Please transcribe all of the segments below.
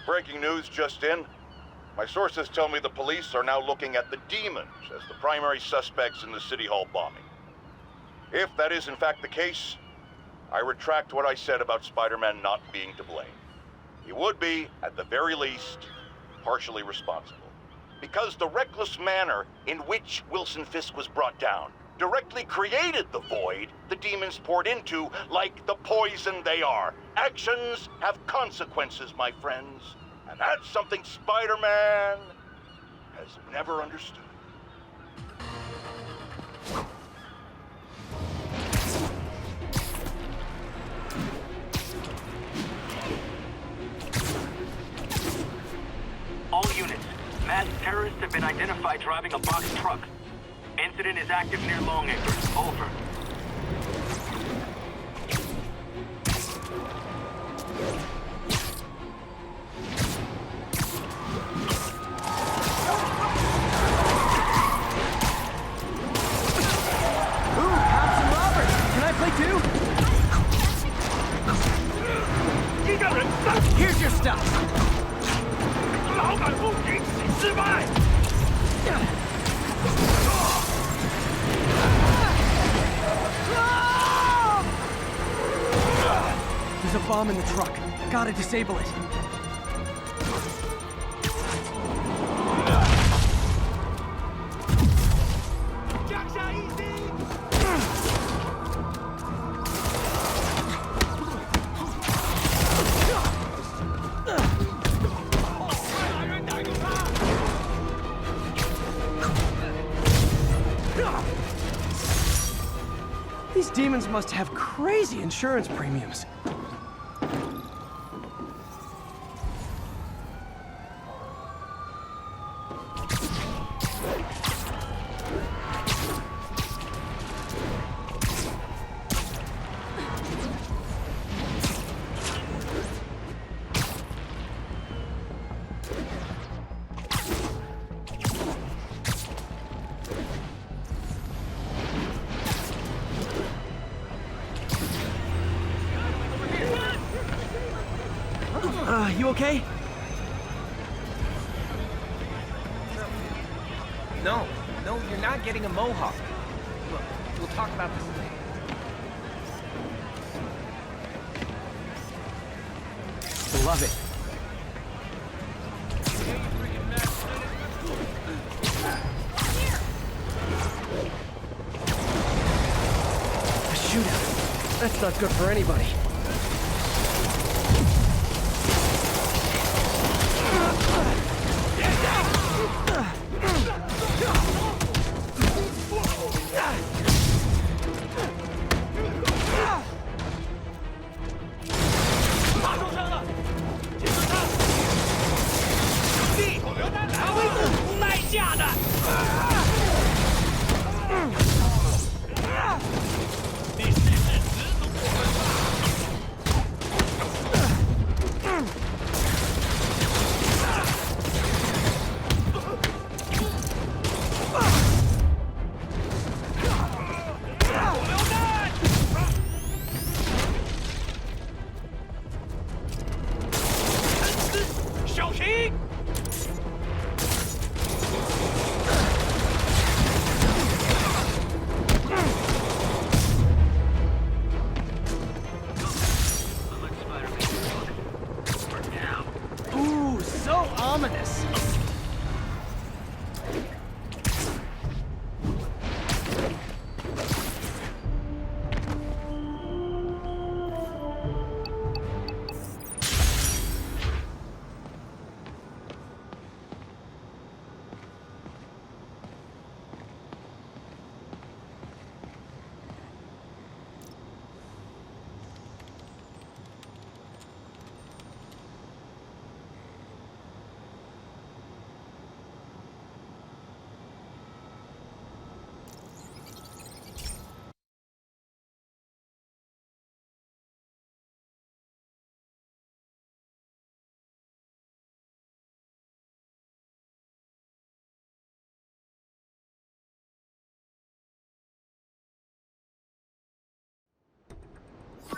Breaking news just in. My sources tell me the police are now looking at the demons as the primary suspects in the City Hall bombing. If that is in fact the case, I retract what I said about Spider-Man not being to blame. He would be, at the very least, partially responsible. Because the reckless manner in which Wilson Fisk was brought down directly created the void the demons poured into like the poison they are. Actions have consequences, my friends. And that's something Spider-Man has never understood. All units, masked terrorists have been identified driving a box truck. Incident is active near Longacre. Over. Here's your stuff. There's a bomb in the truck. Gotta disable it. These demons must have crazy insurance premiums. You okay? No, you're not getting a mohawk. Look, we'll talk about this later. Love it. A shootout. That's not good for anybody. Ooh, so ominous.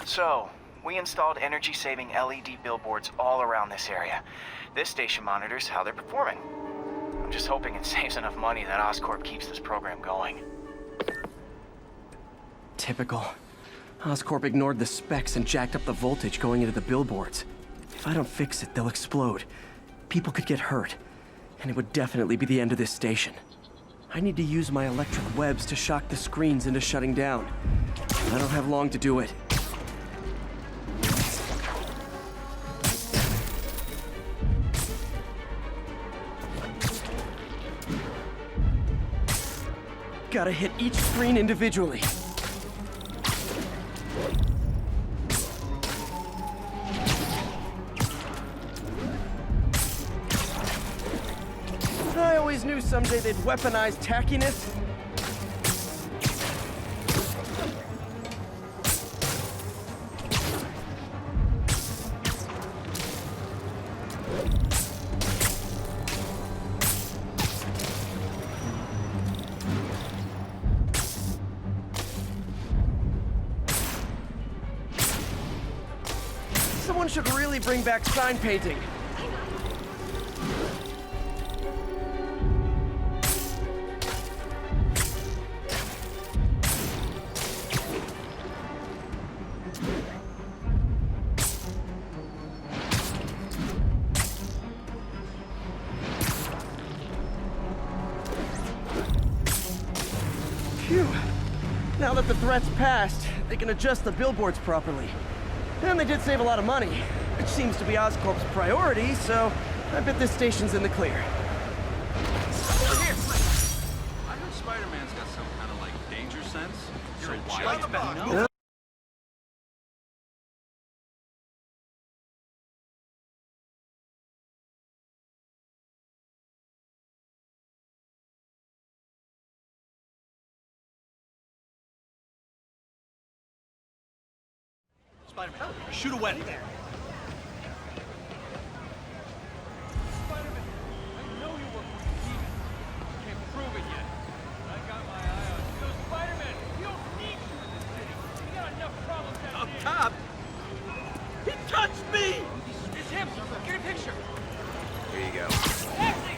So, We installed energy-saving LED billboards all around this area. This station monitors how they're performing. I'm just hoping it saves enough money that Oscorp keeps this program going. Typical. Oscorp ignored the specs and jacked up the voltage going into the billboards. If I don't fix it, they'll explode. People could get hurt. And it would definitely be the end of this station. I need to use my electric webs to shock the screens into shutting down. I don't have long to do it. Gotta hit each screen individually. I always knew someday they'd weaponize tackiness. Someone should really bring back sign painting. Phew. Now that the threat's passed, they can adjust the billboards properly. And they did save a lot of money, which seems to be Oscorp's priority, so I bet this station's in the clear. Over here! I heard Spider-Man's got some kind of, like, danger sense. You're a giant. No. Spider-Man, shoot away. Spider-Man, I know you work with the demon. Can't prove it yet. But I got my eye on you. So, Spider-Man, we don't need you in this city. We got enough problems as it is. Cop! He touched me! It's him. Get a picture. Here you go. Taxi!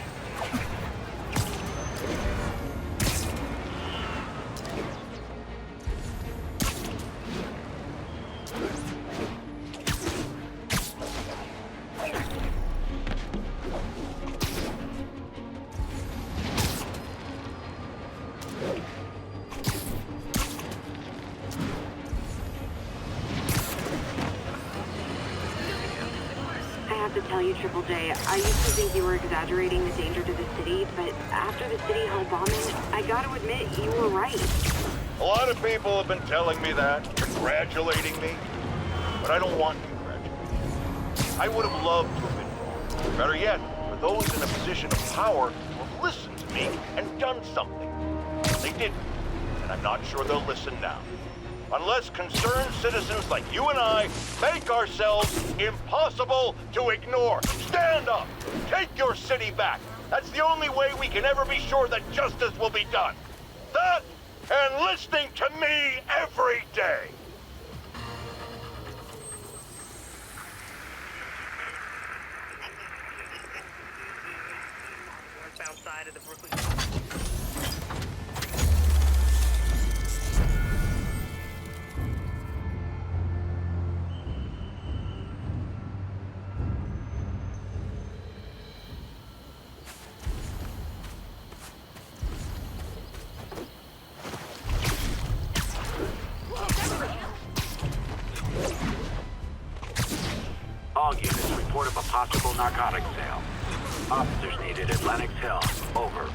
I have to tell you, Triple J, I used to think you were exaggerating the danger to the city, but after the City Hall bombing, I gotta admit, you were right. A lot of people have been telling me that, congratulating me, but I don't want congratulations. I would have loved to have been wrong. Better yet, for those in a position of power who have listened to me and done something. They didn't, and I'm not sure they'll listen now. Unless concerned citizens like you and I make ourselves impossible to ignore. Stand up! Take your city back! That's the only way we can ever be sure that justice will be done. That and listening to me every day! Northbound side of the Brooklyn... All units report of a possible narcotics sale. Officers needed at Lenox Hill. Over.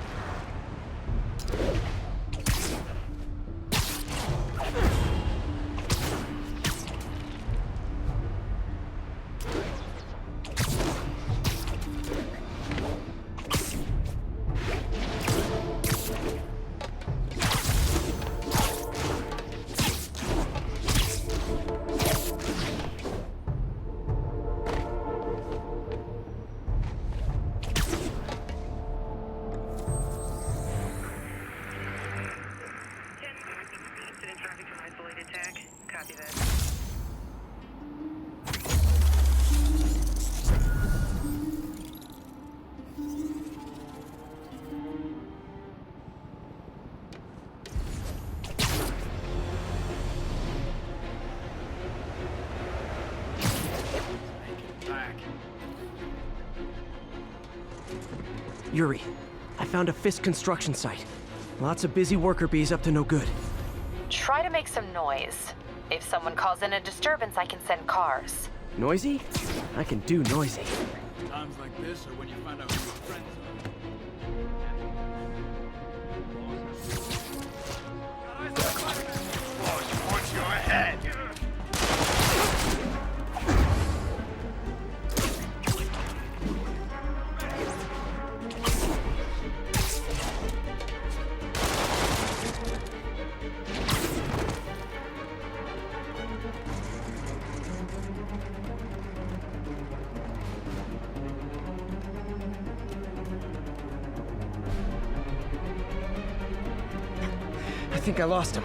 Yuri, I found a Fisk construction site. Lots of busy worker bees up to no good. Try to make some noise. If someone calls in a disturbance, I can send cars. Noisy? I can do noisy. Times like this are when you find out who your friends are. Watch your head! I think I lost him.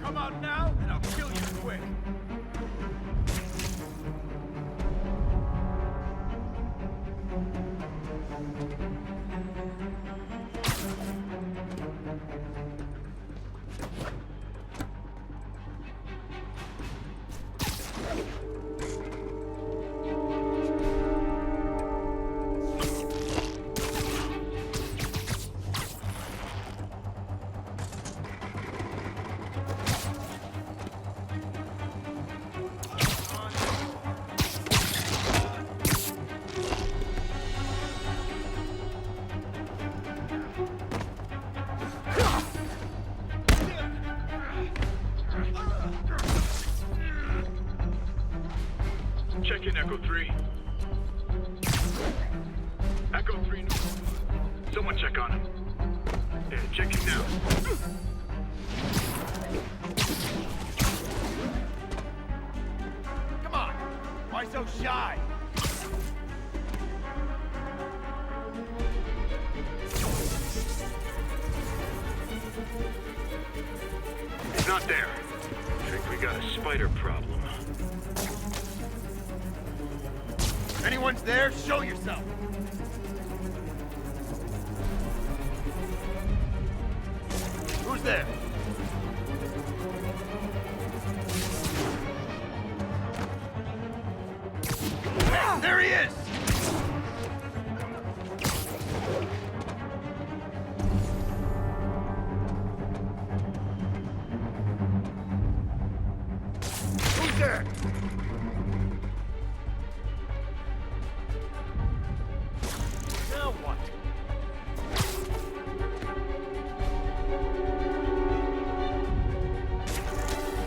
Come out now, and I'll kill you quick. Check in, Echo 3. Echo 3. Someone check on him. Yeah, check him now. Come on! Why so shy? He's not there. Think we got a spider problem. Anyone's there? Show yourself! Who's there? There he is! Who's there? Now what?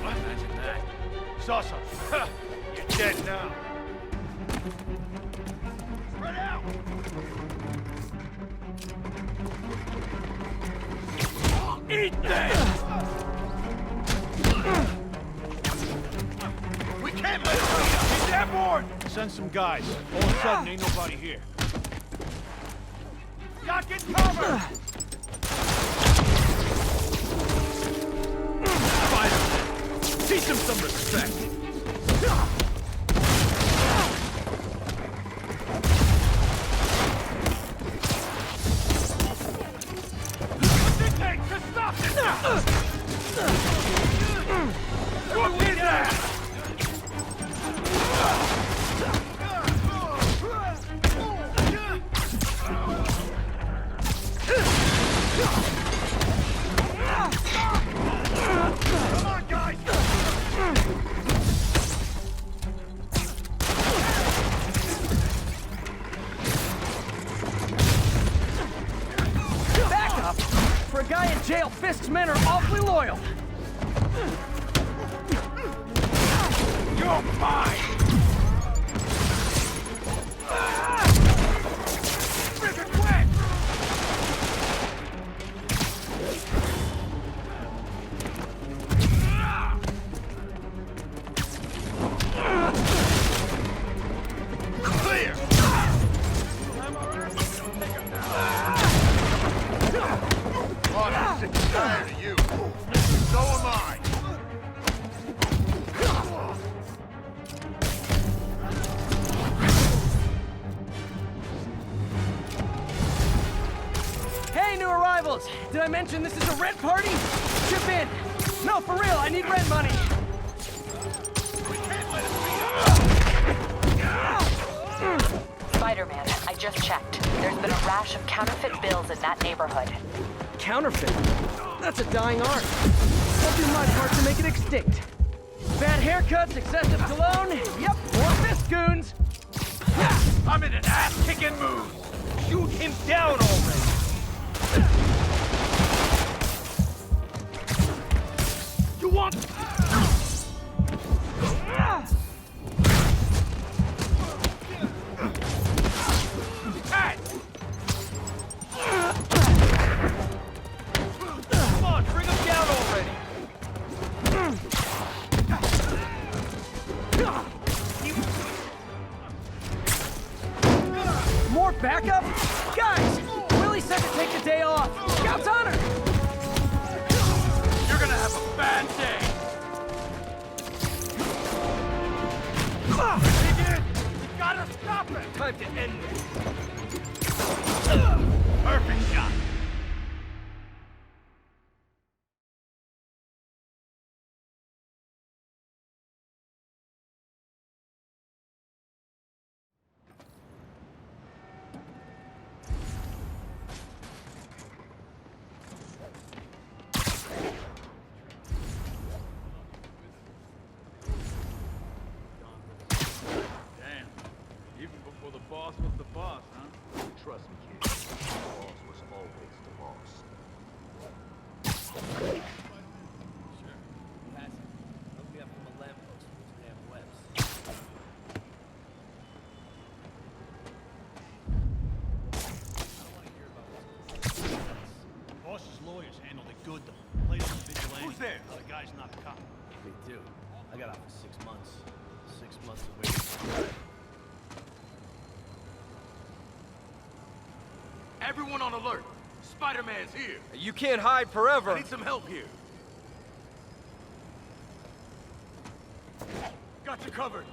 Imagine that. Saw something. Ha! You're dead now. Spread out! Eat that! We can't let him beat us! He's airborne! Send some guys. All of a sudden, ain't nobody here. Got get cover! Spider-Man! Teach him some respect! What's it take to stop this? Who did that? Come on, guys! Back up! For a guy in jail, Fisk's men are awfully loyal. You're mine! Freaking quick! imagine this is a rent party? Chip in! No, for real, I need rent money! Spider-Man, I just checked. There's been a rash of counterfeit bills in that neighborhood. Counterfeit? That's a dying art. I'll do my part to make it extinct. Bad haircuts, excessive cologne, yep, more fist goons! I'm in an ass-kicking mood! Shoot him down already! You want... Hey! Come on, bring him down already! More backup? Guys! Willie said to take the day off! Scout's honor! You're gonna have a bad day! Dig in! You gotta stop it! Time to end this! Perfect shot! Damn. Even before the boss was the boss, huh? Trust me, kid. The boss was always the boss. Sure. Pass it. Look me up from a lamppost with those damn webs. I don't want to hear about this. Boss's lawyers handled it good, though. Played on the vigilante. Who's there? The guy's not a cop. Me too. I got out for 6 months. 6 months of waiting. Everyone on alert! Spider-Man's here! You can't hide forever. I need some help here. Got you covered.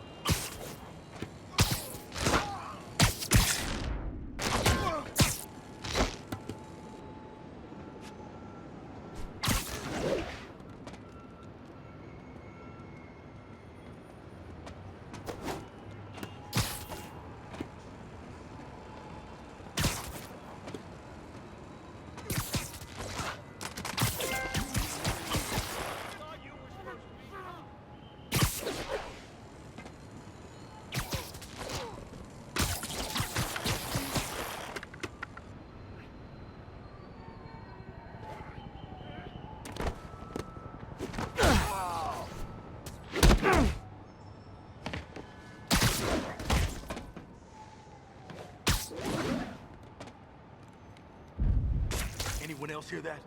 Anyone else hear that?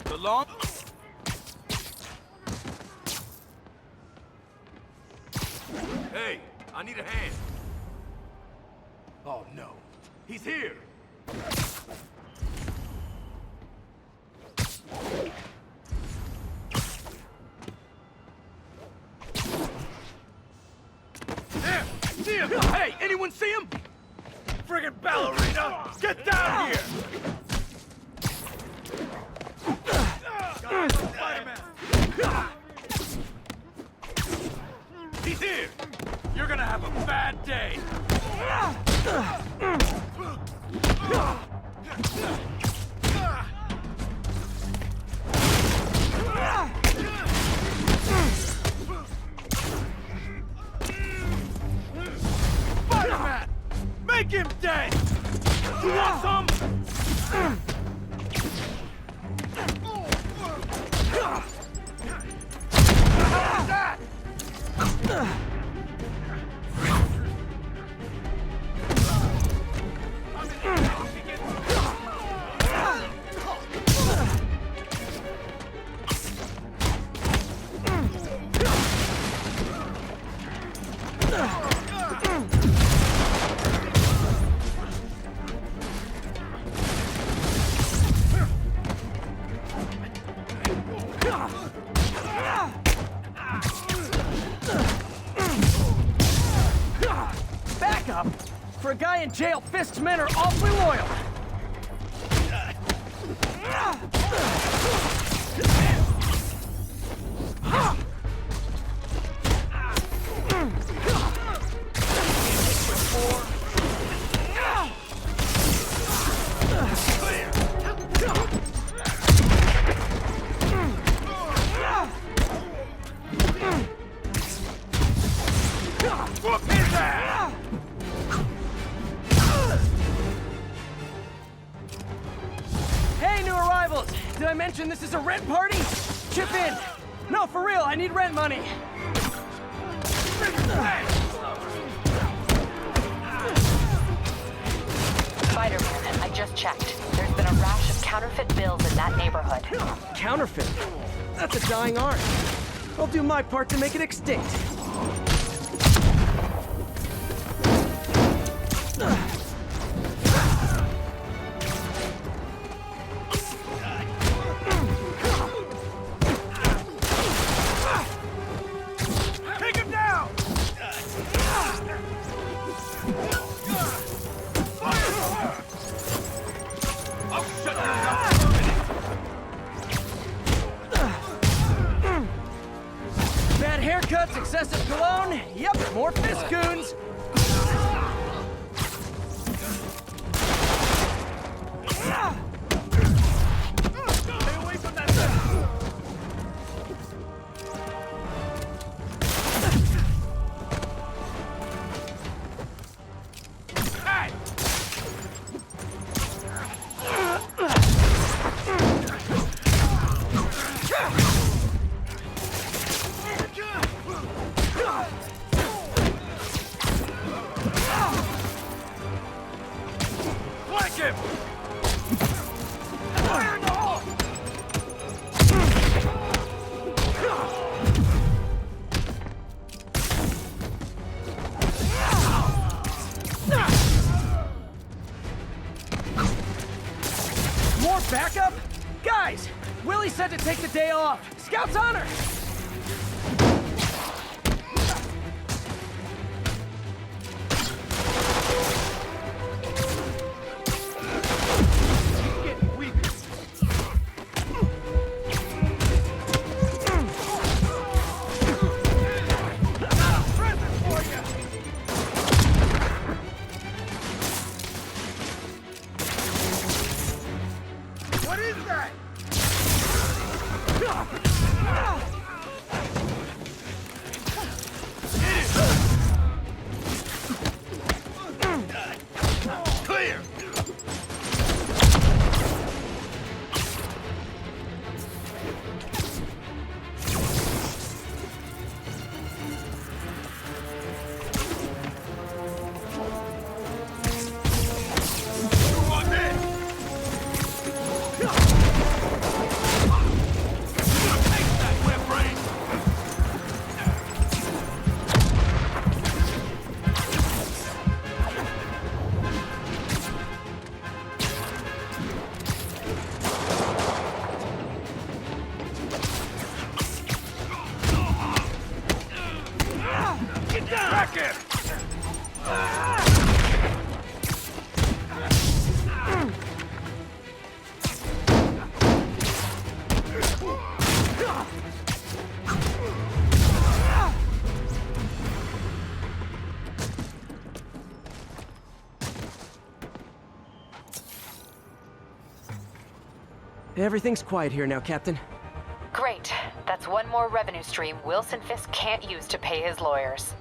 The long... Hey, I need a hand. Oh no, he's here! There! See him! Hey, anyone see him? Friggin' ballerina! Get down here! Spider-Man! He's here! You're gonna have a bad day! Spider-Man! Make him dead! You want some? That! Backup? For a guy in jail, Fisk's men are awfully loyal. Did I mention this is a rent party? Chip in! No, for real, I need rent money! Spider-Man, I just checked. There's been a rash of counterfeit bills in that neighborhood. Counterfeit? That's a dying art. I'll do my part to make it extinct. Take him down! I'll shut you down for a minute. Bad haircuts, excessive cologne. Yep, more fist goons. Stay away from that thing. Hey! Flank him! Fire in the hole! More backup? Guys, Willie said to take the day off. Scout's honor! Get weak. Present for you! What is that? Clear! Who on this? Take that, web brain! Get down! Back in! Everything's quiet here now, Captain. Great. That's one more revenue stream Wilson Fisk can't use to pay his lawyers.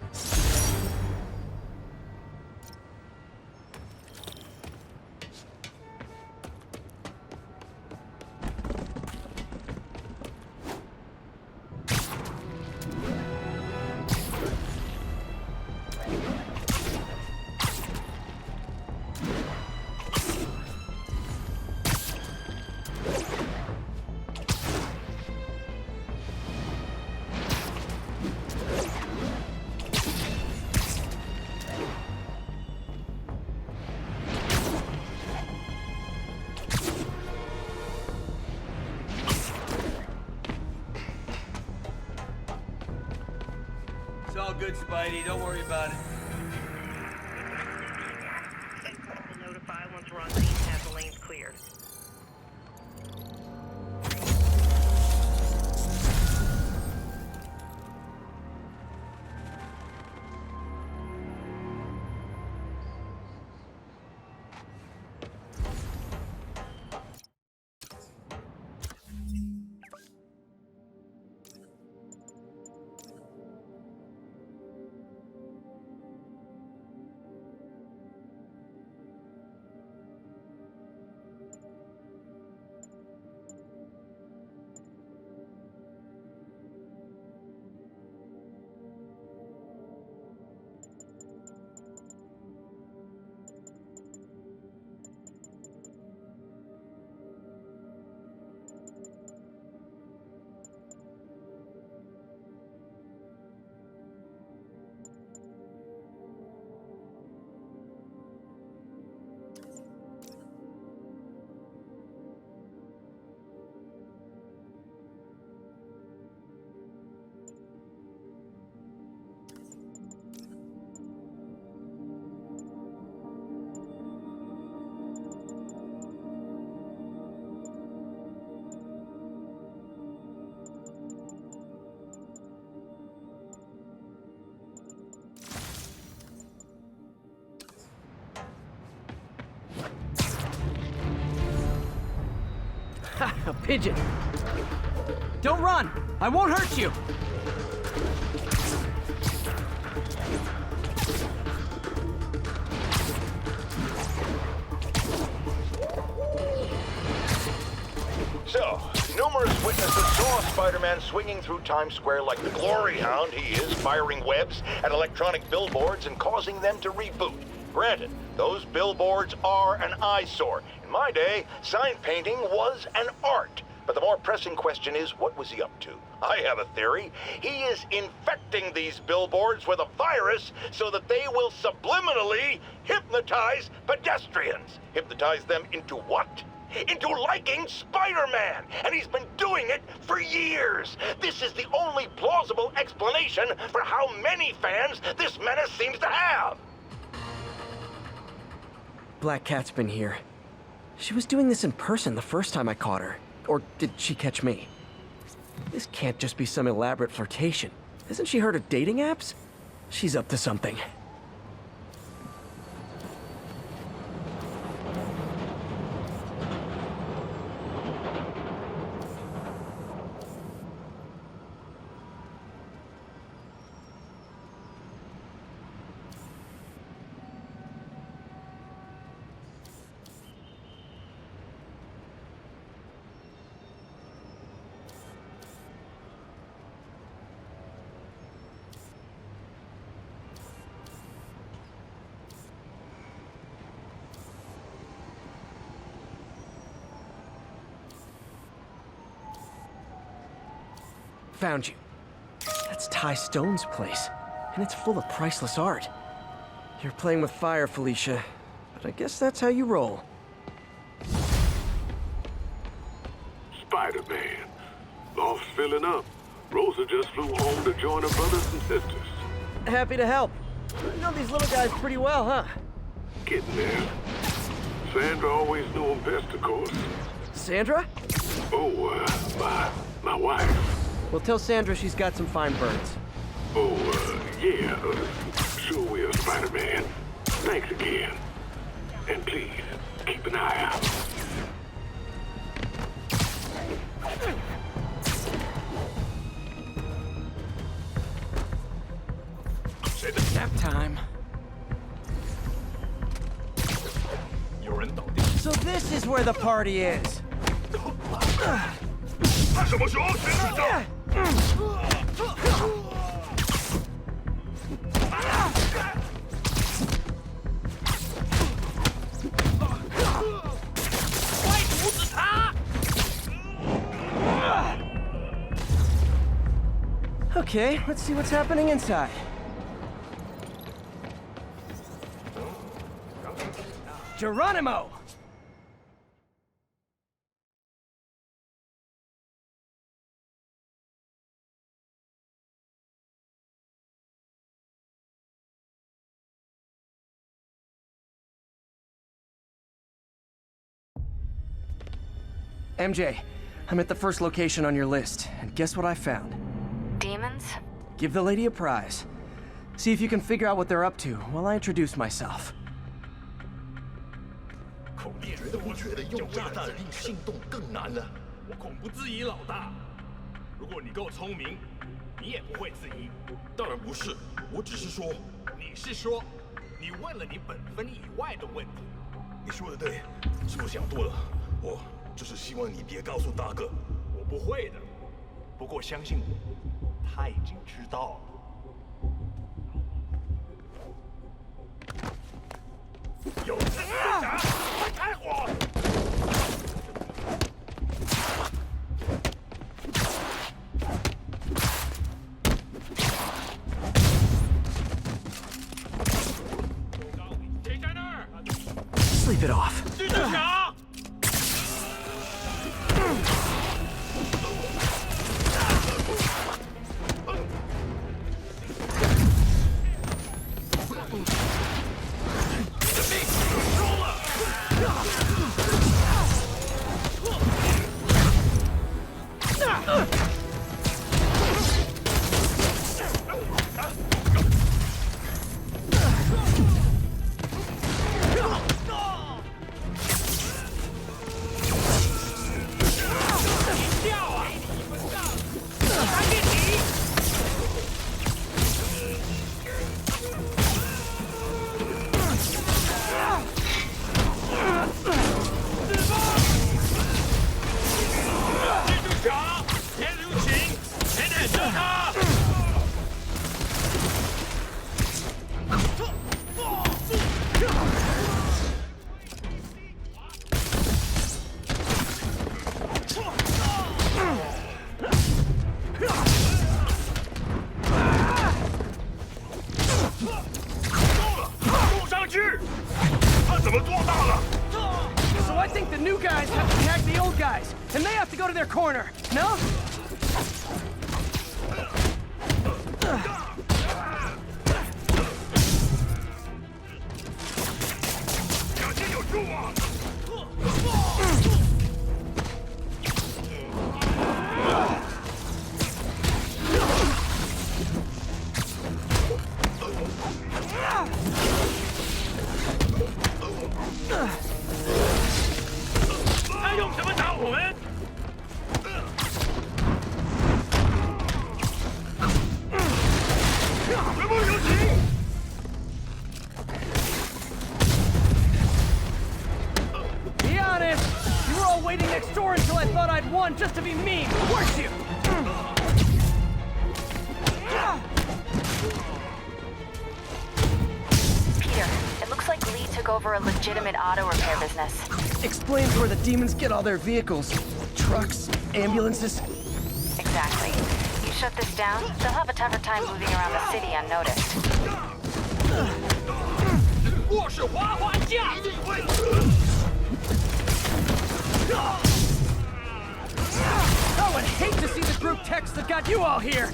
It's all good, Spidey. Don't worry about it. We'll notify once we're on scene and have the lanes cleared. A pigeon. Don't run! I won't hurt you! So, numerous witnesses saw Spider-Man swinging through Times Square like the glory hound he is, firing webs at electronic billboards and causing them to reboot. Granted, those billboards are an eyesore. In my day, sign painting was an art. But the more pressing question is, what was he up to? I have a theory. He is infecting these billboards with a virus so that they will subliminally hypnotize pedestrians. Hypnotize them into what? Into liking Spider-Man! And he's been doing it for years! This is the only plausible explanation for how many fans this menace seems to have! Black Cat's been here. She was doing this in person the first time I caught her. Or did she catch me? This can't just be some elaborate flirtation. Hasn't she heard of dating apps? She's up to something. Found you. That's Ty Stone's place, and it's full of priceless art. You're playing with fire, Felicia, but I guess that's how you roll. Spider-Man. Loft's filling up. Rosa just flew home to join her brothers and sisters. Happy to help. You know these little guys pretty well, huh? Getting there. Sandra always knew him best, of course. Sandra? Oh, my wife. Well, tell Sandra she's got some fine birds. Oh, yeah. Sure will, Spider-Man. Thanks again. And please, keep an eye out. Nap time. So this is where the party is. Okay, let's see what's happening inside. Geronimo! MJ, I'm at the first location on your list, and guess what I found? Demons? Give the lady a prize. See if you can figure out what they're up to while I introduce myself. 我觉得用炸弹令心动更难了。我恐不质疑老大。如果你够聪明，你也不会质疑。当然不是，我只是说，你是说，你问了你本分以外的问题。你说的对，是我想多了。我就是希望你别告诉大哥。我不会的，不过相信我，他已经知道了。 有人在打，快开火！ Sleep it off. 狙击手！ go to their corner, no? Be honest, you were all waiting next door until I thought I'd won just to be mean, weren't you? Peter, it looks like Lee took over a legitimate auto repair business. Explains where the demons get all their vehicles. Trucks, ambulances. Exactly. You shut this down, they'll have a tougher time moving around the city unnoticed. 我是滑滑架。 I would hate to see the group text that got you all here.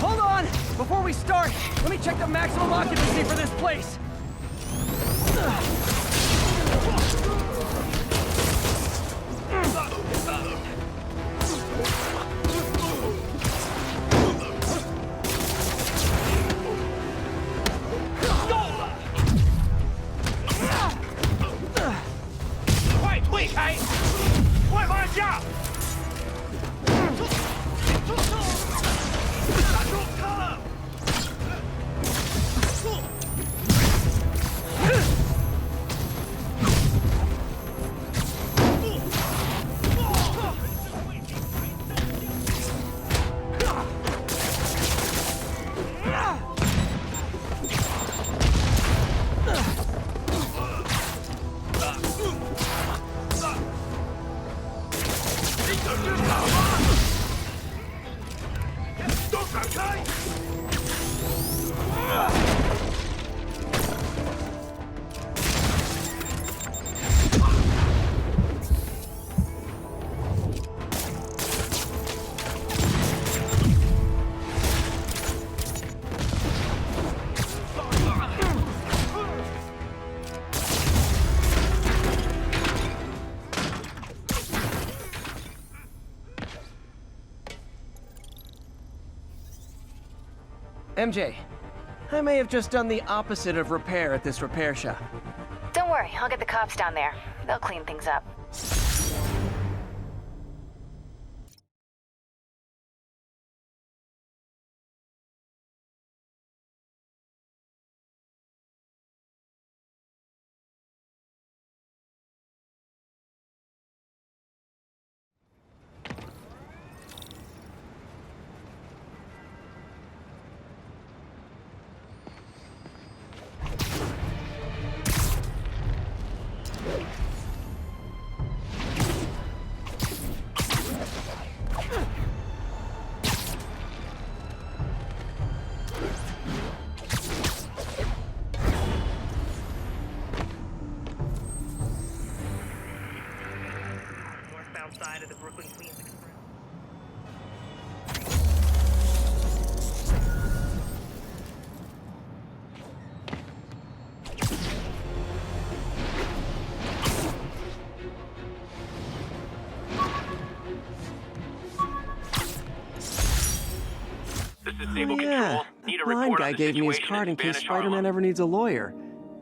Hold on! Before we start, let me check the maximum occupancy for this place. MJ, I may have just done the opposite of repair at this repair shop. Don't worry, I'll get the cops down there. They'll clean things up. Side of the Brooklyn Queens Express. This is Stable Control. Need a Blind report guy on the gave me his situation card in case Spanish Spider-Man Harlem. ever needs a lawyer.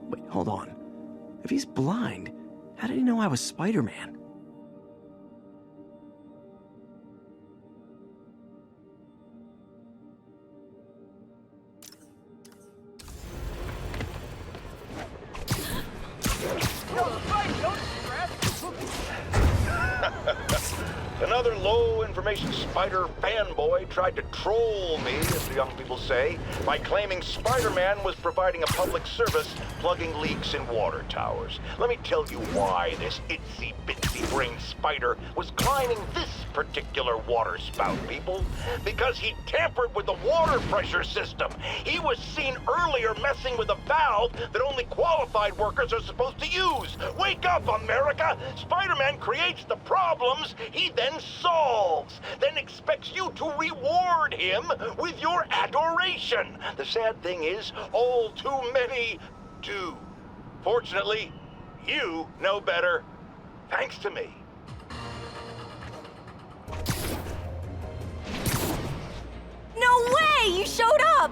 Wait, hold on. If he's blind, how did he know I was Spider-Man? another low-information spider fanboy tried to troll me, as the young people say, by claiming Spider-Man was providing a public service plugging leaks in water towers. Let me tell you why this itsy-bitsy-brained spider was climbing this particular water spout, people. Because he tampered with the water pressure system. He was seen earlier messing with a valve that only qualified workers are supposed to use. Wake up, America! Spider-Man creates the problems he then solves, then expects you to reward him with your adoration. The sad thing is, all too many do. Fortunately, you know better, thanks to me. No way! You showed up!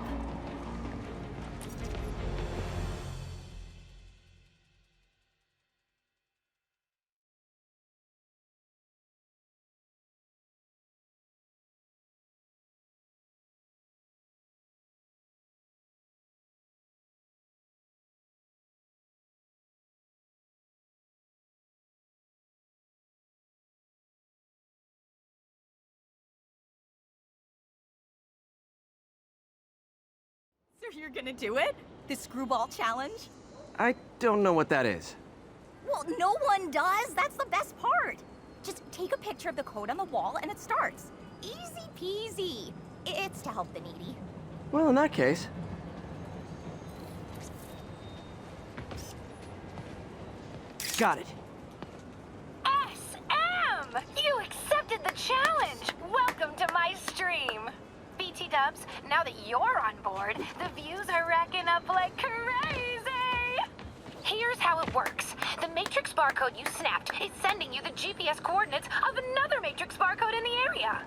So you're gonna do it? The screwball challenge? I don't know what that is. Well, no one does. That's the best part. Just take a picture of the code on the wall and it starts. Easy peasy. It's to help the needy. Well, in that case... Got it. SM! You accepted the challenge! Welcome to my stream! BT Dubs, now that you're on board, the views are racking up like crazy! Here's how it works. The Matrix barcode you snapped is sending you the GPS coordinates of another Matrix barcode in the area.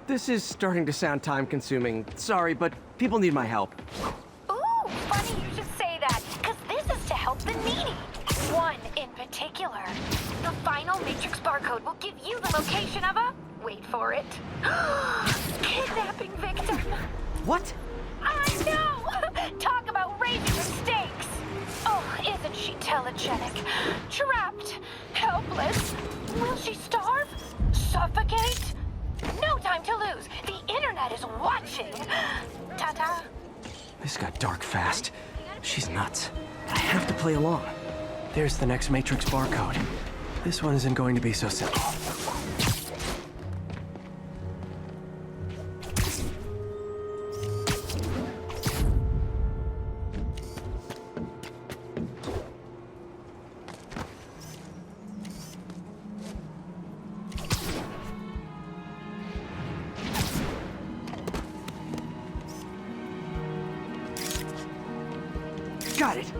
This is starting to sound time-consuming. Sorry, but people need my help. Ooh, funny you should say that, because this is to help the needy. One in particular. The final Matrix barcode will give you the location of a... wait for it. Kidnapping victim. What? I know! Talk about raising the stakes. Oh, isn't she telegenic? Trapped. Helpless. Will she starve? Suffocate? No time to lose. The internet is watching. Ta-ta. This got dark fast. She's nuts. I have to play along. There's the next Matrix barcode. This one isn't going to be so simple. Got it!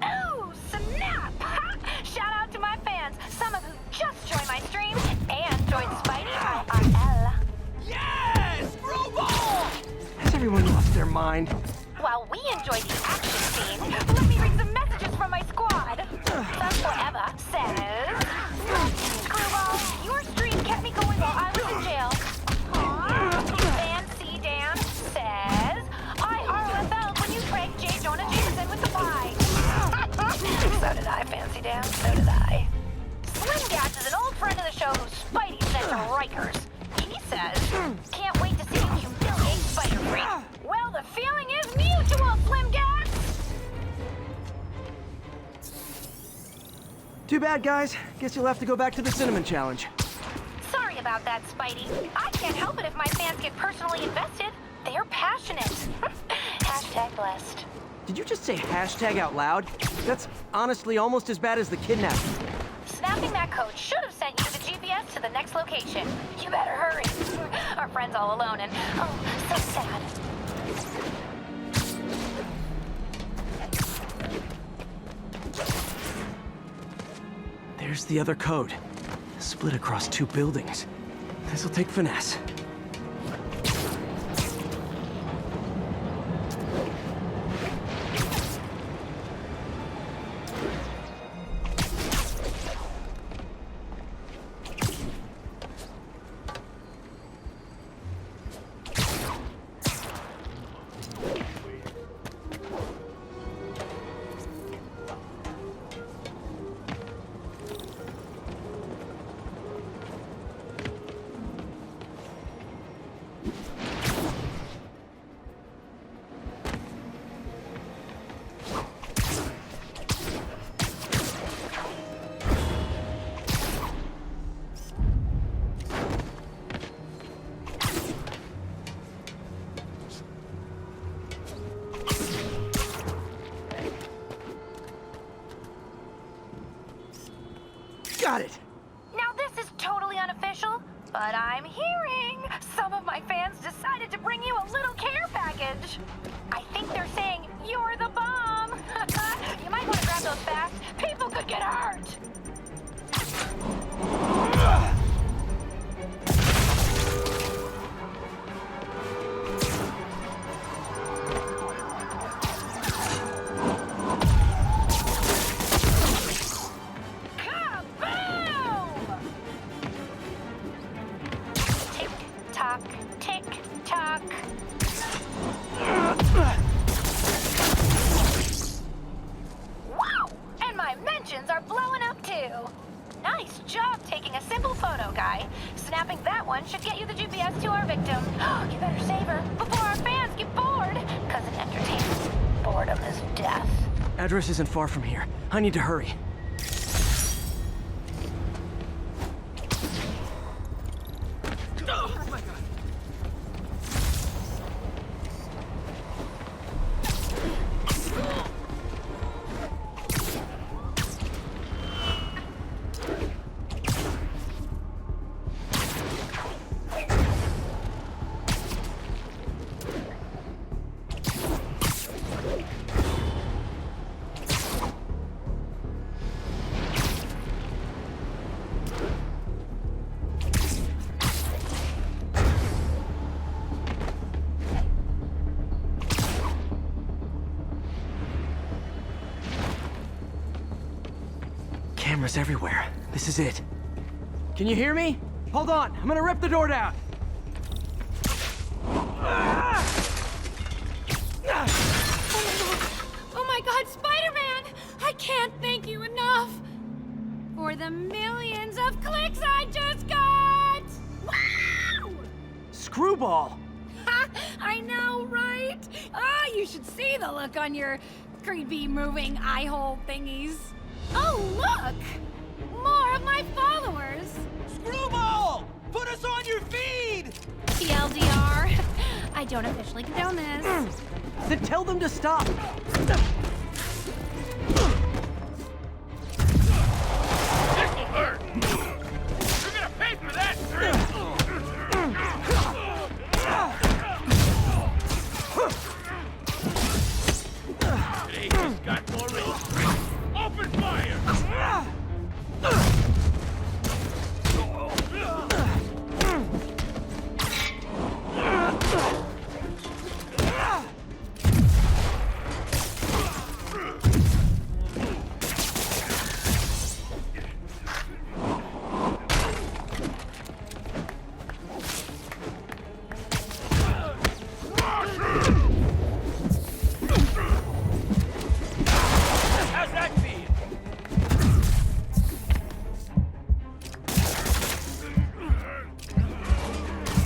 Ooh, snap! Shout out to my fans, some of who just joined my stream and joined Spidey IRL. Yes! Throw ball! Has everyone lost their mind? While we enjoy the action scene, let me read some messages from my squad. Thus Forever says... Screwball, your stream kept me going while I was in jail. Fancy Dan says... I ROFL'd when you pranked J. Jonah Jameson with the pie. So did I, Fancy Dan. So did I. Slim Gas is an old friend of the show who Spidey sent to Rikers. He says, can't wait to see you humiliate Spider-Freak. Well, the feeling is mutual, Slim Gas! Too bad, guys. Guess you'll have to go back to the cinnamon challenge. Sorry about that, Spidey. I can't help it if my fans get personally invested. They're passionate. Hashtag blessed. Did you just say hashtag out loud? That's honestly almost as bad as the kidnapping. Snapping that code should have sent you the GPS to the next location. You better hurry. Our friend's all alone and, oh, so sad. There's the other code. Split across 2 buildings. This'll take finesse. Got it! Now this is totally unofficial, but I'm hearing some of my fans decided to bring you a little care package. I think they're saying you're the bomb. You might want to grab those fast. People could get hurt. Should get you the GPS to our victim. You better save her before our fans get bored. Because in entertainment, boredom is death. Address isn't far from here. I need to hurry. Oh my God. Cameras everywhere. This is it. Can you hear me? Hold on, I'm gonna rip the door down. Oh my God, Spider-Man! I can't thank you enough for the millions of clicks I just got! Wow! Screwball! Ha! I know, right? Ah, you should see the look on your creepy moving eye hole thingies. Oh, look! More of my followers! Screwball! Put us on your feed! TLDR. I don't officially condone this. Then tell them to stop. This'll hurt! You're gonna pay for that, Today just got more real. Open fire! How's that feel?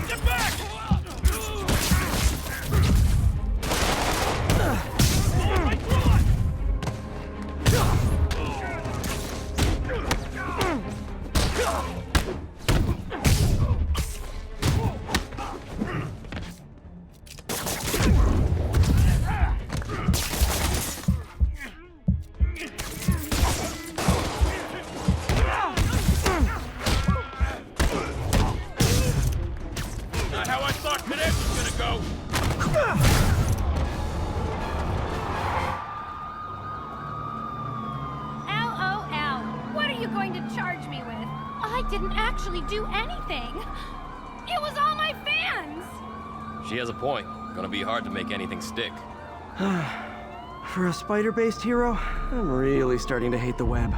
Get back! Oh my God! Not how I thought today was gonna go. LOL. What are you going to charge me with? I didn't actually do anything. It was all my fans. She has a point. Gonna be hard to make anything stick. For a spider-based hero, I'm really starting to hate the web.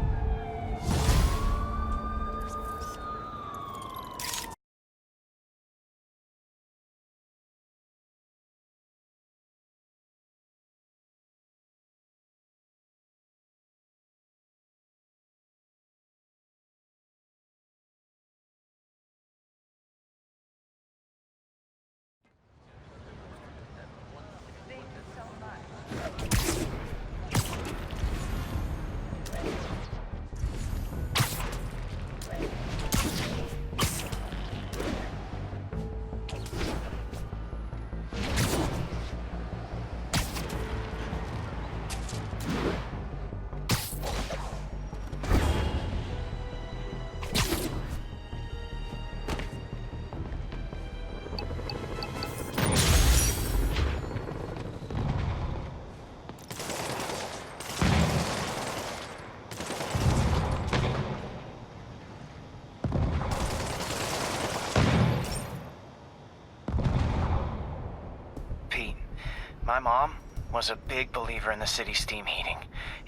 My mom was a big believer in the city's steam heating.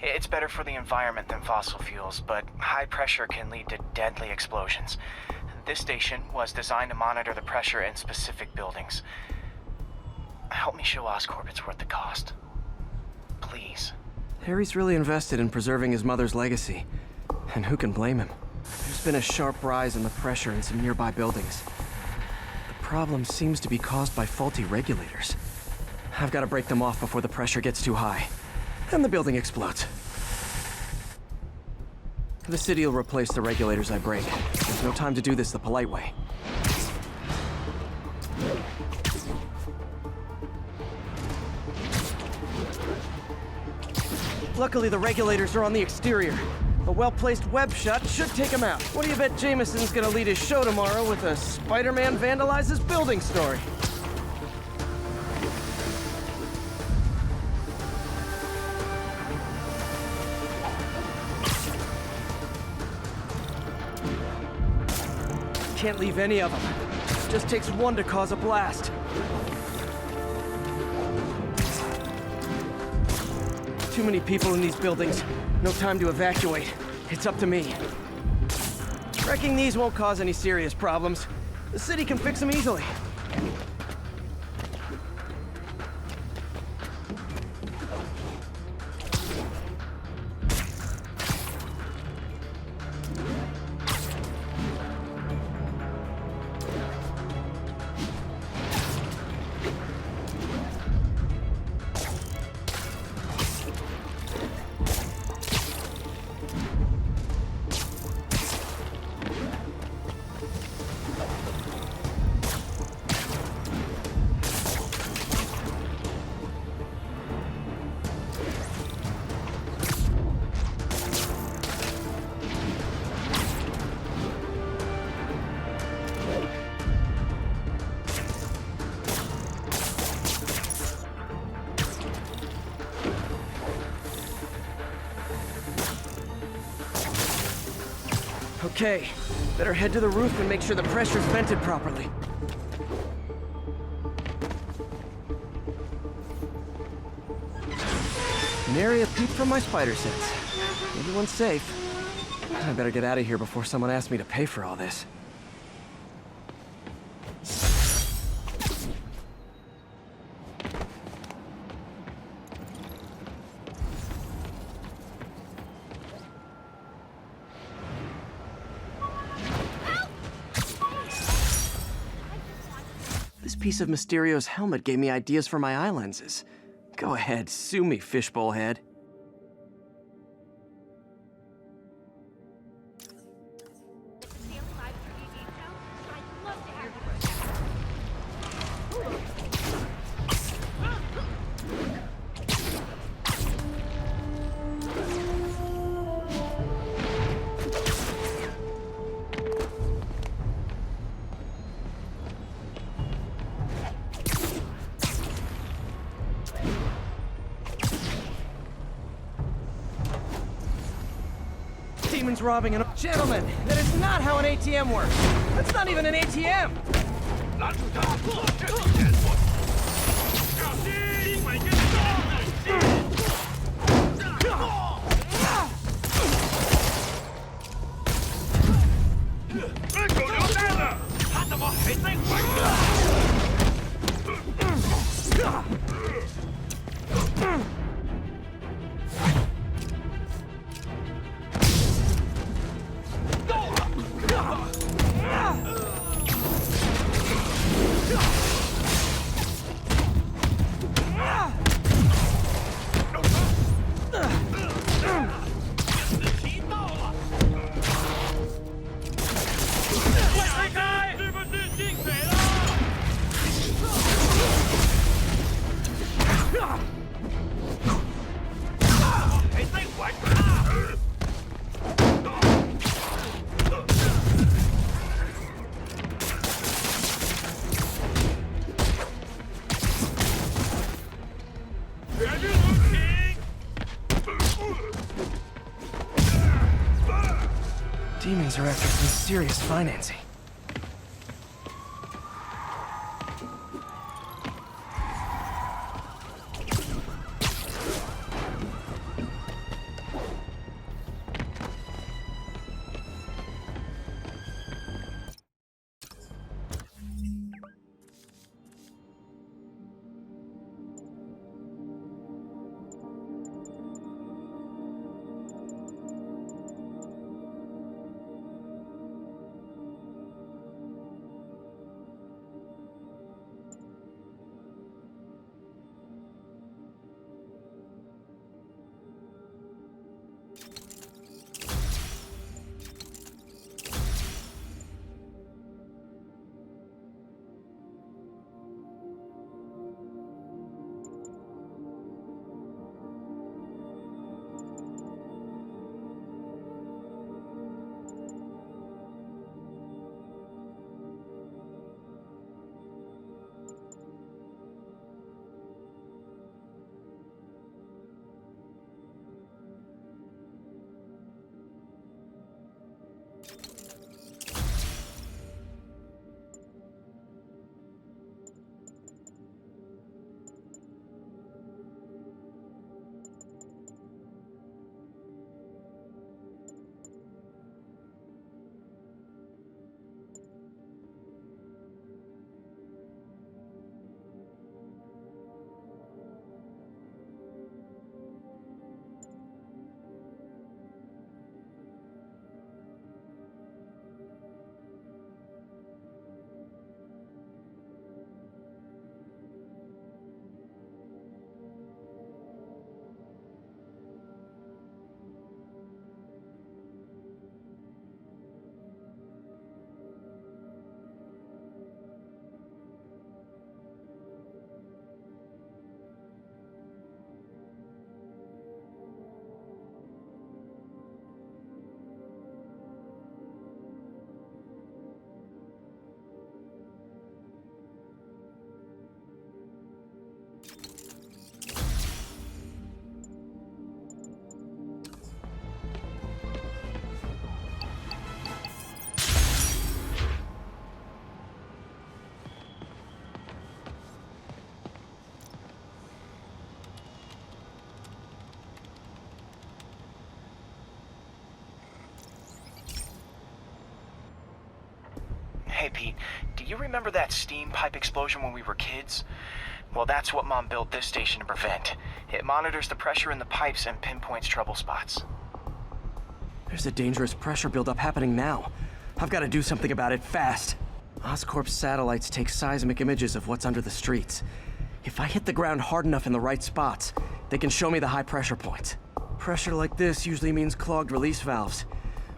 It's better for the environment than fossil fuels, but high pressure can lead to deadly explosions. This station was designed to monitor the pressure in specific buildings. Help me show Oscorp it's worth the cost. Please. Harry's really invested in preserving his mother's legacy. And who can blame him? There's been a sharp rise in the pressure in some nearby buildings. The problem seems to be caused by faulty regulators. I've got to break them off before the pressure gets too high. And the building explodes. The city will replace the regulators I break. There's no time to do this the polite way. Luckily, the regulators are on the exterior. A well-placed web shot should take him out. What do you bet Jameson's gonna lead his show tomorrow with a Spider-Man vandalizes building story? Can't leave any of them. Just takes one to cause a blast. Too many people in these buildings. No time to evacuate. It's up to me. Wrecking these won't cause any serious problems. The city can fix them easily. Okay, better head to the roof and make sure the pressure's vented properly. An area peeped from my spider sense. Everyone's safe. I better get out of here before someone asks me to pay for all this. This piece of Mysterio's helmet gave me ideas for my eye lenses. Go ahead, sue me, fishbowl head. Demons robbing an... Gentlemen, that is not how an ATM works. That's not even an ATM. Demons are after some serious financing. Hey, Pete, do you remember that steam pipe explosion when we were kids? Well, that's what Mom built this station to prevent. It monitors the pressure in the pipes and pinpoints trouble spots. There's a dangerous pressure buildup happening now. I've got to do something about it fast. Oscorp's satellites take seismic images of what's under the streets. If I hit the ground hard enough in the right spots, they can show me the high pressure points. Pressure like this usually means clogged release valves.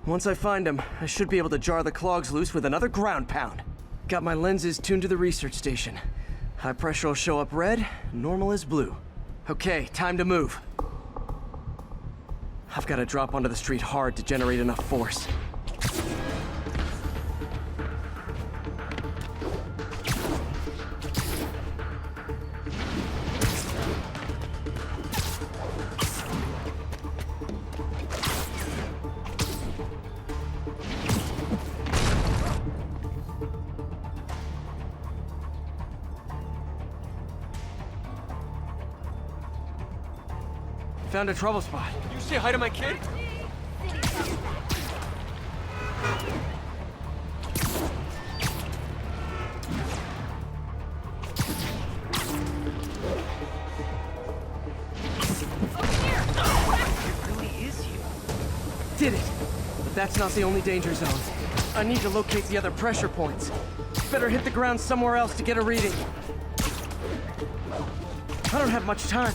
Once I find them, I should be able to jar the clogs loose with another ground pound. Got my lenses tuned to the research station. High pressure will show up red, normal is blue. Okay, time to move. I've got to drop onto the street hard to generate enough force. Found a trouble spot. You say hi to my kid? Did it! But that's not the only danger zone. I need to locate the other pressure points. Better hit the ground somewhere else to get a reading. I don't have much time.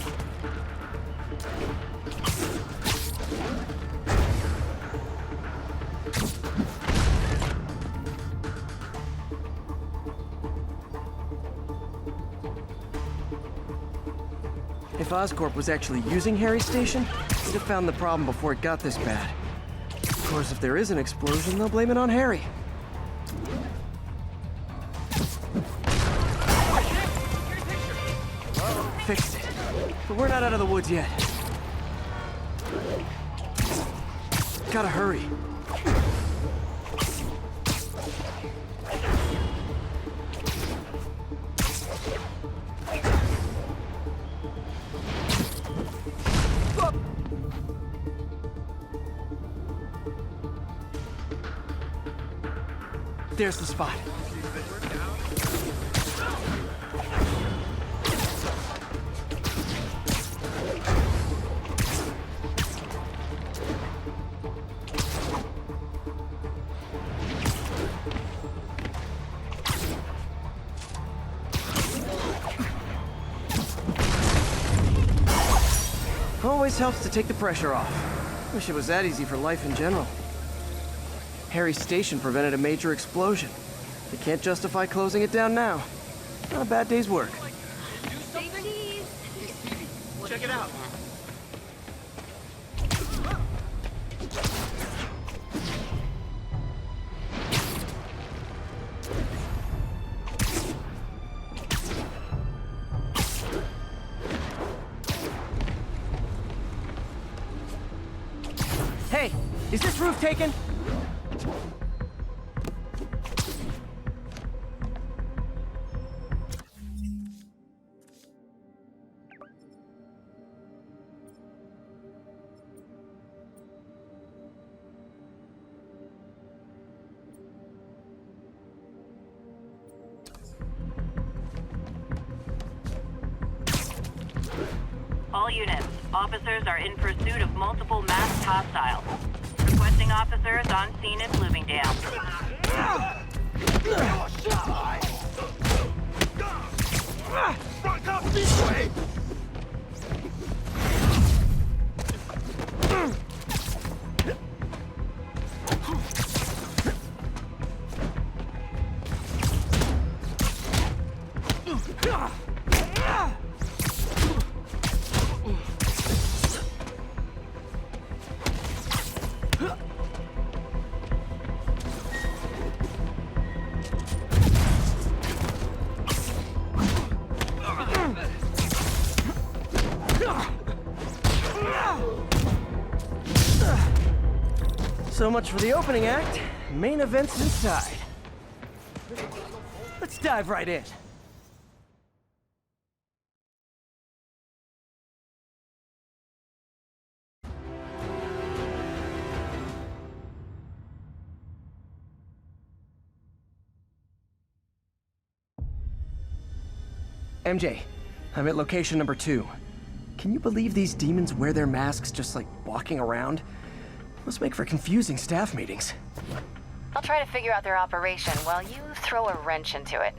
If Oscorp was actually using Harry's station, they'd have found the problem before it got this bad. Of course, if there is an explosion, they'll blame it on Harry. Fixed it. But we're not out of the woods yet. Gotta hurry. There's the spot. Always helps to take the pressure off. Wish it was that easy for life in general. Harry's station prevented a major explosion. They can't justify closing it down now. Not a bad day's work. Check it out. Hey, is this roof taken? All units, officers are in pursuit of multiple masked hostiles. Requesting officers on scene in Bloomingdale. Front up this way! So much for the opening act. Main event's inside. Let's dive right in. MJ, I'm at location number 2. Can you believe these demons wear their masks just like walking around? Must make for confusing staff meetings. I'll try to figure out their operation while you throw a wrench into it.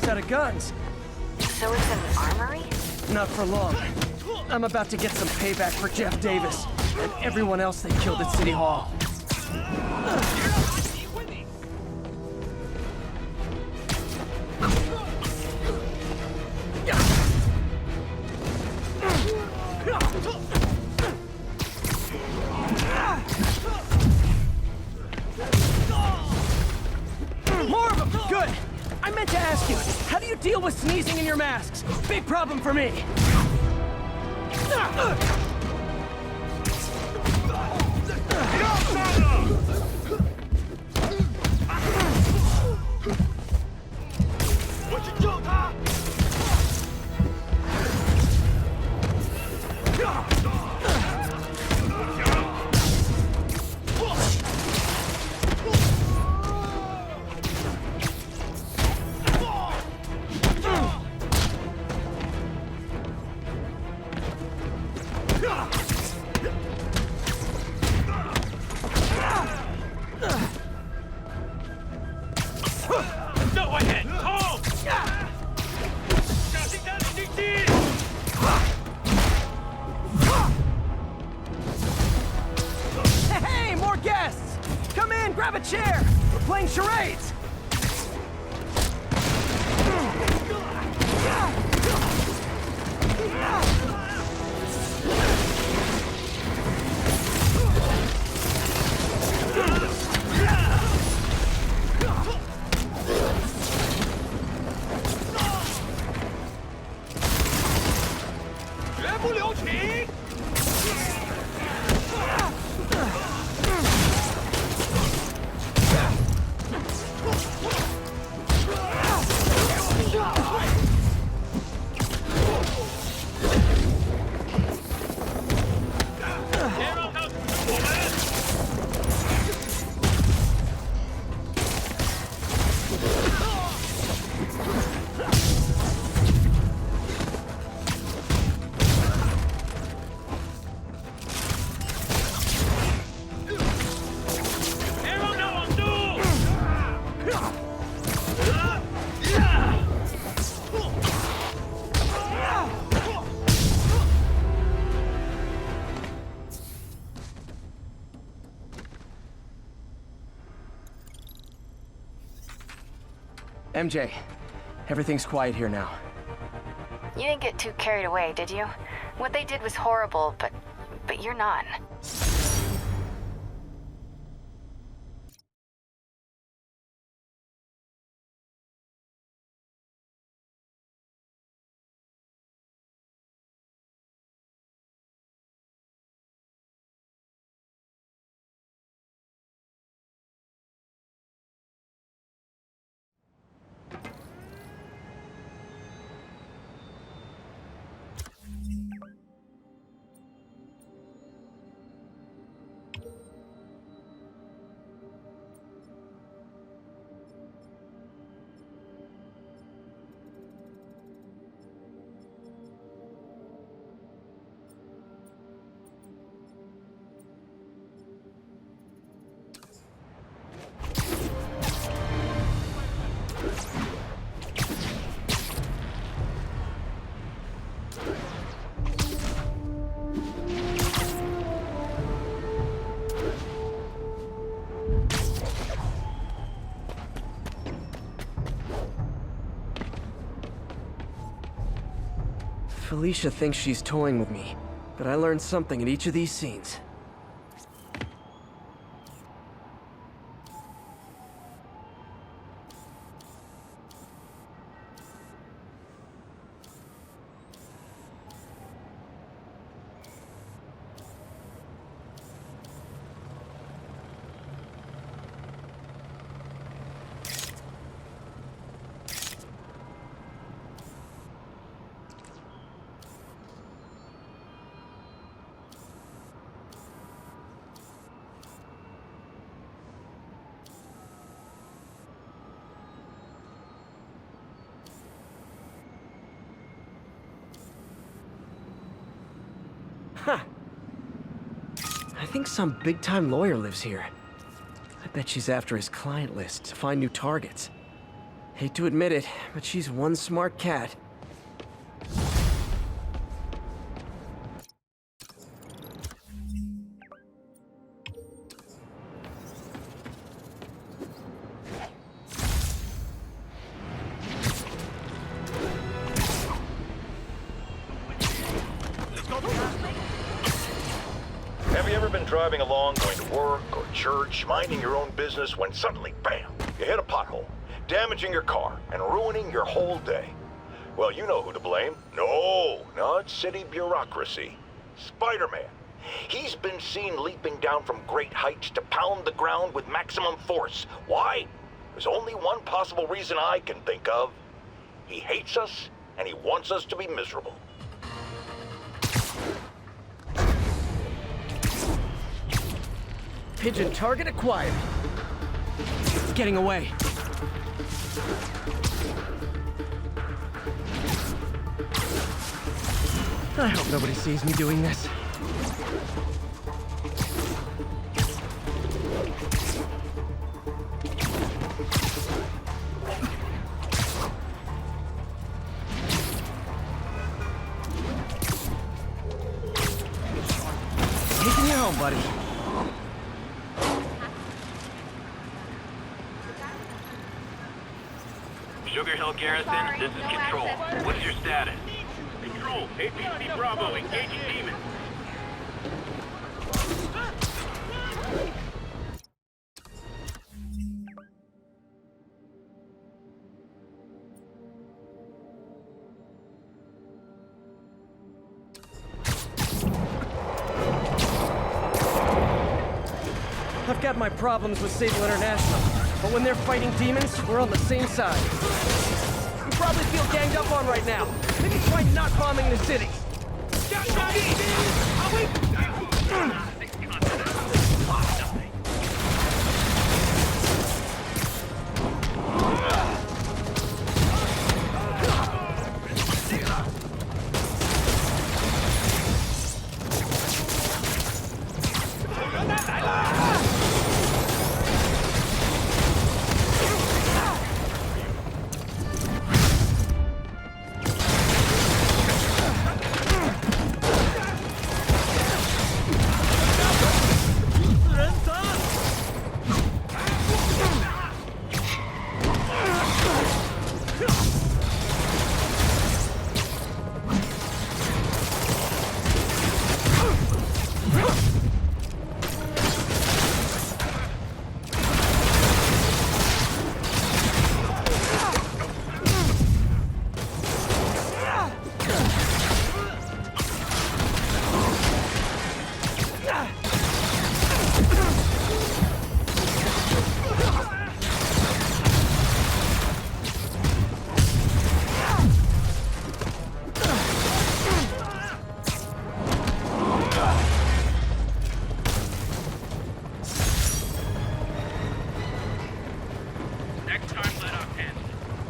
Out of guns. So it's an armory? Not for long. I'm about to get some payback for Jeff Davis and everyone else they killed at City Hall. More of them! Good! I meant to ask you, how do you deal with sneezing in your masks? Big problem for me. Grab a chair! We're playing charades! MJ, everything's quiet here now. You didn't get too carried away, did you? What they did was horrible, but you're not. Felicia thinks she's toying with me, but I learned something in each of these scenes. Huh. I think some big-time lawyer lives here. I bet she's after his client list to find new targets. Hate to admit it, but she's one smart cat. Have you ever been driving along, going to work or church, minding your own business, when suddenly, bam, you hit a pothole, damaging your car and ruining your whole day? Well, you know who to blame. No, not city bureaucracy. Spider-Man. He's been seen leaping down from great heights to pound the ground with maximum force. Why? There's only one possible reason I can think of. He hates us, and he wants us to be miserable. Pigeon target acquired. It's getting away. I hope nobody sees me doing this. Taking you home, buddy. Sugar Hill Garrison, this is Control. What's your status? Control, APC Bravo, engaging demons. I've got my problems with Sable International, but when they're fighting demons, we're on the same side. You probably feel ganged up on right now. Maybe try not bombing the city.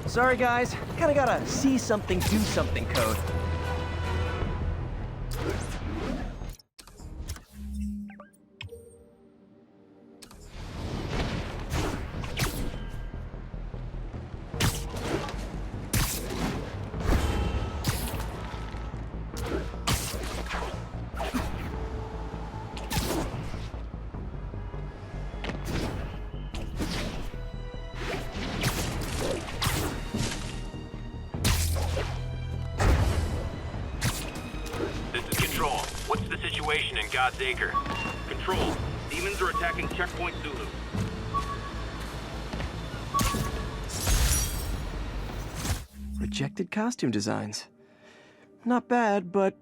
Sorry guys, kinda gotta see something, do something code. In God's Acre. Control. Demons are attacking Checkpoint Zulu. Rejected costume designs. Not bad, but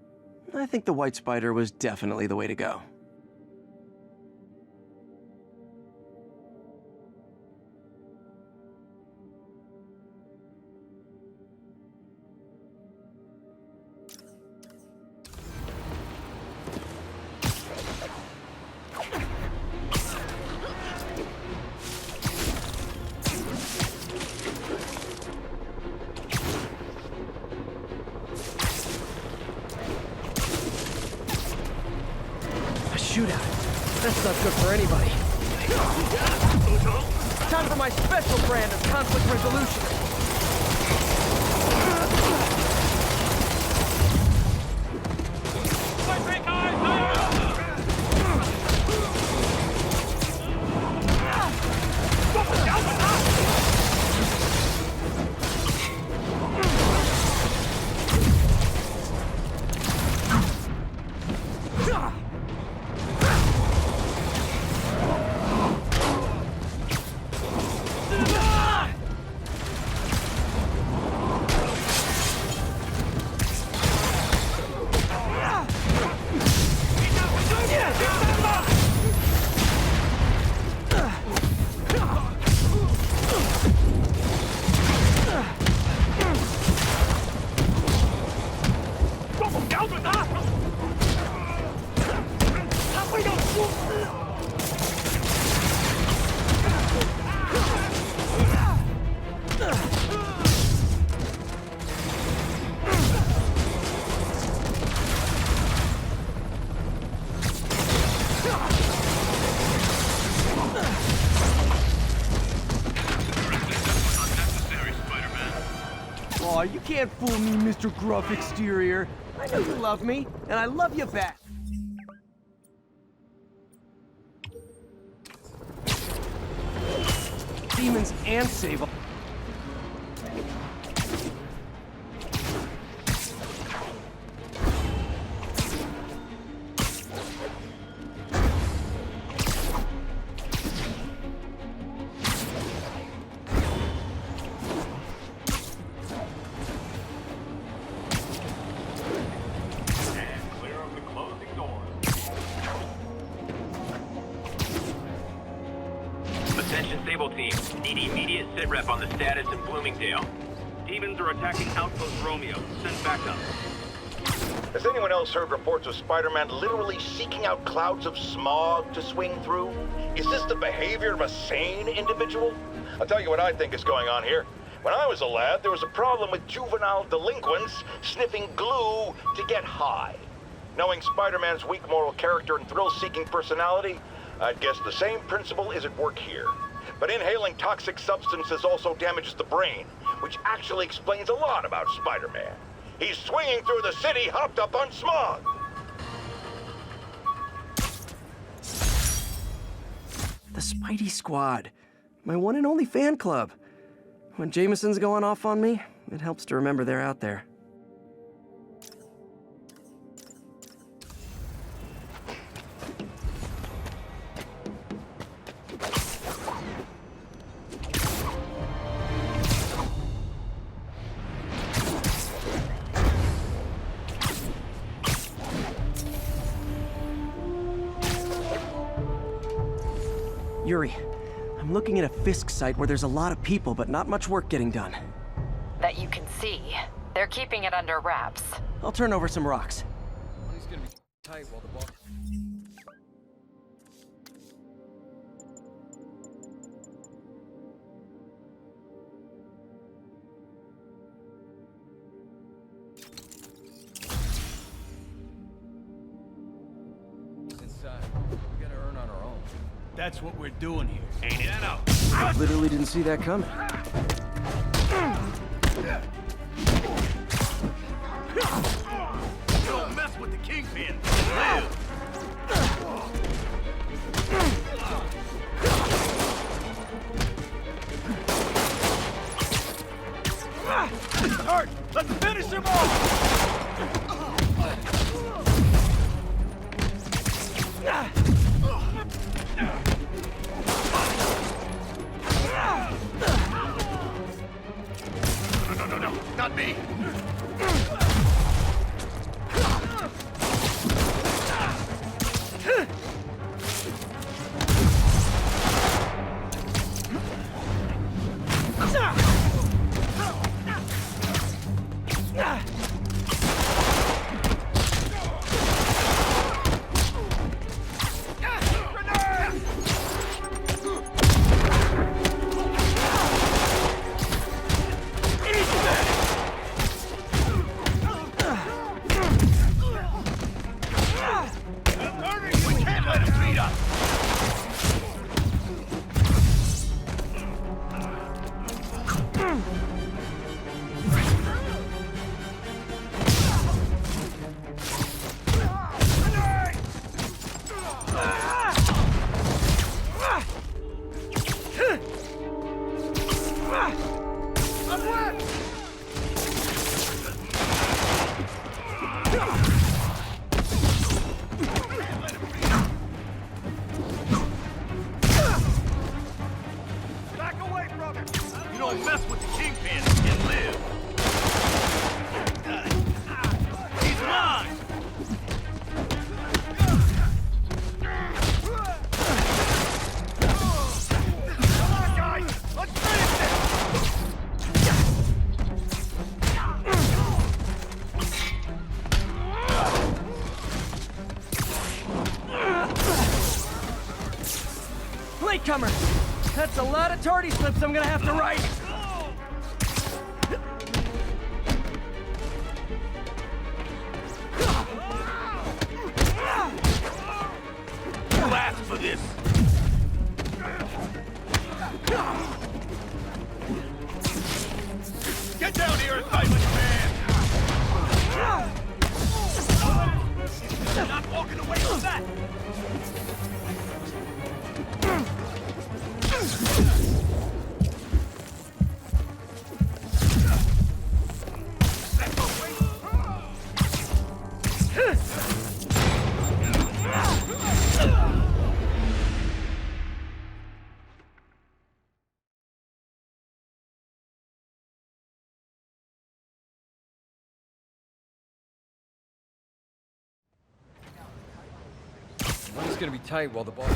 I think the White Spider was definitely the way to go. Shootout. That's not good for anybody. Time for my special brand of conflict resolution. Aw, you can't fool me, Mr. Gruff Exterior. I know you love me, and I love you back. Demons and save. Team, need immediate sitrep on the status in Bloomingdale. Demons are attacking Outpost Romeo. Send backup. Has anyone else heard reports of Spider-Man literally seeking out clouds of smog to swing through? Is this the behavior of a sane individual? I'll tell you what I think is going on here. When I was a lad, there was a problem with juvenile delinquents sniffing glue to get high. Knowing Spider-Man's weak moral character and thrill-seeking personality, I'd guess the same principle is at work here. But inhaling toxic substances also damages the brain, which actually explains a lot about Spider-Man. He's swinging through the city hopped up on smog. The Spidey Squad. My one and only fan club. When Jameson's going off on me, it helps to remember they're out there. Yuri, I'm looking at a Fisk site where there's a lot of people, but not much work getting done. That you can see. They're keeping it under wraps. I'll turn over some rocks. Money's gonna be tight while the boss... Inside. We gotta earn on our own. That's what we're doing here. Ain't it? I literally didn't see that coming. Don't mess with the kingpin. Live. Hurt! Let's finish him off! No, not me. Don't mess with the kingpin and live. He's mine. Come on, guys. Let's finish this. Latecomer! That's a lot of tardy slips I'm gonna have to write! You asked for this. Get down here and fight like a man. You're not walking away from that. Money's gonna be tight while the boss...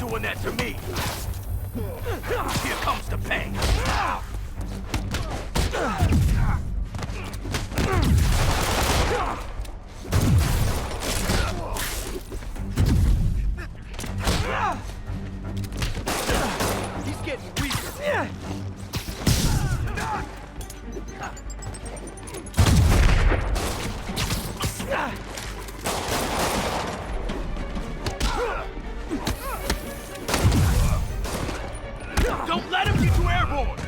doing that to me. Here comes the pain. He's getting weaker. Don't let him get you airborne!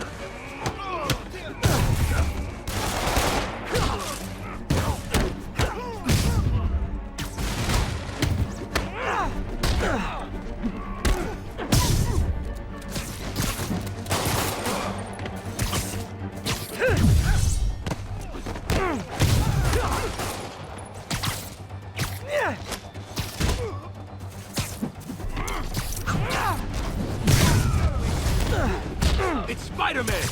It's Spider-Man!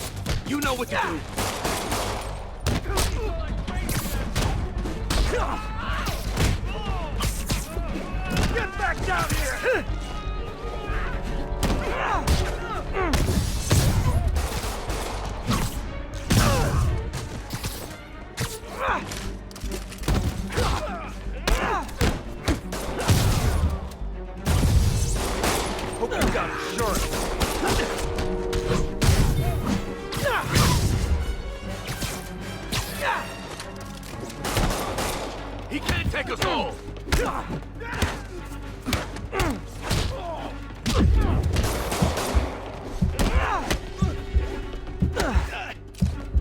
You know what to do! Get back down here! Hope you got insurance. He can't take us all!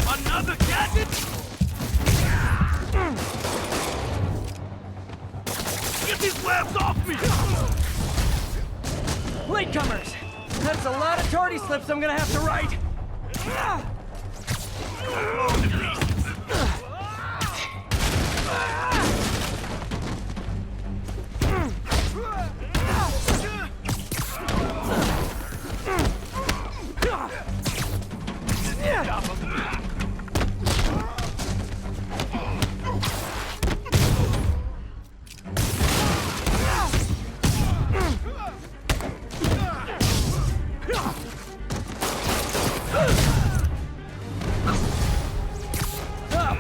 Another gadget? Get these webs off me! Latecomers! That's a lot of tardy slips I'm gonna have to write!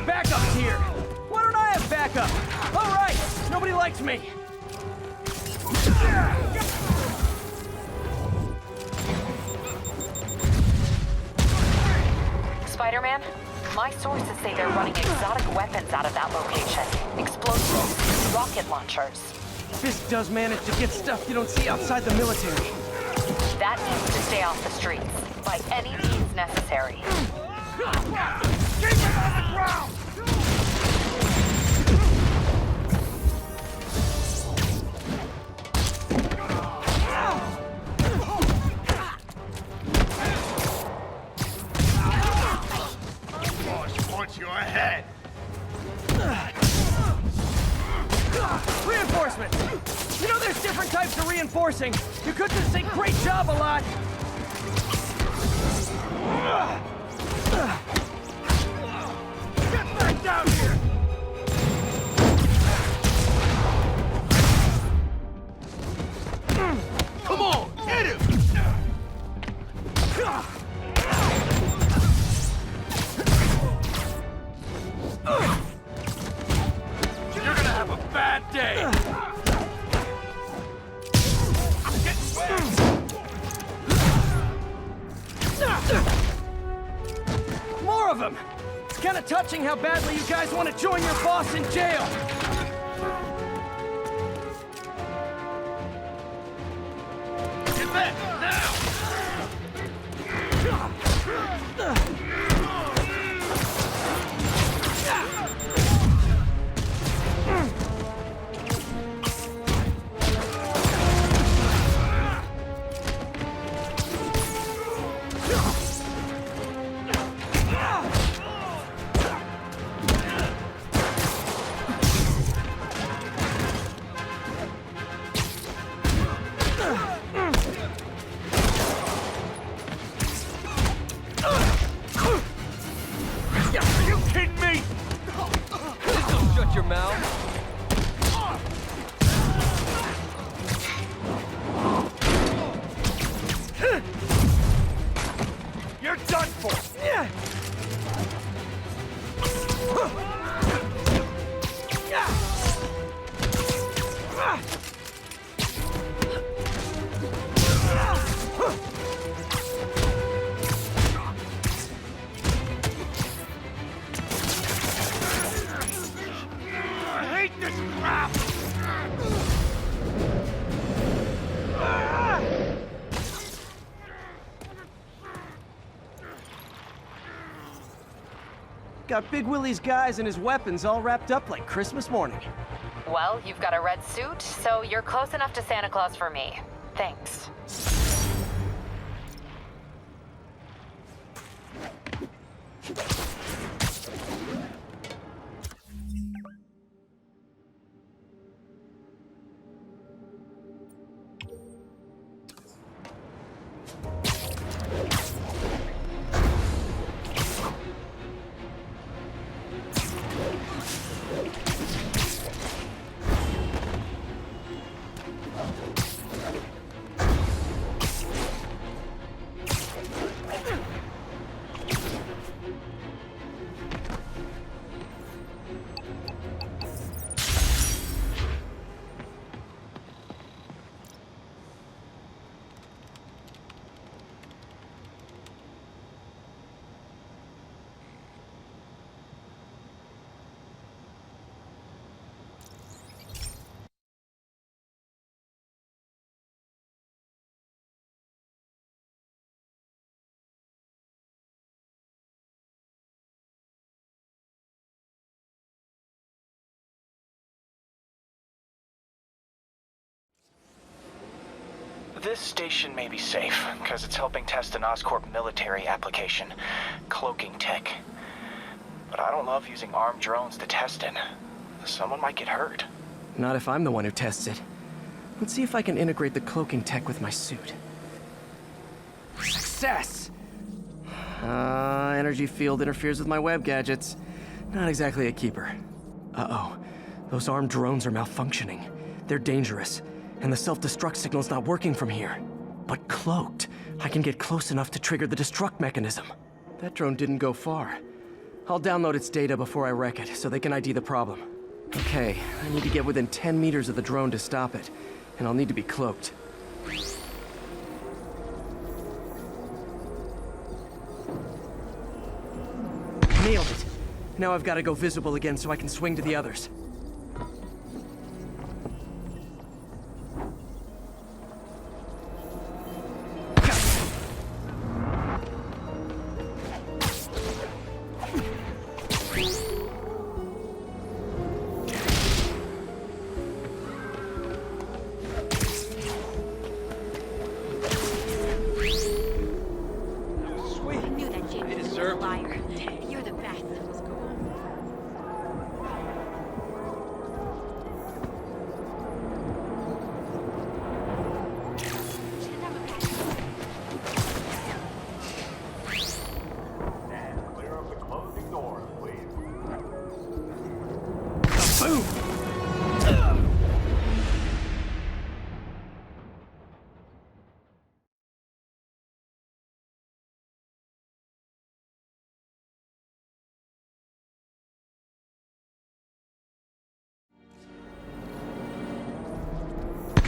Backup's here! Why don't I have backup? All right! Nobody likes me! Spider-Man, my sources say they're running exotic weapons out of that location. Explosives, rocket launchers. This does manage to get stuff you don't see outside the military. That needs to stay off the streets, by any means necessary. Keep him on the ground! Boss wants your head! Reinforcements! You know there's different types of reinforcing. You could just say great job a lot. Get back down here! Come on, hit him! You're gonna have a bad day! More of them! It's kind of touching how badly you guys want to join your boss in jail! Get back, now! Are you kidding me? Please don't shut your mouth. Got Big Willie's guys and his weapons all wrapped up like Christmas morning. Well, you've got a red suit, so you're close enough to Santa Claus for me. Thanks. This station may be safe, because it's helping test an Oscorp military application, cloaking tech. But I don't love using armed drones to test it. Someone might get hurt. Not if I'm the one who tests it. Let's see if I can integrate the cloaking tech with my suit. Success! Energy field interferes with my web gadgets. Not exactly a keeper. Uh-oh. Those armed drones are malfunctioning. They're dangerous, and the self-destruct signal's not working from here. But cloaked, I can get close enough to trigger the destruct mechanism. That drone didn't go far. I'll download its data before I wreck it, so they can ID the problem. Okay, I need to get within 10 meters of the drone to stop it, and I'll need to be cloaked. Nailed it! Now I've got to go visible again so I can swing to the others.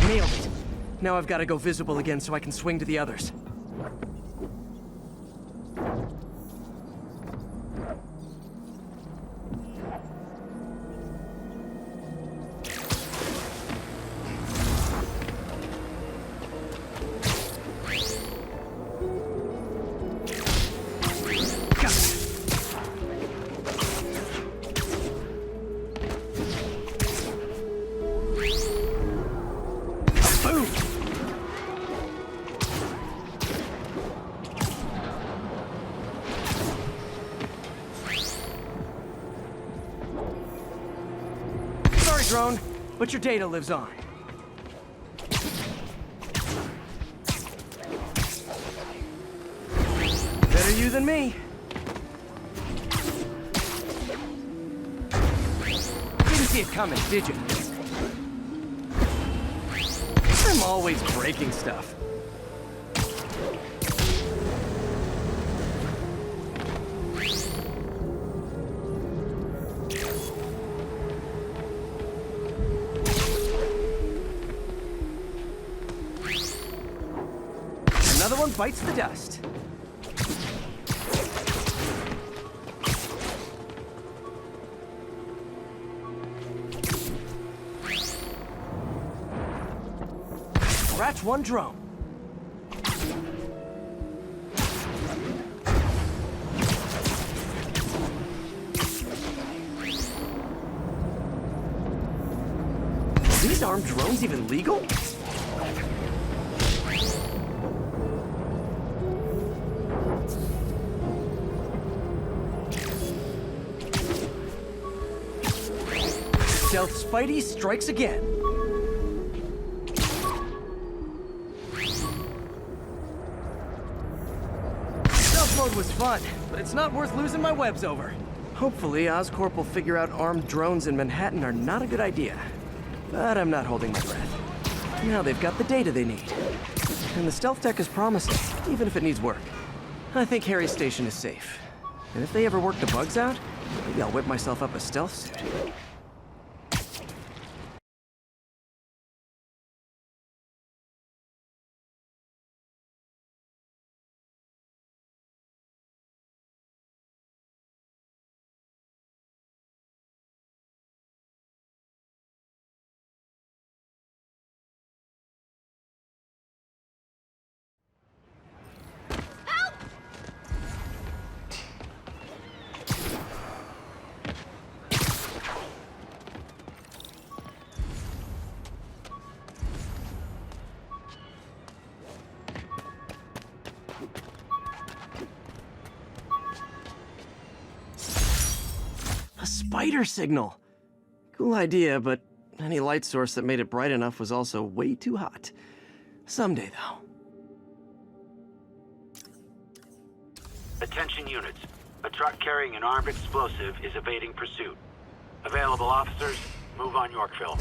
Nailed it. Now I've got to go visible again so I can swing to the others. Drone, but your data lives on. Better you than me. Didn't see it coming, did you? I'm always breaking stuff. Another one bites the dust. Scratch one drone. Are these armed drones even legal? Stealth Spidey strikes again. Stealth mode was fun, but it's not worth losing my webs over. Hopefully, Oscorp will figure out armed drones in Manhattan are not a good idea. But I'm not holding my breath. Now they've got the data they need. And the stealth tech is promising, even if it needs work. I think Harry's station is safe. And if they ever work the bugs out, maybe I'll whip myself up a stealth suit. Spider signal. Cool idea, but any light source that made it bright enough was also way too hot. Someday, though. Attention units. A truck carrying an armed explosive is evading pursuit. Available officers, move on Yorkville.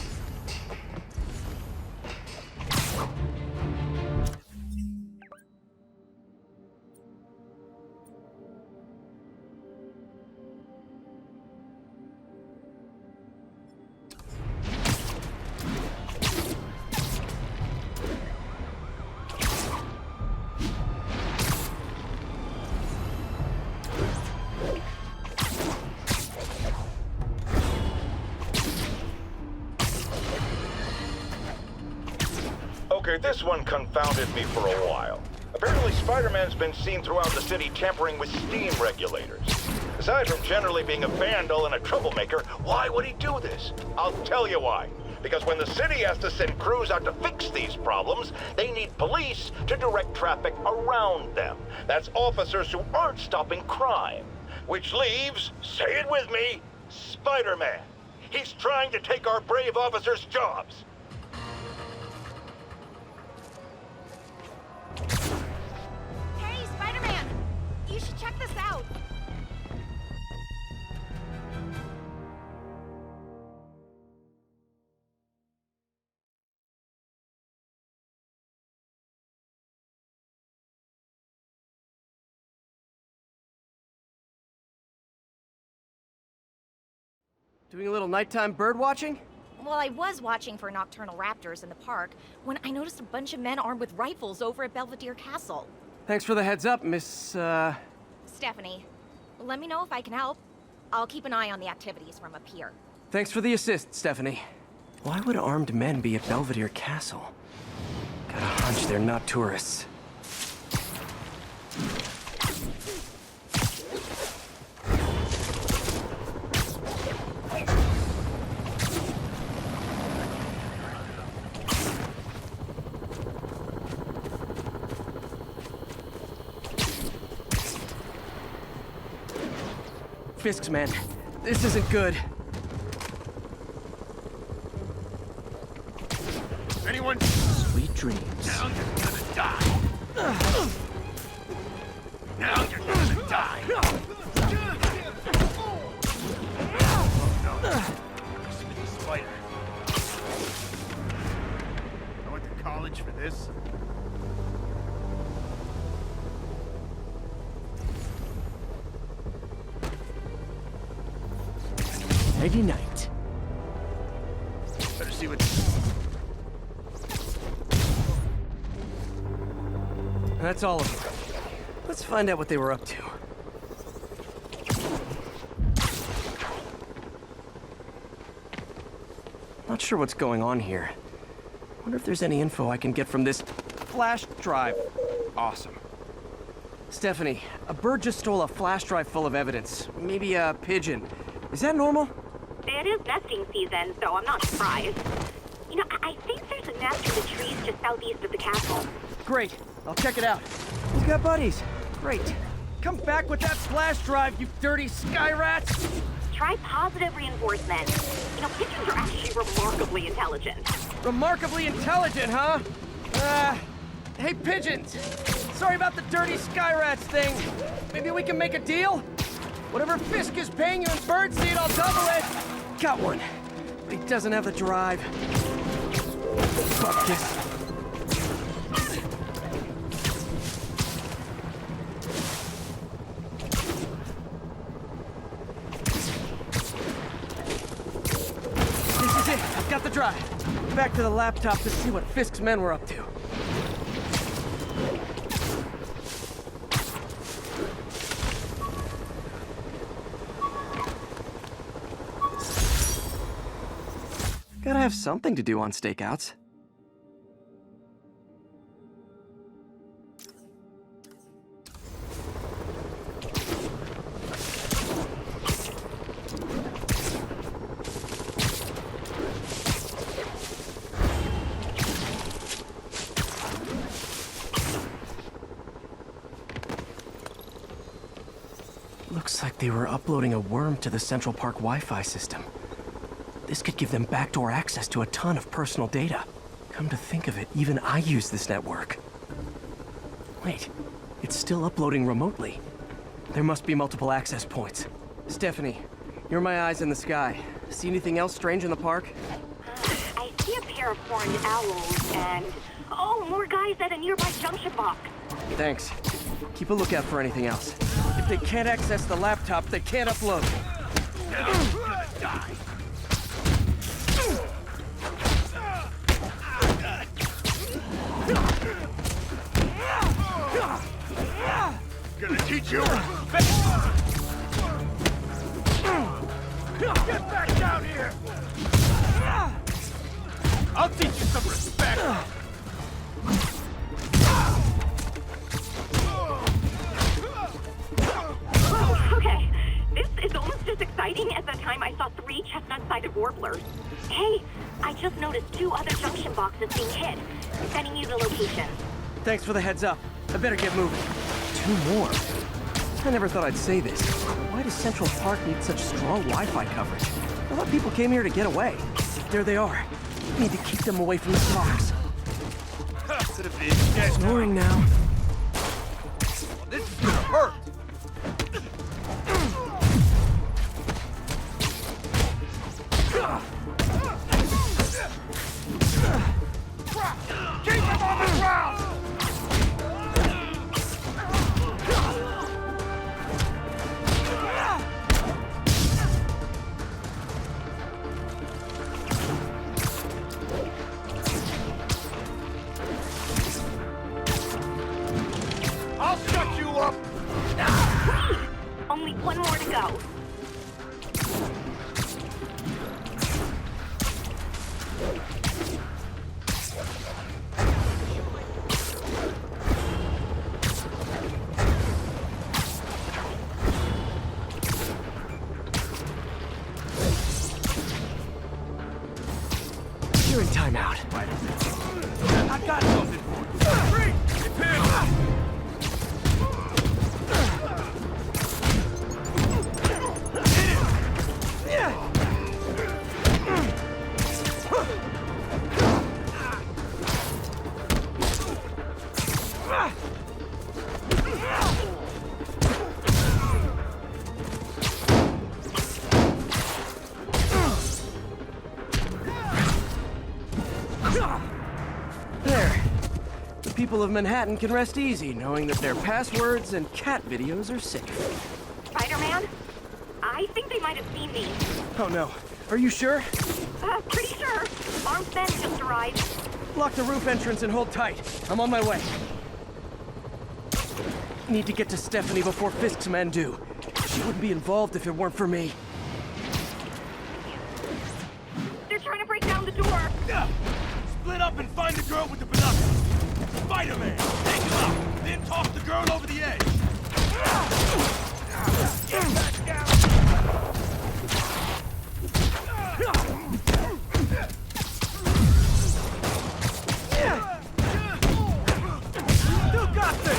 Okay, this one confounded me for a while. Apparently Spider-Man's been seen throughout the city tampering with steam regulators. Aside from generally being a vandal and a troublemaker, why would he do this? I'll tell you why. Because when the city has to send crews out to fix these problems, they need police to direct traffic around them. That's officers who aren't stopping crime. Which leaves, say it with me, Spider-Man. He's trying to take our brave officers' jobs. Hey, Spider-Man! You should check this out. Doing a little nighttime bird watching? Well, I was watching for nocturnal raptors in the park when I noticed a bunch of men armed with rifles over at Belvedere Castle. Thanks for the heads up, Miss, Stephanie, let me know if I can help. I'll keep an eye on the activities from up here. Thanks for the assist, Stephanie. Why would armed men be at Belvedere Castle? Got a hunch they're not tourists. Fisk's men, this isn't good. Anyone? Sweet dreams. Now you're gonna die. Now you're gonna die. Oh no. Smithy Spider. I went to college for this. Nighty night. Better see what. That's all of them. Let's find out what they were up to. Not sure what's going on here. Wonder if there's any info I can get from this flash drive. Awesome. Stephanie, a bird just stole a flash drive full of evidence. Maybe a pigeon. Is that normal? It is nesting season, so I'm not surprised. You know, I think there's a nest in the trees just southeast of the castle. Great. I'll check it out. He's got buddies. Great. Come back with that flash drive, you dirty sky rats! Try positive reinforcement. You know, pigeons are actually remarkably intelligent. Remarkably intelligent, huh? Hey, pigeons! Sorry about the dirty sky rats thing. Maybe we can make a deal? Whatever Fisk is paying you in birdseed, I'll double it! Got one. But he doesn't have the drive. Fuck this. This is it. I've got the drive. Back to the laptop to see what Fisk's men were up to. Gotta have something to do on stakeouts. Looks like they were uploading a worm to the Central Park Wi-Fi system. This could give them backdoor access to a ton of personal data. Come to think of it, even I use this network. Wait, it's still uploading remotely. There must be multiple access points. Stephanie, you're my eyes in the sky. See anything else strange in the park? I see a pair of horned owls and... oh, more guys at a nearby junction box. Thanks. Keep a lookout for anything else. If they can't access the laptop, they can't upload. Die. Gonna teach you respect. Get back down here. I'll teach you some respect. Okay, this is almost as exciting as the time I saw 3 chestnut-sided warblers. Hey, I just noticed 2 other junction boxes being hit. Sending you the location. Thanks for the heads up. I better get moving. 2 more? I never thought I'd say this. Why does Central Park need such strong Wi-Fi coverage? I thought people came here to get away. There they are. Need to keep them away from the box. Snoring now. This is gonna hurt. Keep him on the ground! I'll shut you up! Only 1 more to go. You're in timeout. I got something for you. Free! There. The people of Manhattan can rest easy knowing that their passwords and cat videos are safe. Spider-Man? I think they might have seen me. Oh no. Are you sure? Pretty sure. Armed men just arrived. Block the roof entrance and hold tight. I'm on my way. Need to get to Stephanie before Fisk's men do. She wouldn't be involved if it weren't for me. They're trying to break down the door. Split up and find the girl with the binoculars. Spider-Man, take him out, then toss the girl over the edge. Get back down! You got this!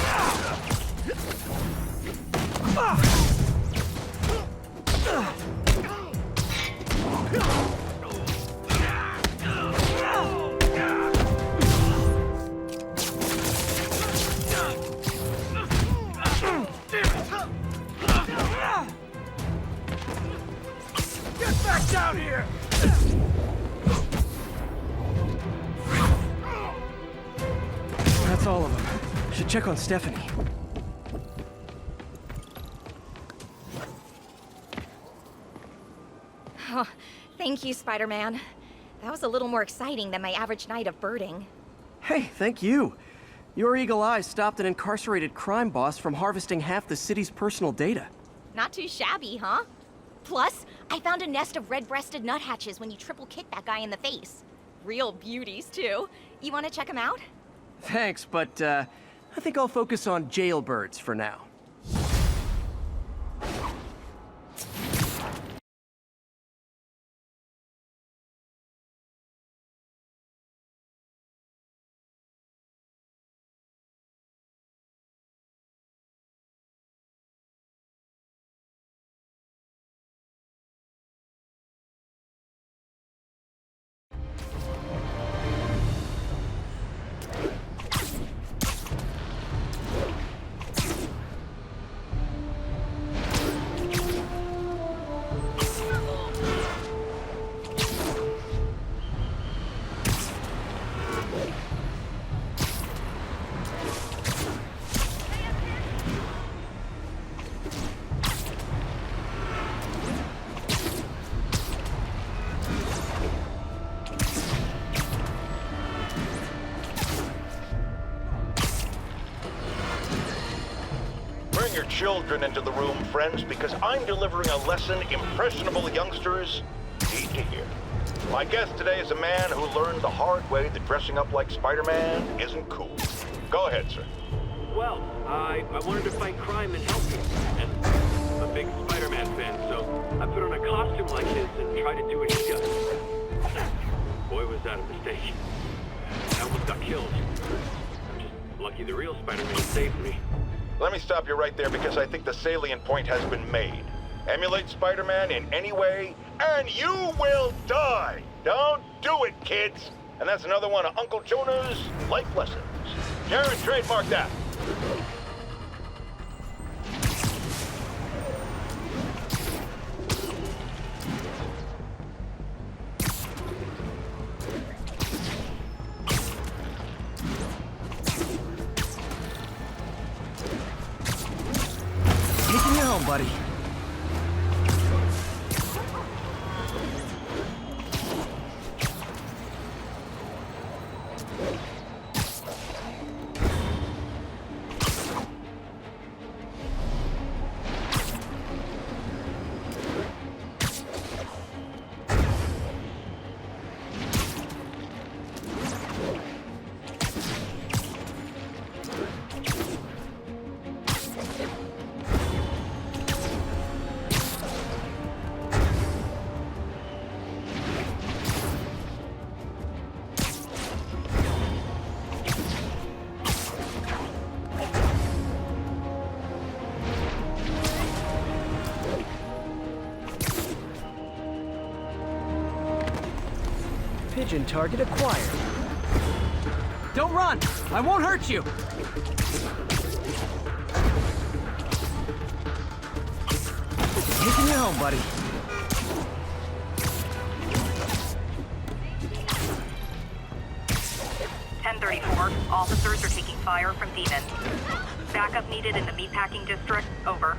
Get back down here! That's all of them. Should check on Stephanie. Oh, thank you, Spider-Man. That was a little more exciting than my average night of birding. Hey, thank you. Your eagle eyes stopped an incarcerated crime boss from harvesting half the city's personal data. Not too shabby, huh? Plus, I found a nest of red-breasted nuthatches when you triple kicked that guy in the face. Real beauties, too. You want to check them out? Thanks, but I think I'll focus on jailbirds for now. Your children into the room, friends, because I'm delivering a lesson impressionable youngsters need to hear. My guest today is a man who learned the hard way that dressing up like Spider-Man isn't cool. Go ahead, sir. Well, I wanted to fight crime and help you. And I'm a big Spider-Man fan, so I put on a costume like his and tried to do what he does. Boy, was that a mistake. I almost got killed. I'm just lucky the real Spider-Man saved me. Let me stop you right there because I think the salient point has been made. Emulate Spider-Man in any way, and you will die! Don't do it, kids! And that's another one of Uncle Jonah's life lessons. Jared, trademark that. Taking you home, buddy. Pigeon target acquired. Don't run! I won't hurt you! Taking you home, buddy. Officers are taking fire from demons. Backup needed in the meatpacking district. Over.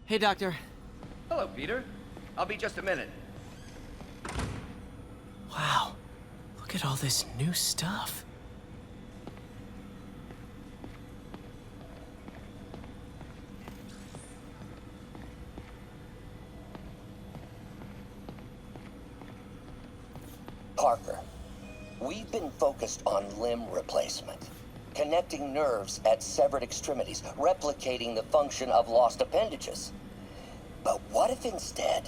Hey, Doctor. Hello, Peter. I'll be just a minute. Wow. Look at all this new stuff. Parker, we've been focused on limb replacement, connecting nerves at severed extremities, replicating the function of lost appendages. But what if instead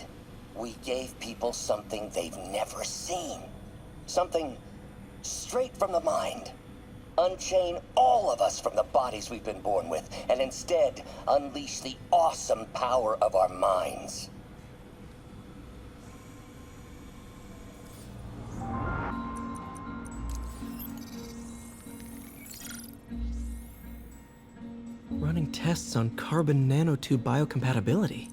we gave people something they've never seen? Something straight from the mind. Unchain all of us from the bodies we've been born with, and instead unleash the awesome power of our minds. Running tests on carbon nanotube biocompatibility.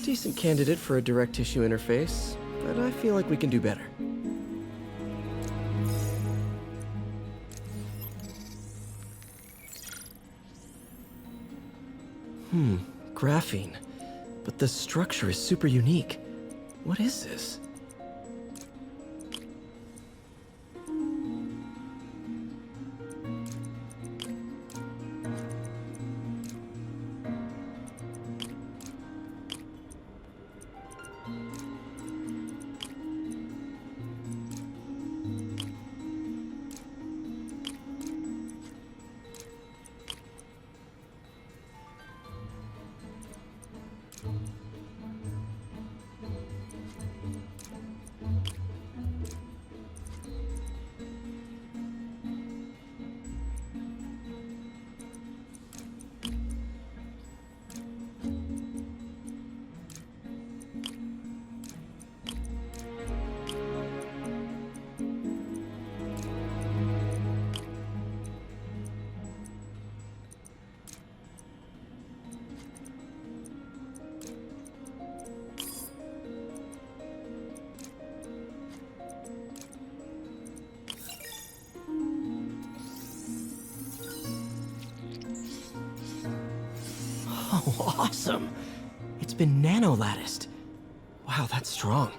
Decent candidate for a direct tissue interface, but I feel like we can do better. Graphene. But the structure is super unique. What is this? Oh, awesome! It's been nano-latticed. Wow, that's strong.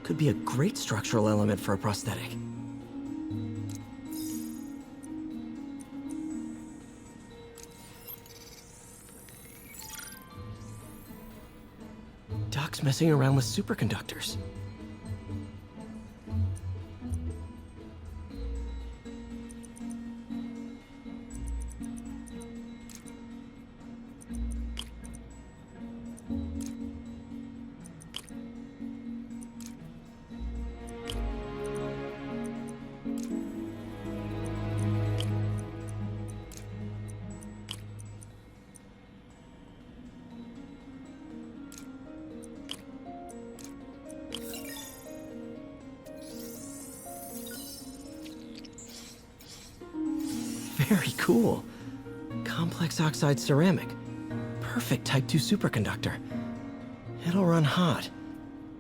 Could be a great structural element for a prosthetic. Doc's messing around with superconductors. Very cool. Complex oxide ceramic. Perfect Type 2 superconductor. It'll run hot,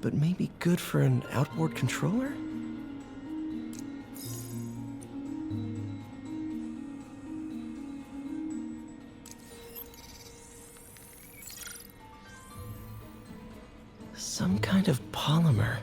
but maybe good for an outboard controller? Some kind of polymer.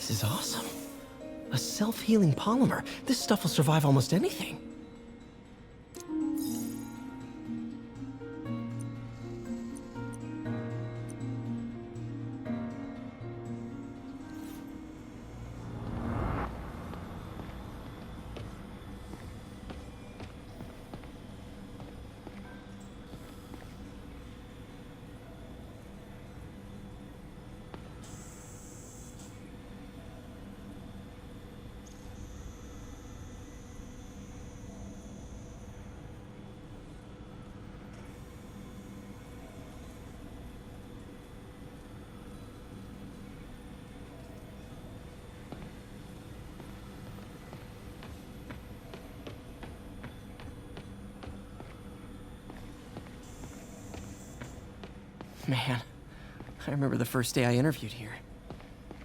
This is awesome. A self-healing polymer. This stuff will survive almost anything. Man, I remember the first day I interviewed here.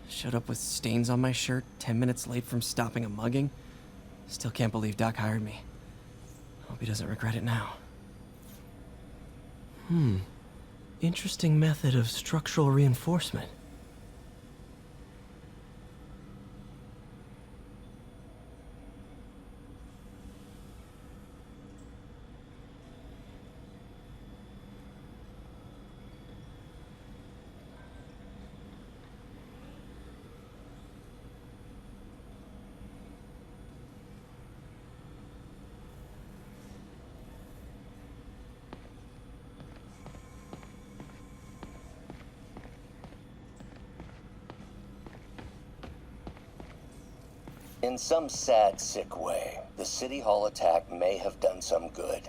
Showed up with stains on my shirt, 10 minutes late from stopping a mugging. Still can't believe Doc hired me. Hope he doesn't regret it now. Interesting method of structural reinforcement. In some sad, sick way, the City Hall attack may have done some good.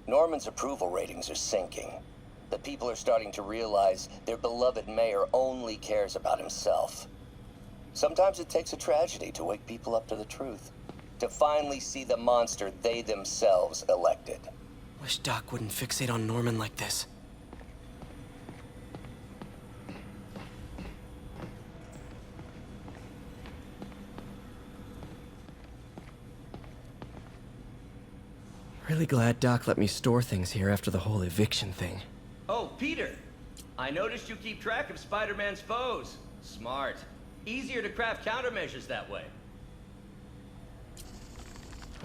Norman's approval ratings are sinking. The people are starting to realize their beloved mayor only cares about himself. Sometimes it takes a tragedy to wake people up to the truth, to finally see the monster they themselves elected. Wish Doc wouldn't fixate on Norman like this. Really glad Doc let me store things here after the whole eviction thing. Oh, Peter! I noticed you keep track of Spider-Man's foes. Smart. Easier to craft countermeasures that way.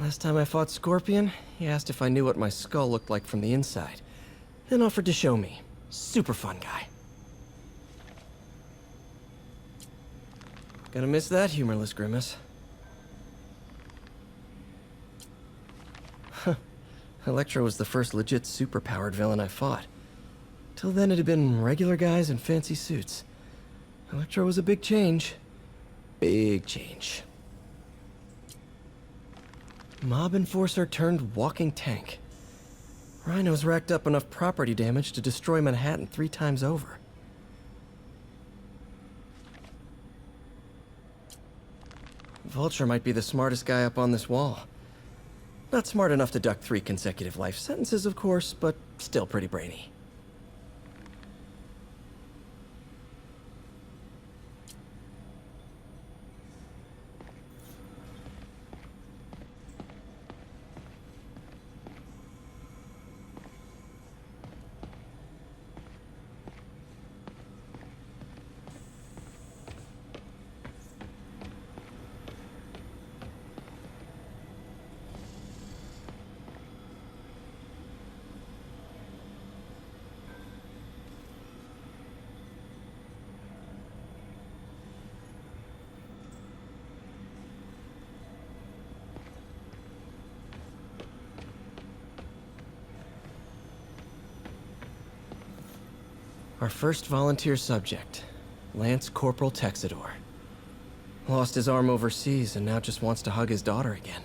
Last time I fought Scorpion, he asked if I knew what my skull looked like from the inside, then offered to show me. Super fun guy. Gonna miss that humorless grimace. Huh. Electro was the first legit superpowered villain I fought. Till then it had been regular guys in fancy suits. Electro was a big change. Big change. Mob enforcer turned walking tank. Rhino's racked up enough property damage to destroy Manhattan 3 times over. Vulture might be the smartest guy up on this wall. Not smart enough to duck 3 consecutive life sentences, of course, but still pretty brainy. Our first volunteer subject, Lance Corporal Texador. Lost his arm overseas and now just wants to hug his daughter again.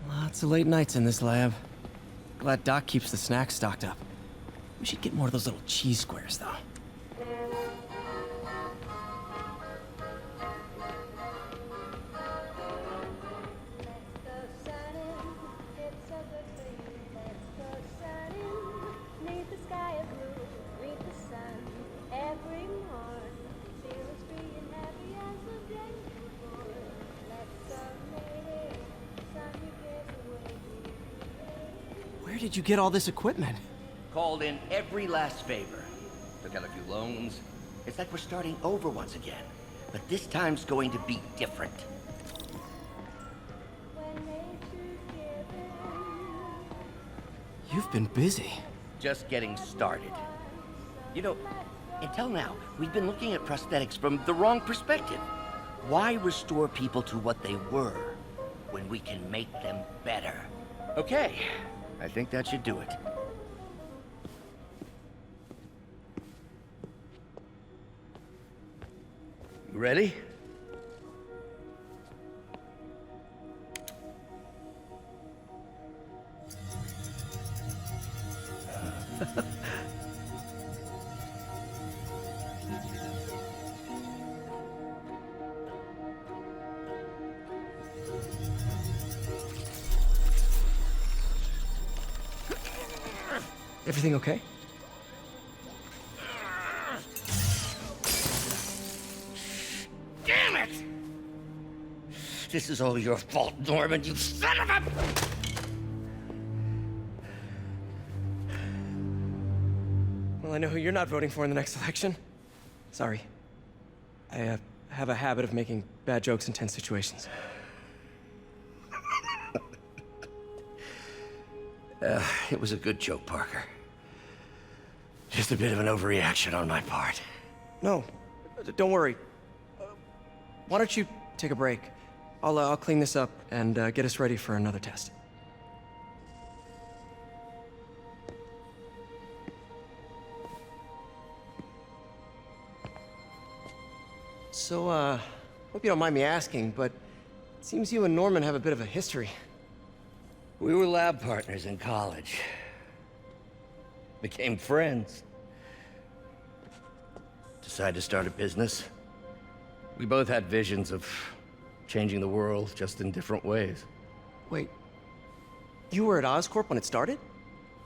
Lots of late nights in this lab. Glad Doc keeps the snacks stocked up. We should get more of those little cheese squares, though. Where did you get all this equipment? Called in every last favor. Took out a few loans. It's like we're starting over once again. But this time's going to be different. You've been busy. Just getting started. You know, until now, we've been looking at prosthetics from the wrong perspective. Why restore people to what they were when we can make them better? Okay, I think that should do it. You ready? Everything okay? Damn it! This is all your fault, Norman, you son of a... Well, I know who you're not voting for in the next election. Sorry. I have a habit of making bad jokes in tense situations. It was a good joke, Parker. Just a bit of an overreaction on my part. No, don't worry. Why don't you take a break? I'll clean this up and get us ready for another test. So, hope you don't mind me asking, but it seems you and Norman have a bit of a history. We were lab partners in college. Became friends. Decided to start a business. We both had visions of changing the world, just in different ways. Wait, you were at Oscorp when it started?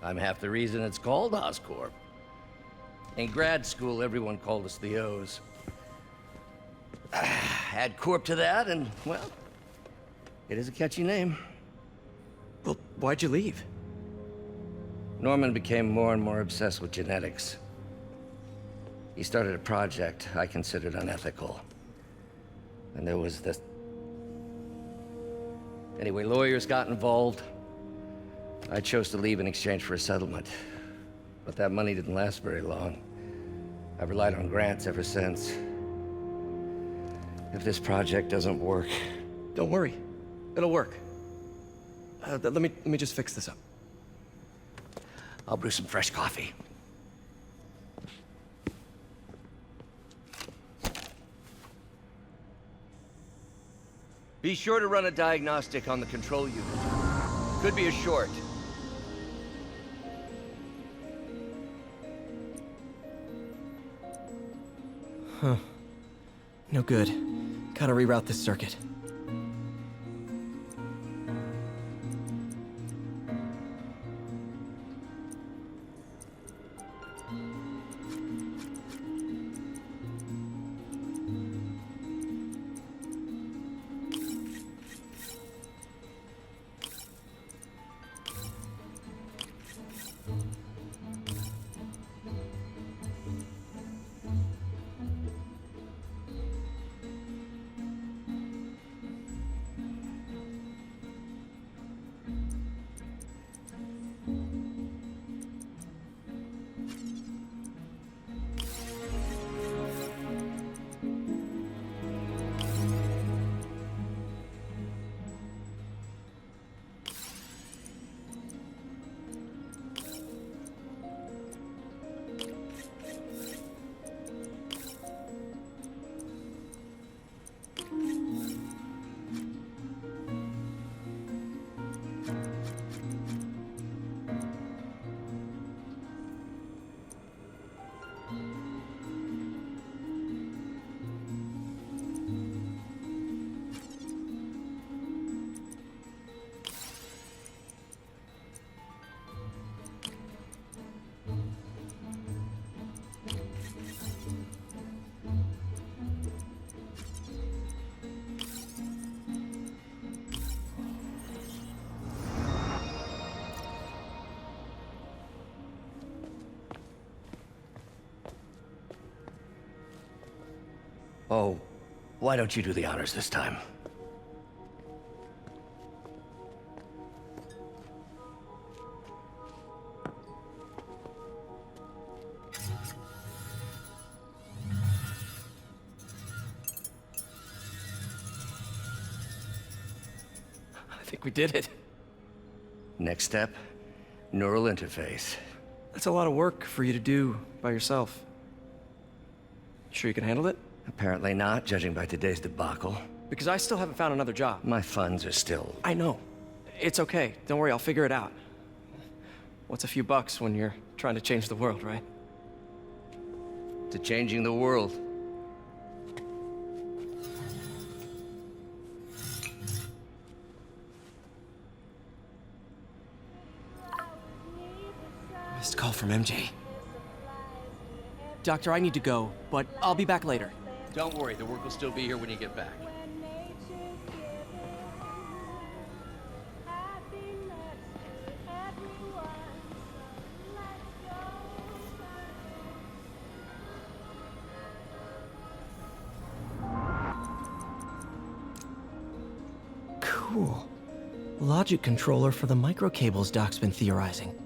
I'm half the reason it's called Oscorp. In grad school, everyone called us the O's. Add Corp to that, and, well, it is a catchy name. Well, why'd you leave? Norman became more and more obsessed with genetics. He started a project I considered unethical. And there was this... Anyway, lawyers got involved. I chose to leave in exchange for a settlement. But that money didn't last very long. I've relied on grants ever since. If this project doesn't work... Don't worry. It'll work. Let me just fix this up. I'll brew some fresh coffee. Be sure to run a diagnostic on the control unit. Could be a short. Huh. No good. Gotta reroute this circuit. Oh, why don't you do the honors this time? I think we did it. Next step, neural interface. That's a lot of work for you to do by yourself. Sure you can handle it? Apparently not, judging by today's debacle. Because I still haven't found another job. My funds are still... I know. It's okay. Don't worry, I'll figure it out. What's a few bucks when you're trying to change the world, right? To changing the world. Missed call from MJ. Doctor, I need to go, but I'll be back later. Don't worry, the work will still be here when you get back. Cool. Logic controller for the microcables Doc's been theorizing.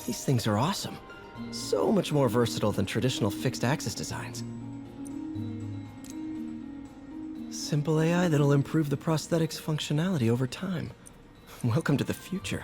These things are awesome. So much more versatile than traditional fixed-axis designs. Simple AI that'll improve the prosthetic's functionality over time. Welcome to the future.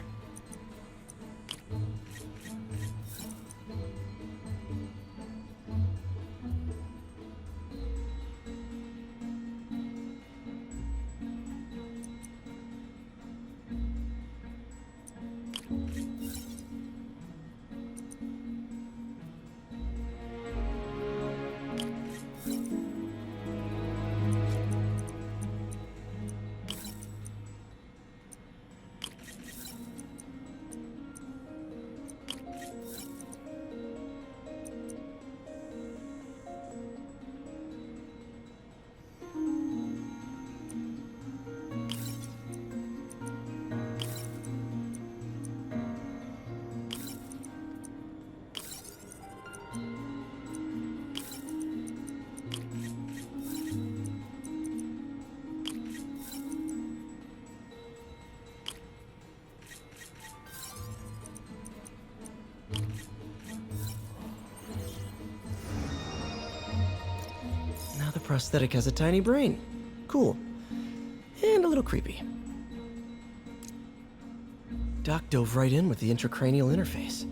Now the prosthetic has a tiny brain. Cool. And a little creepy. Doc dove right in with the intracranial interface.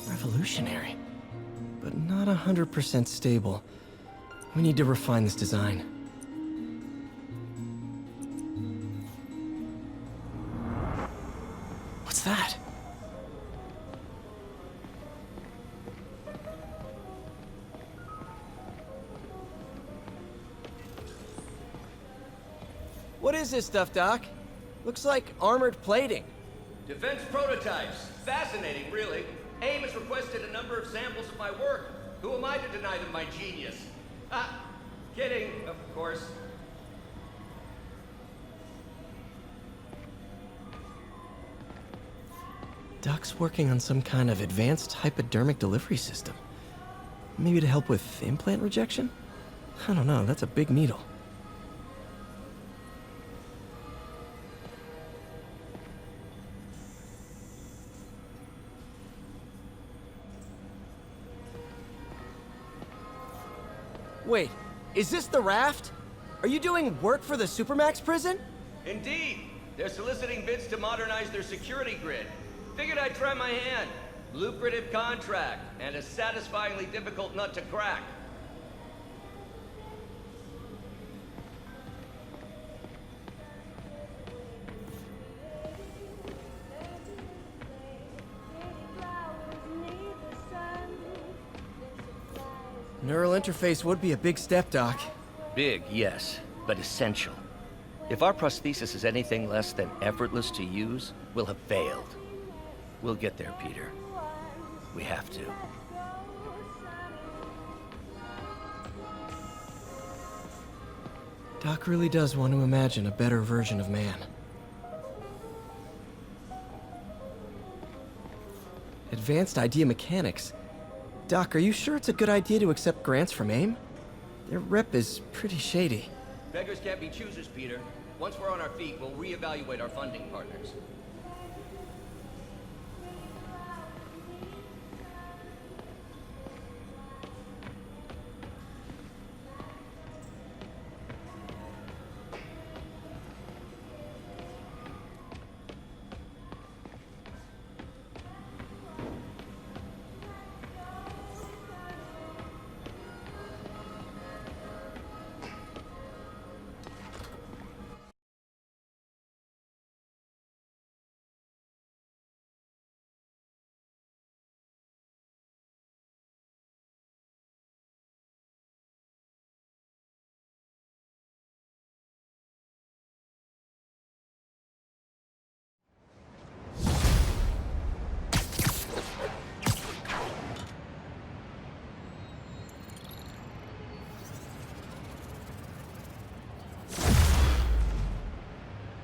Revolutionary, but not 100% stable. We need to refine this design. What's that? What is this stuff, Doc? Looks like armored plating. Defense prototypes. Fascinating, really. AIM has requested a number of samples of my work. Who am I to deny them my genius? Kidding, of course. Doc's working on some kind of advanced hypodermic delivery system. Maybe to help with implant rejection? I don't know, that's a big needle. Wait, is this the raft? Are you doing work for the Supermax prison? Indeed. They're soliciting bids to modernize their security grid. Figured I'd try my hand. Lucrative contract, and a satisfyingly difficult nut to crack. Neural interface would be a big step, Doc. Big, yes, but essential. If our prosthesis is anything less than effortless to use, we'll have failed. We'll get there, Peter. We have to. Doc really does want to imagine a better version of man. Advanced idea mechanics. Doc, are you sure it's a good idea to accept grants from AIM? Their rep is pretty shady. Beggars can't be choosers, Peter. Once we're on our feet, we'll reevaluate our funding partners.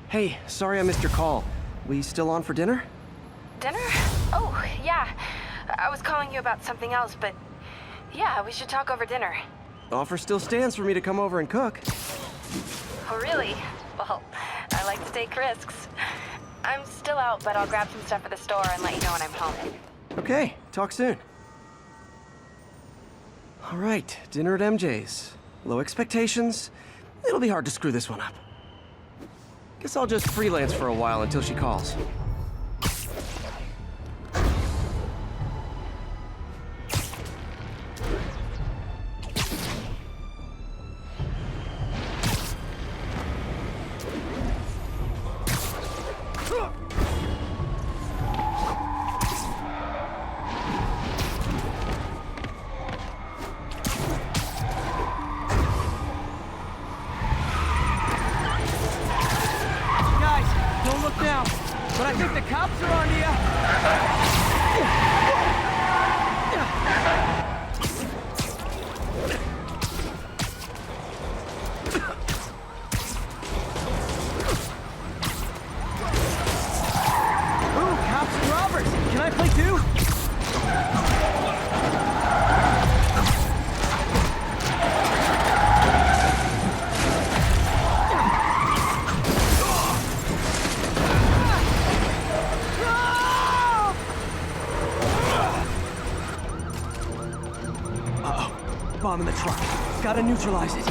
Hey, sorry I missed your call. We still on for dinner? Dinner? Oh, yeah. I was calling you about something else, but yeah, we should talk over dinner. Offer still stands for me to come over and cook. Oh, really? Well, I like to take risks. I'm still out, but I'll grab some stuff at the store and let you know when I'm home. Okay, talk soon. All right, dinner at MJ's. Low expectations. It'll be hard to screw this one up. Guess I'll just freelance for a while until she calls. But I think the cops are on to you. Ooh, cops and robbers. Can I play too? Bomb in the truck. Gotta neutralize it.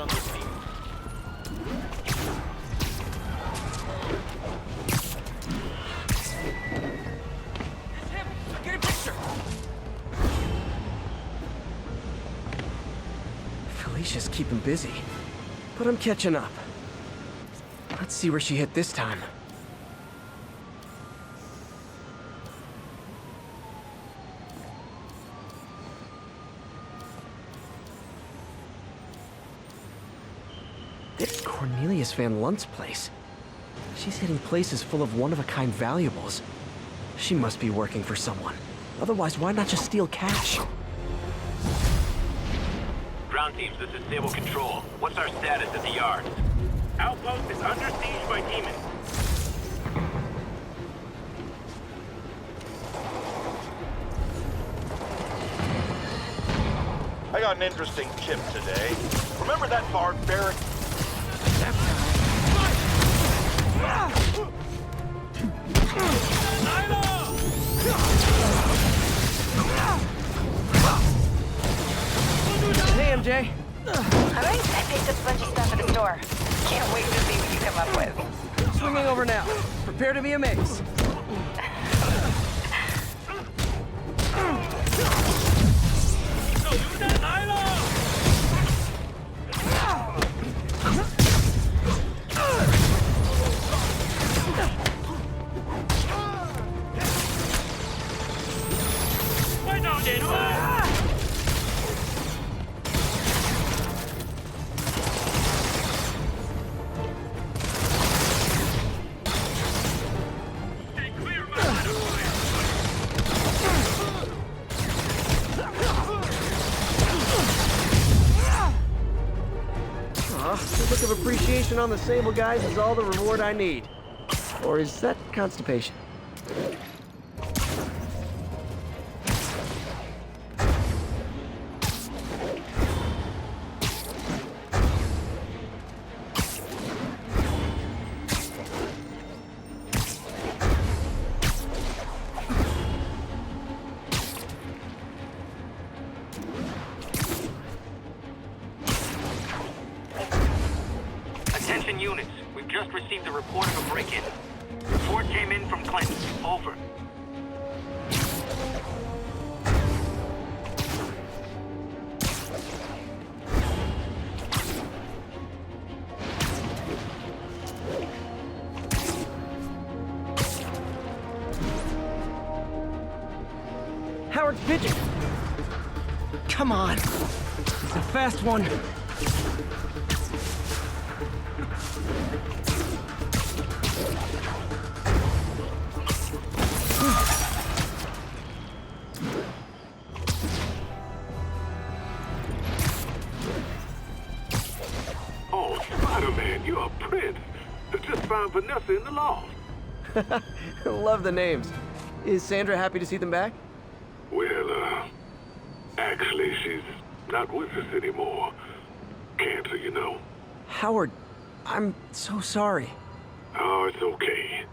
on those demons. It's him! Get a picture! Felicia's keeping busy, but I'm catching up. Let's see where she hit this time. It's Cornelius Van Lunt's place. She's hitting places full of one-of-a-kind valuables. She must be working for someone. Otherwise, why not just steal cash? Ground teams, this is Sable Control. What's our status at the yard? Outpost is under siege by demons. I got an interesting tip today. Remember that barbaric... Hey, MJ. Alright, I picked up a bunch of stuff at the store. Can't wait to see what you come up with. Swinging over now. Prepare to be amazed. A look of appreciation on the Sable guys is all the reward I need. Or is that constipation? Attention units, we've just received a report of a break-in. Report came in from Clinton. Over. Howard's pigeon! Come on! It's a fast one! Oh, Spider-Man, you're a prince. I just found Vanessa in the loft. Love the names. Is Sandra happy to see them back? Well, actually, she's not with us anymore. Cancer, you know. Howard, I'm so sorry. Oh, it's okay.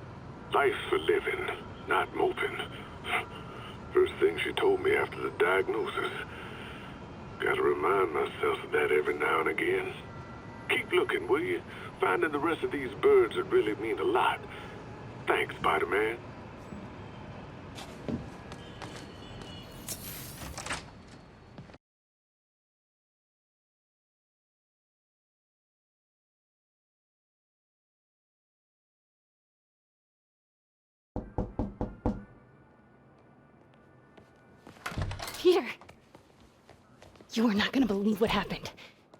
Life's for living, not moping. First thing she told me after the diagnosis. Gotta remind myself of that every now and again. Keep looking, will you? Finding the rest of these birds would really mean a lot. Thanks, Spider-Man. Peter! You are not gonna believe what happened.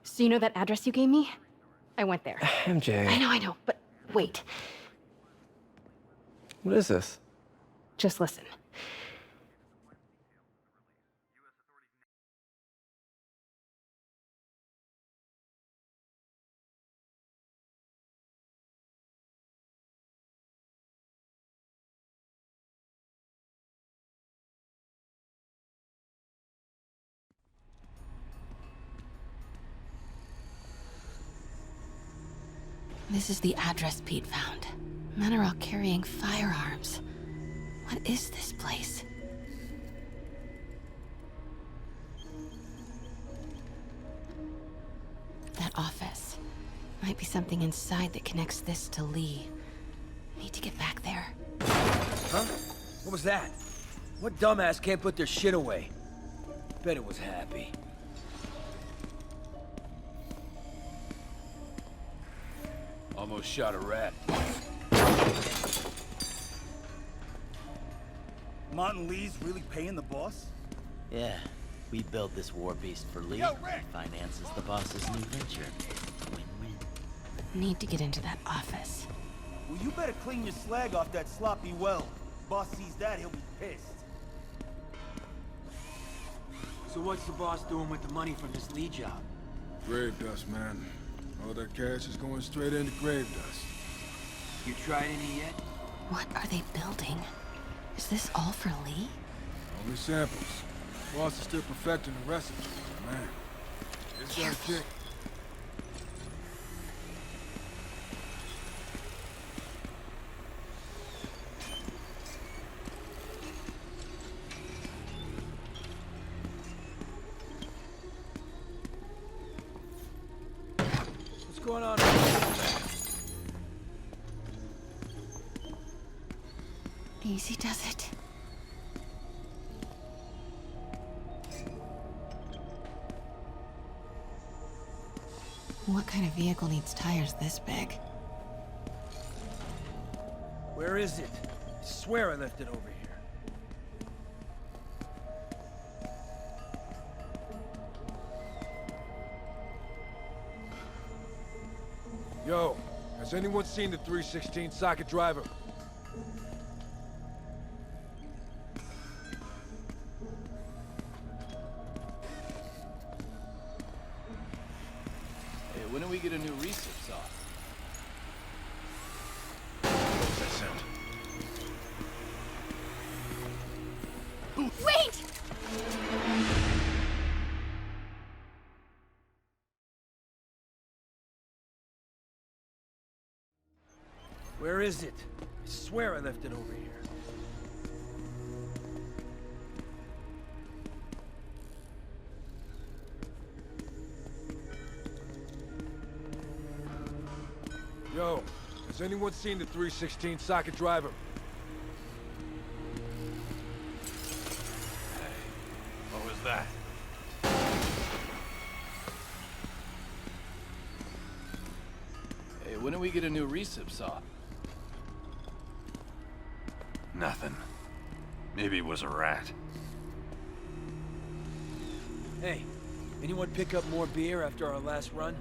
So you know that address you gave me? I went there. MJ. I know, but wait. What is this? Just listen. This is the address Pete found. Men are all carrying firearms. What is this place? That office. Might be something inside that connects this to Lee. Need to get back there. Huh? What was that? What dumbass can't put their shit away? Bet it was Happy. Almost shot a rat. Martin Lee's really paying the boss? Yeah. We built this war beast for Lee. Yo, He finances the boss's new venture. Win-win. Need to get into that office. Well, you better clean your slag off that sloppy well. Boss sees that, he'll be pissed. So what's the boss doing with the money from this Lee job? Grave dust, man. All that cash is going straight into grave dust. You tried any yet? What are they building? Is this all for Lee? Only samples. Boss is still perfecting the recipe, man. It's gonna kick. What's going on? Easy does it. What kind of vehicle needs tires this big? Where is it? I swear I left it over here. Yo, has anyone seen the 316 socket driver? Hey, when do we get a new recip saw? What's that sound? Wait! Where is it? I swear I left it over here. Yo, has anyone seen the 316 socket driver? What was that? Hey, when do we get a new recip saw? Nothing. Maybe it was a rat. Hey, anyone pick up more beer after our last run?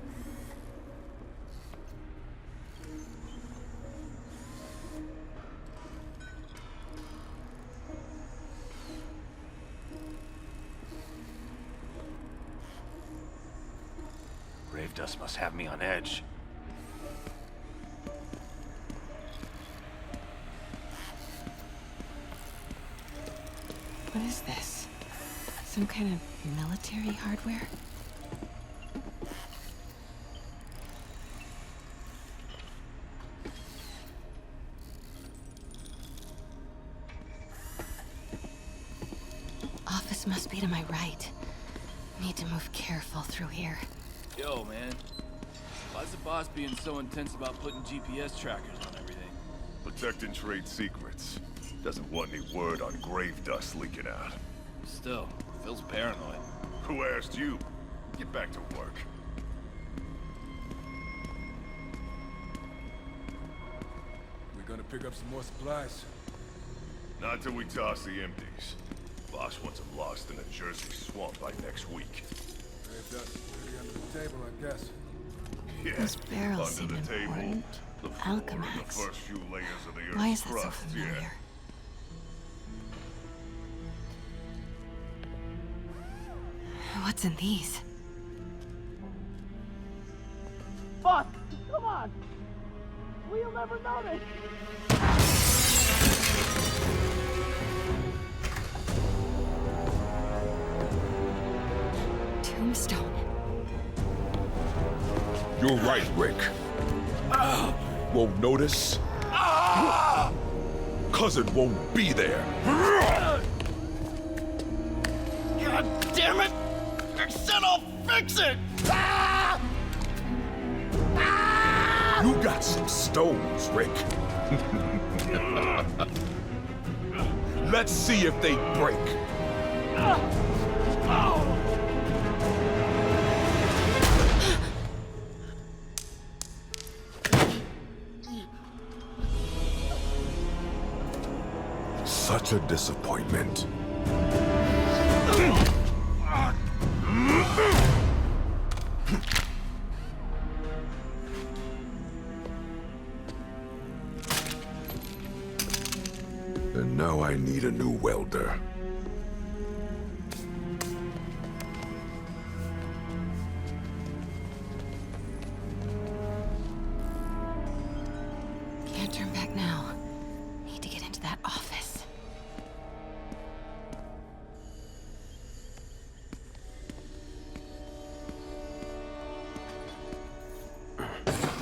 Grave dust must have me on edge. What is this? Some kind of military hardware? Office must be to my right. Need to move careful through here. Yo, man. Why's the boss being so intense about putting GPS trackers on everything? Protecting trade secrets. Doesn't want any word on grave dust leaking out. Still, feels paranoid. Who asked you? Get back to work. We're gonna pick up some more supplies. Not till we toss the empties. Boss wants them lost in a Jersey swamp by next week. Grave dust really under the table, I guess. Yeah, Those barrels seem under the table. important. The floor, the Alchemax. first few layers of the Earth's Why is that so crust, familiar? yeah. What's in these? Boss, come on! We'll never notice! Tombstone. You're right, Rick. Won't notice. Cousin won't be there. God damn it! I said I'll fix it! You got some stones, Rick. Let's see if they break. Such a disappointment. And now I need a new welder. Can't turn back now. Need to get into that office.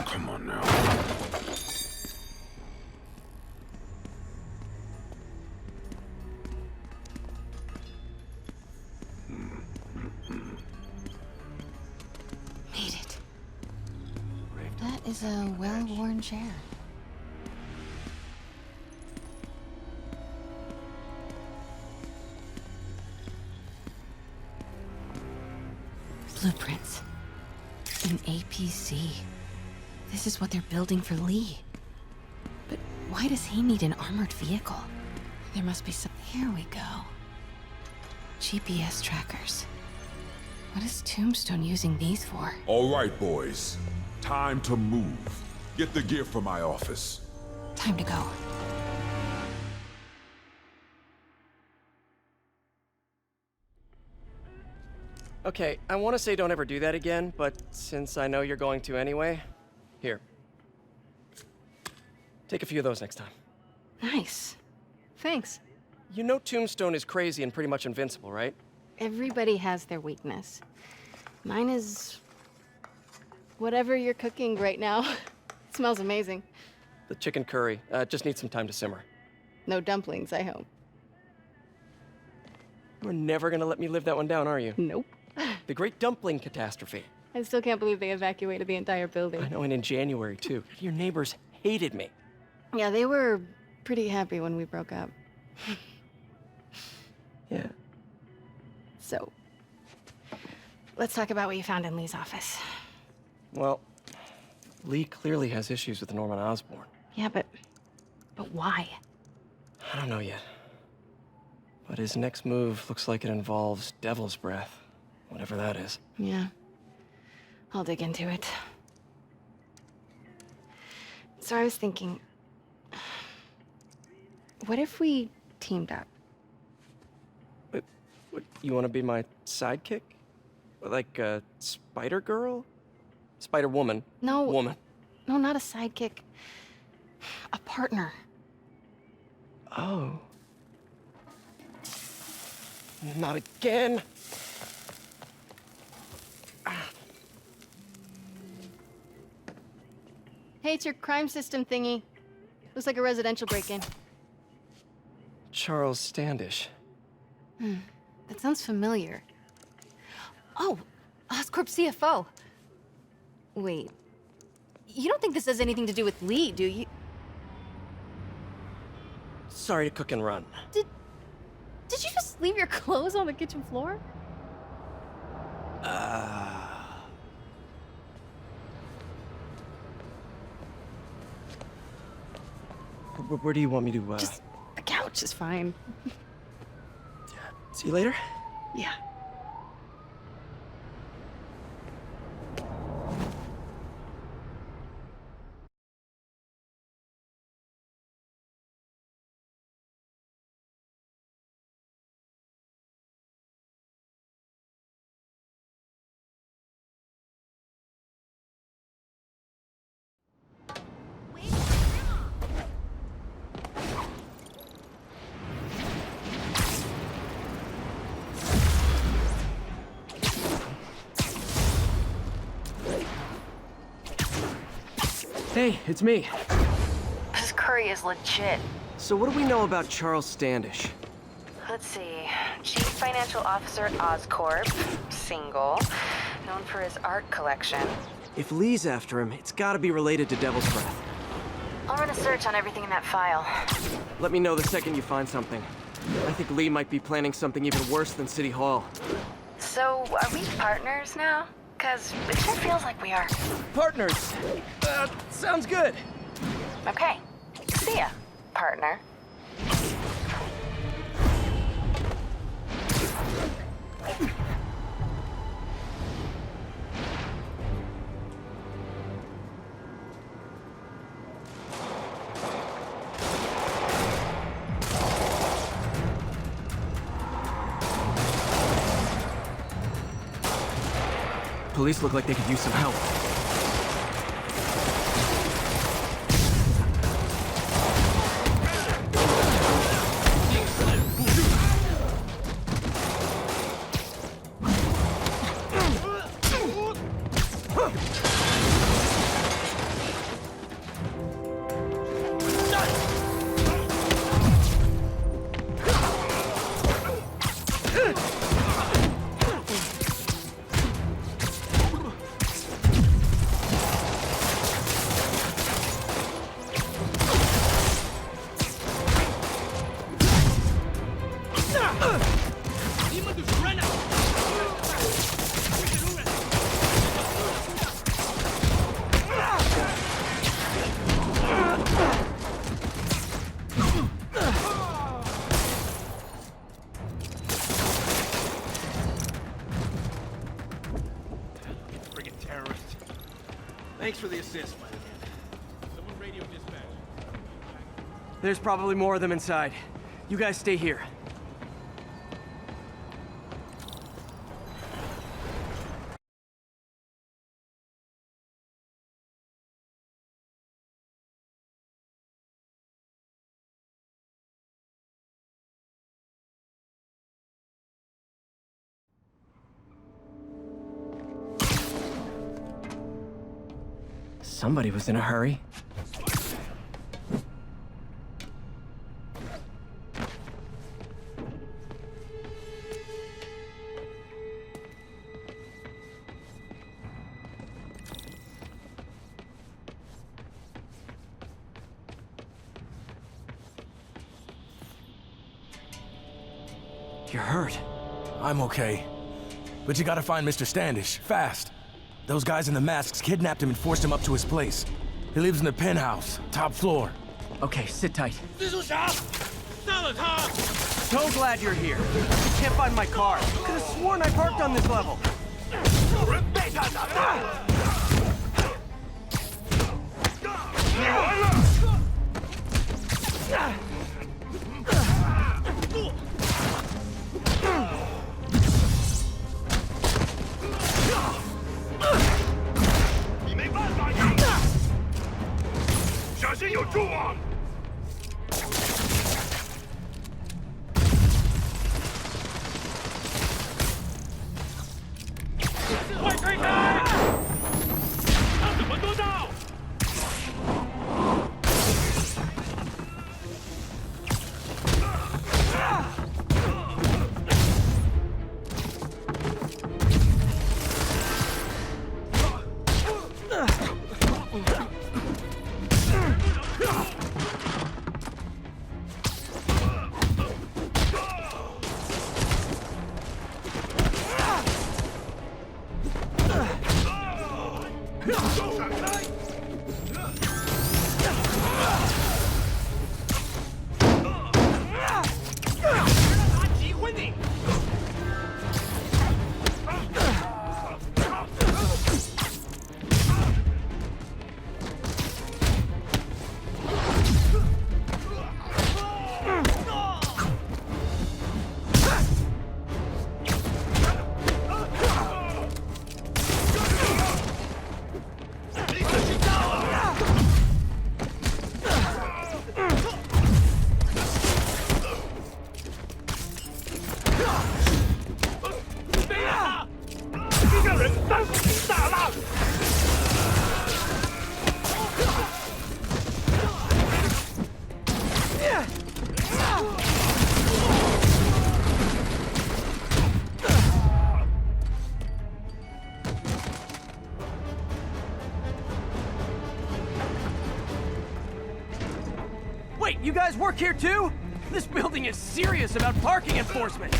Come on now. Made it. That is a well-worn chair. Blueprints. An APC. This is what they're building for Lee. But why does he need an armored vehicle? There must be some... Here we go. GPS trackers. What is Tombstone using these for? All right, boys. Time to move. Get the gear from my office. Time to go. Okay, I want to say don't ever do that again, but since I know you're going to anyway, here. Take a few of those next time. Nice. Thanks. You know Tombstone is crazy and pretty much invincible, right? Everybody has their weakness. Mine is... whatever you're cooking right now. It smells amazing. The chicken curry. Just needs some time to simmer. No dumplings, I hope. You're never gonna let me live that one down, are you? Nope. The Great Dumpling Catastrophe. I still can't believe they evacuated the entire building. I know, and in January, too. Your neighbors hated me. Yeah, they were pretty happy when we broke up. Yeah. So, let's talk about what you found in Lee's office. Well, Lee clearly has issues with Norman Osborn. Yeah, but why? I don't know yet. But his next move looks like it involves Devil's Breath. Whatever that is. Yeah. I'll dig into it. So I was thinking, what if we teamed up? What, you want to be my sidekick? Like a spider girl? Spider woman? No. Woman. No, not a sidekick. A partner. Oh. Not again. Hey, it's your crime system thingy. Looks like a residential break-in. Charles Standish. That sounds familiar. Oh, Oscorp CFO. Wait. You don't think this has anything to do with Lee, do you? Sorry to cook and run. Did you just leave your clothes on the kitchen floor? Where do you want me to, Just the couch is fine. See you later? Yeah. Hey, it's me. This curry is legit. So what do we know about Charles Standish? Let's see. Chief Financial Officer at Oscorp. Single. Known for his art collection. If Lee's after him, it's gotta be related to Devil's Breath. I'll run a search on everything in that file. Let me know the second you find something. I think Lee might be planning something even worse than City Hall. So, are we partners now? Because it sure feels like we are. Partners! Sounds good. Okay. See ya, partner. Police look like they could use some help. Thanks for the assist, my man. Someone radio dispatch. There's probably more of them inside. You guys stay here. Somebody was in a hurry. You're hurt. I'm okay. But you gotta find Mr. Standish, fast. Those guys in the masks kidnapped him and forced him up to his place. He lives in the penthouse, top floor. Okay, sit tight. 蜘蛛侠，杀了他！ So glad you're here. Can't find my car. Could have sworn I parked on this level. 有人背叛咱们！你完了！ 你没办法赢的！小心有蛛网！ 快推开！他怎么做到？ Wait, you guys work here too? This building is serious about parking enforcement.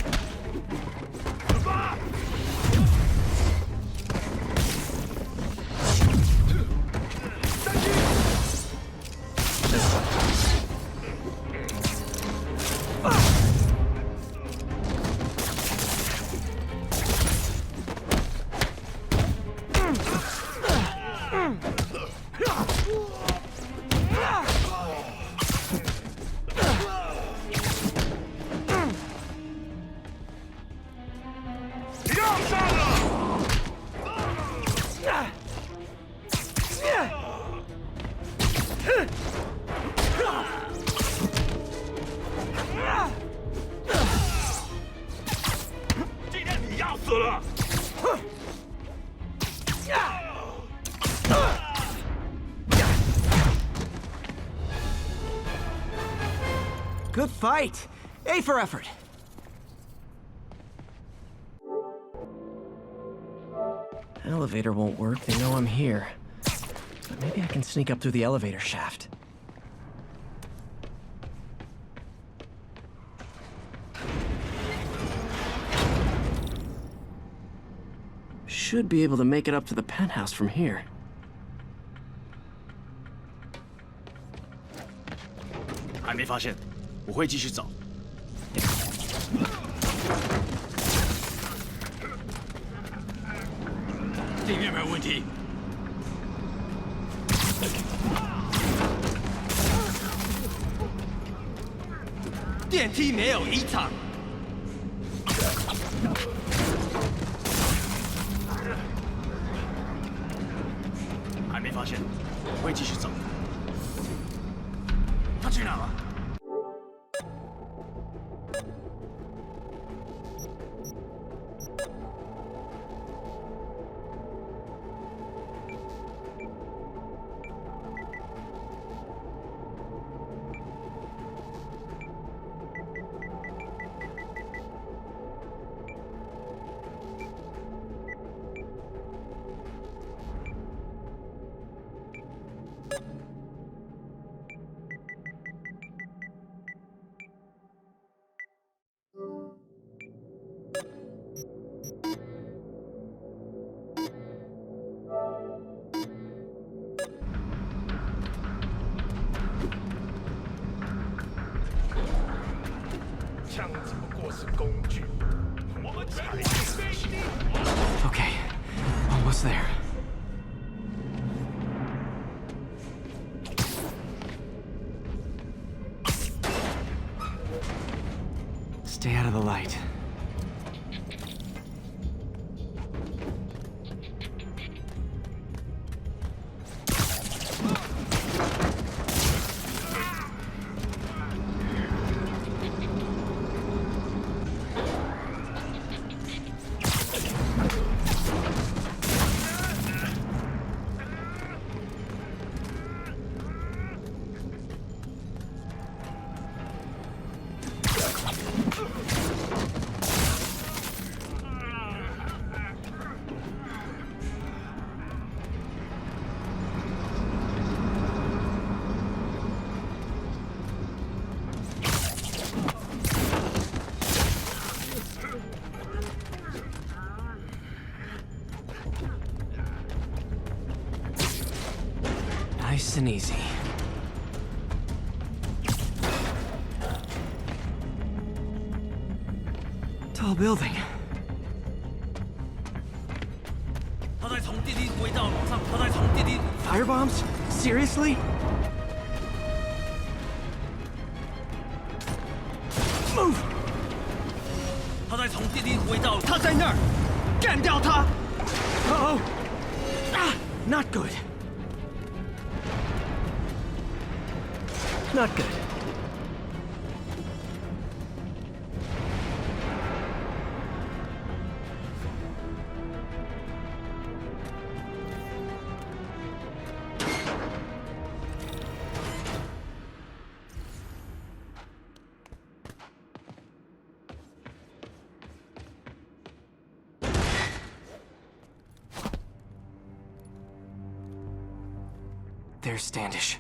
Good fight. A for effort. Elevator won't work. They know I'm here. But maybe I can sneak up through the elevator shaft. Should be able to make it up to the penthouse from here. 还没发现，我会继续找。这边没有问题。电梯没有异常。还没发现，我会继续找。他去哪了？ 枪只不过是工具，我们才是武器。Okay, almost there. Stay out of the light. Nice and easy. Tall building. Firebombs? Seriously? Move! 他在从地底轨道，他在那儿，干掉他！ Uh-oh! Ah! Not good. Not good. There's Standish.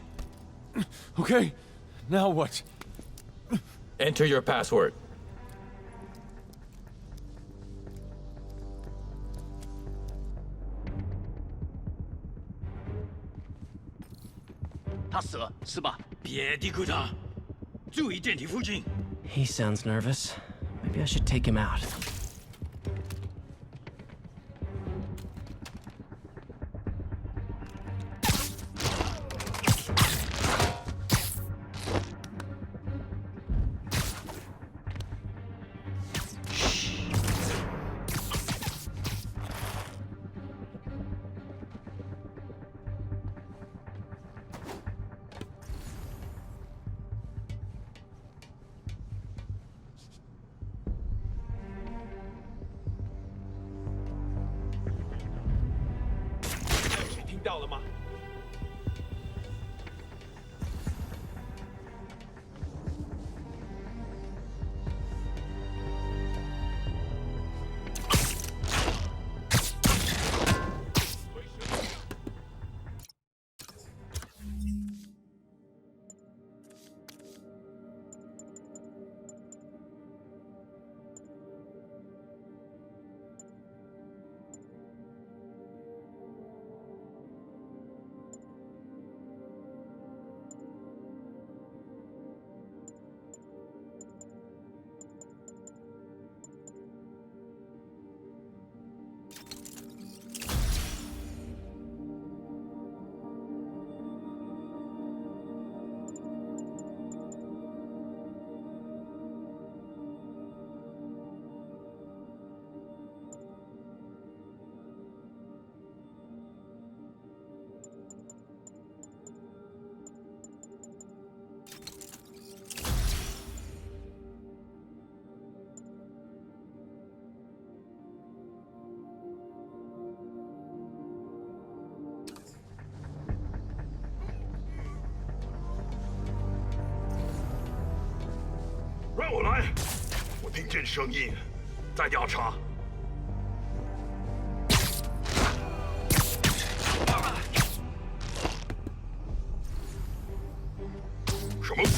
Okay, Now what? Enter your password. He sounds nervous. Maybe I should take him out.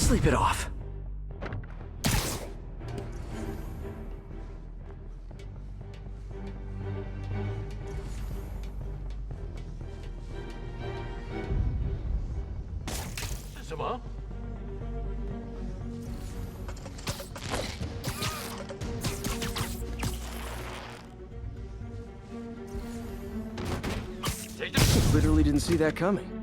Sleep it off. Literally didn't see that coming.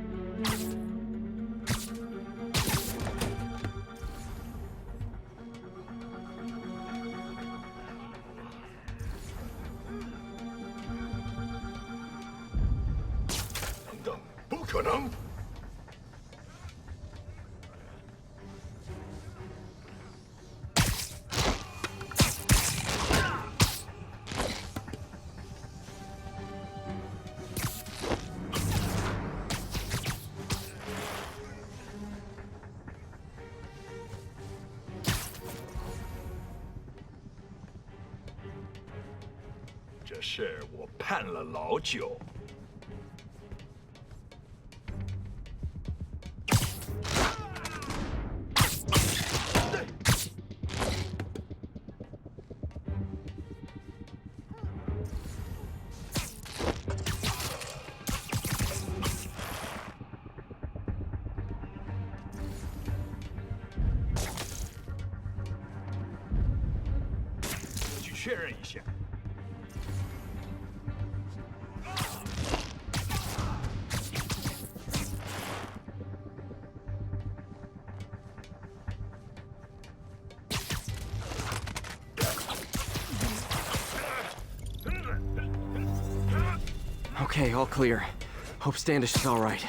Okay, all clear. Hope Standish is all right.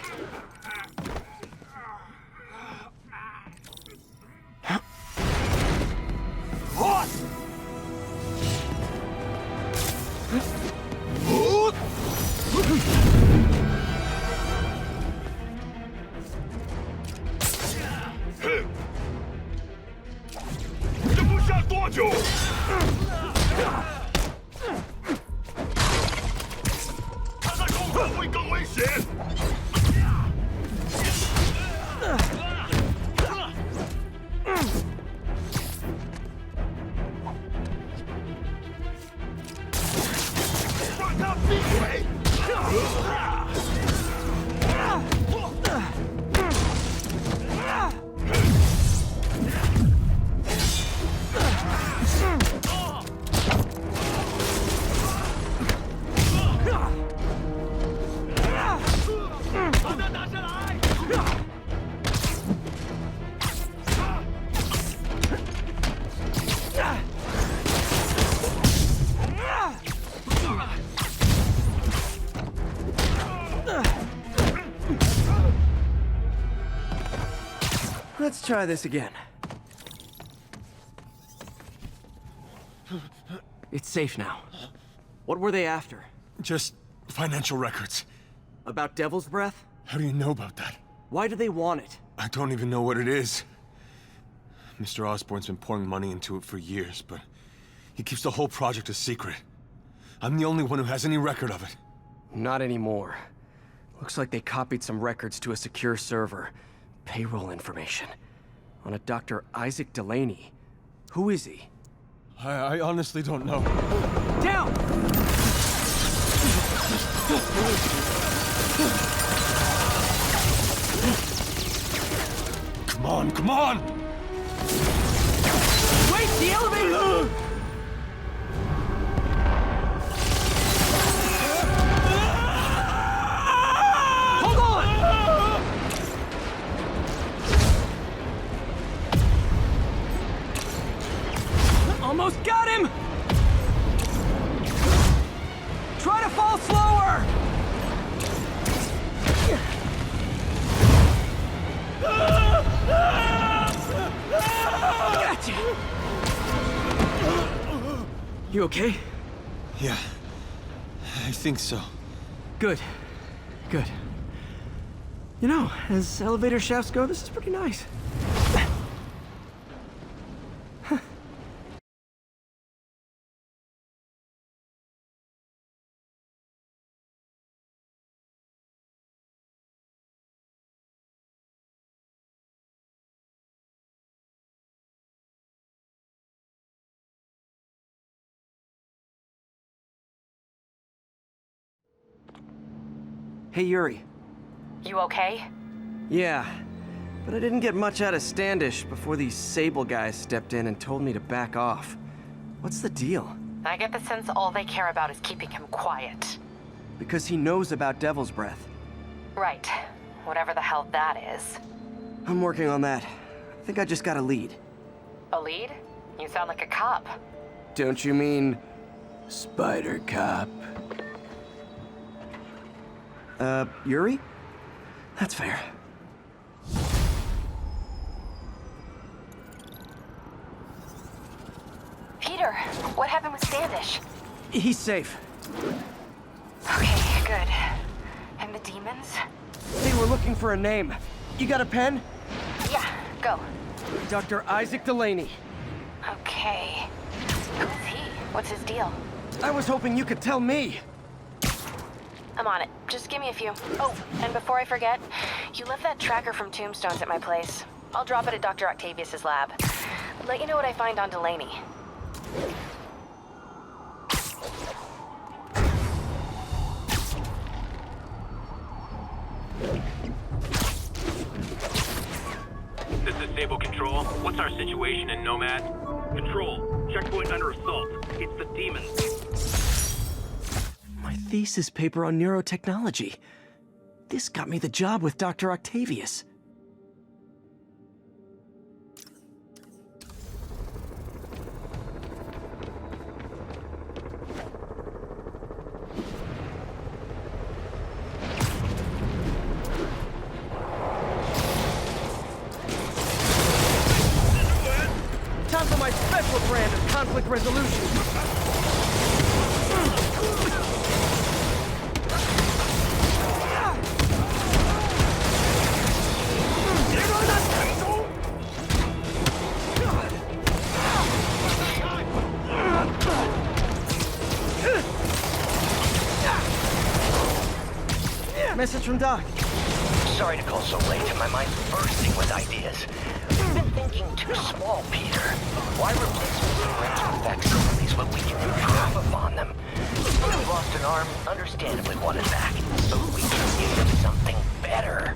Let's try this again. It's safe now. What were they after? Just financial records. About Devil's Breath? How do you know about that? Why do they want it? I don't even know what it is. Mr. Osborn's been pouring money into it for years, but he keeps the whole project a secret. I'm the only one who has any record of it. Not anymore. Looks like they copied some records to a secure server. Payroll information. On a Dr. Isaac Delaney. Who is he? I honestly don't know. Down! Come on, come on! Wait, the elevator! Hold on! Almost got him! Try to fall slower! Gotcha! You okay? Yeah, I think so. Good. Good. You know, as elevator shafts go, this is pretty nice. Hey, Yuri. You okay? Yeah, but I didn't get much out of Standish before these Sable guys stepped in and told me to back off. What's the deal? I get the sense all they care about is keeping him quiet. Because he knows about Devil's Breath. Right. Whatever the hell that is. I'm working on that. I think I just got a lead. A lead? You sound like a cop. Don't you mean... Spider Cop? Yuri? That's fair. Peter, what happened with Standish? He's safe. Okay, good. And the demons? They were looking for a name. You got a pen? Yeah, go. Dr. Isaac Delaney. Okay. Who's he? What's his deal? I was hoping you could tell me. I'm on it. Just give me a few. Oh, and before I forget, you left that tracker from Tombstones at my place. I'll drop it at Dr. Octavius's lab. Let you know what I find on Delaney. This is Sable Control. What's our situation in Nomad? Control, checkpoint under assault. It's the demons. My thesis paper on neurotechnology. This got me the job with Dr. Octavius. Time for my special brand of conflict resolution. Message from Doc. Sorry to call so late. My mind's bursting with ideas. We've been thinking too small, Peter. Why replace range effects on these when we can improve upon them? We've lost an arm, understandably want it back. So we can give them something better.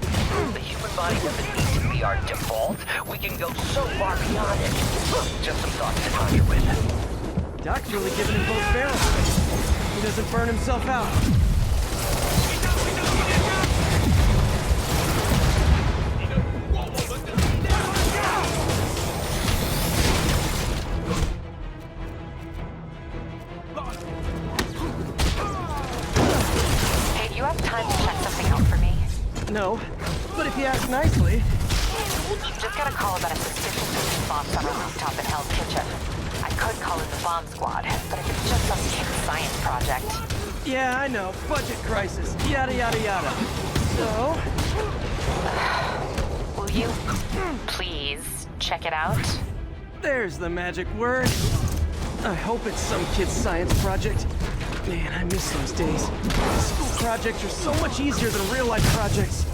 The human body doesn't need to be our default. We can go so far beyond it. Just some thoughts to conjure with. Doc's really giving him both barrels. He doesn't burn himself out. Hey, do you have time to check something out for me? No, but if you ask nicely... Just got a call about a suspicious looking box on a rooftop in Hell's Kitchen. I could call in the bomb squad, but if it's just some kid's science project... Yeah, I know. Budget crisis. Yada, yada, yada. So... Will you please check it out? There's the magic word. I hope it's some kid's science project. Man, I miss those days. School projects are so much easier than real-life projects.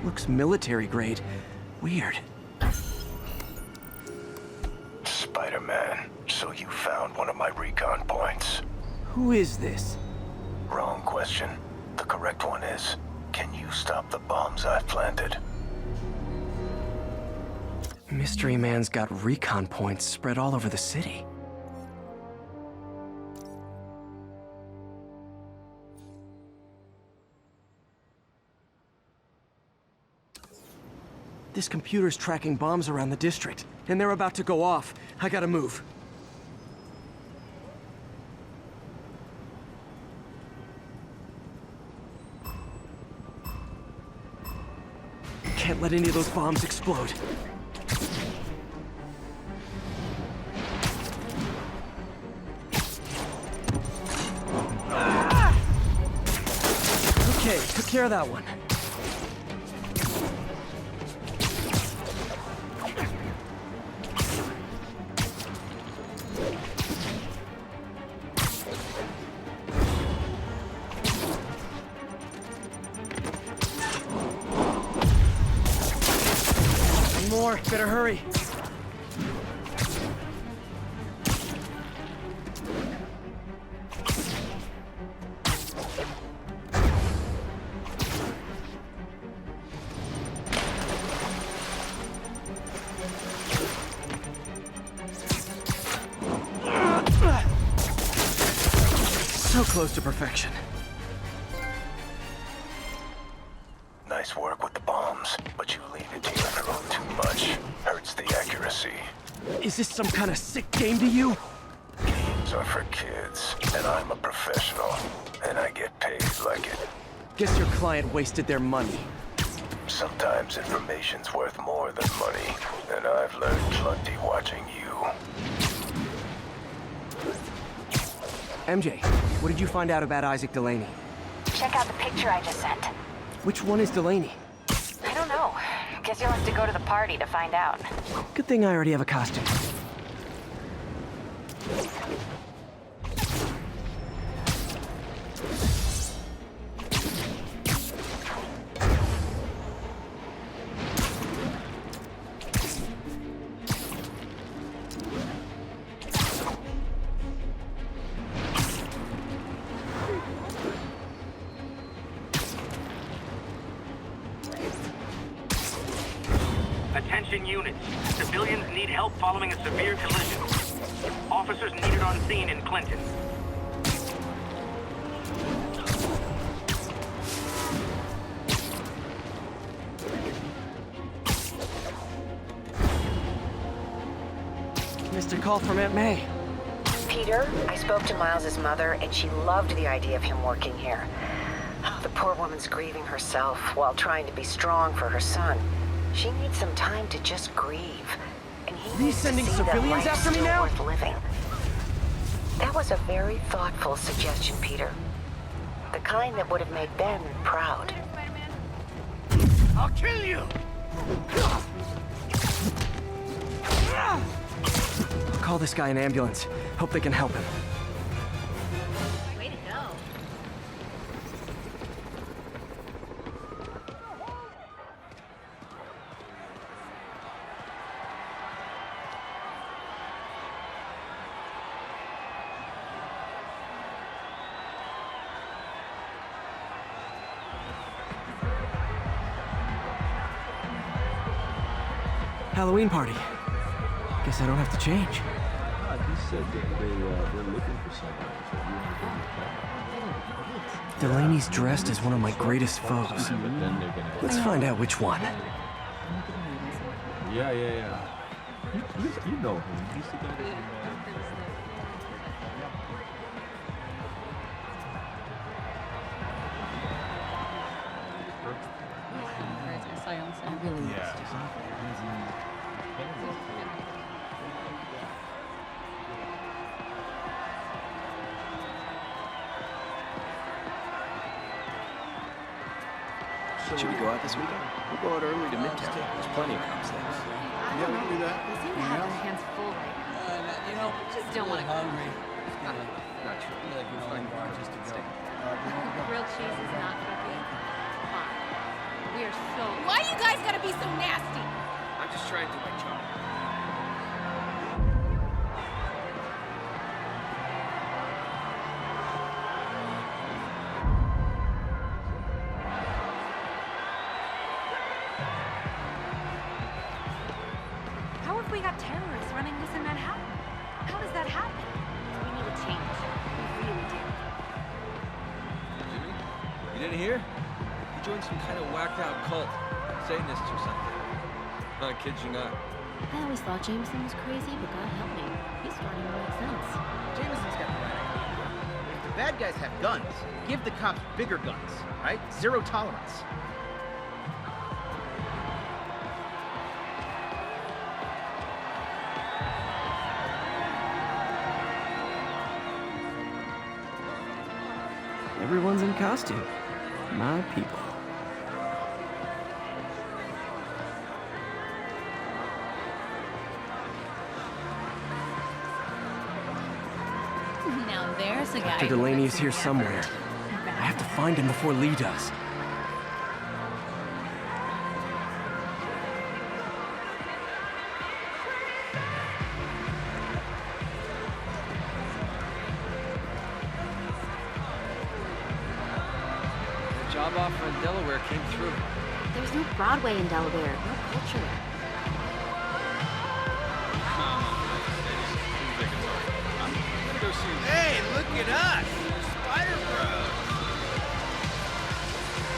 Looks military grade. Weird. Spider-Man, so you found one of my recon points. Who is this? Wrong question. The correct one is, can you stop the bombs I've planted? Mystery Man's got recon points spread all over the city. This computer's tracking bombs around the district, and they're about to go off. I gotta move. Can't let any of those bombs explode. Okay, took care of that one. More, better hurry. So close to perfection. Nice work with the bombs, but you leave it to your crew too much. Hurts the accuracy. Is this some kind of sick game to you? Games games are for kids, and I'm a professional, and I get paid like it. Guess your client wasted their money. Sometimes information's worth more than money, and I've learned plenty watching you. MJ, what did you find out about Isaac Delaney? Check out the picture I just sent. Which one is Delaney? I don't know. Guess you'll have to go to the party to find out. Good thing I already have a costume. Attention units. Civilians need help following a severe collision. Officers needed on scene in Clinton. Missed a call from Aunt May. Peter, I spoke to Miles's mother, and she loved the idea of him working here. The poor woman's grieving herself while trying to be strong for her son. She needs some time to just grieve. And he needs sending to see that civilians life's after me still now? worth living. That was a very thoughtful suggestion, Peter. The kind that would have made Ben proud. I'll kill you! I'll call this guy an ambulance. Hope they can help him. Way to go. Halloween party. Guess I don't have to change. He said that they're looking for somebody. Delaney's dressed as one of my greatest foes. Let's find out which one. Yeah. You know him. He's the guy that Should we go out this weekend? We'll go out early to Midtown. There's plenty of cops there. Yeah, we can do that. They seem to have their hands full right now. Just don't want to go. Hungry. Not true. Like an old bar just to go. Grilled cheese is not cooking. Come on. We are so... Why you guys gotta be so nasty? I'm just trying to do my job. How have we got terrorists running loose in Manhattan? How does that happen? We need a change. We really do. Jimmy, you didn't hear? He joined some kind of whacked out cult. Satanists or something. Not kid you not. I always thought Jameson was crazy, but God help me. He's starting to make sense. Jameson's got the right idea. If the bad guys have guns, give the cops bigger guns, right? Zero tolerance. Everyone's in costume. My people. Now there's a guy. Dr. Delaney is here somewhere. I have to find him before Lee does. The job offer in Delaware came through. There's no Broadway in Delaware, no culture. Hey, look at us! Spider Bros!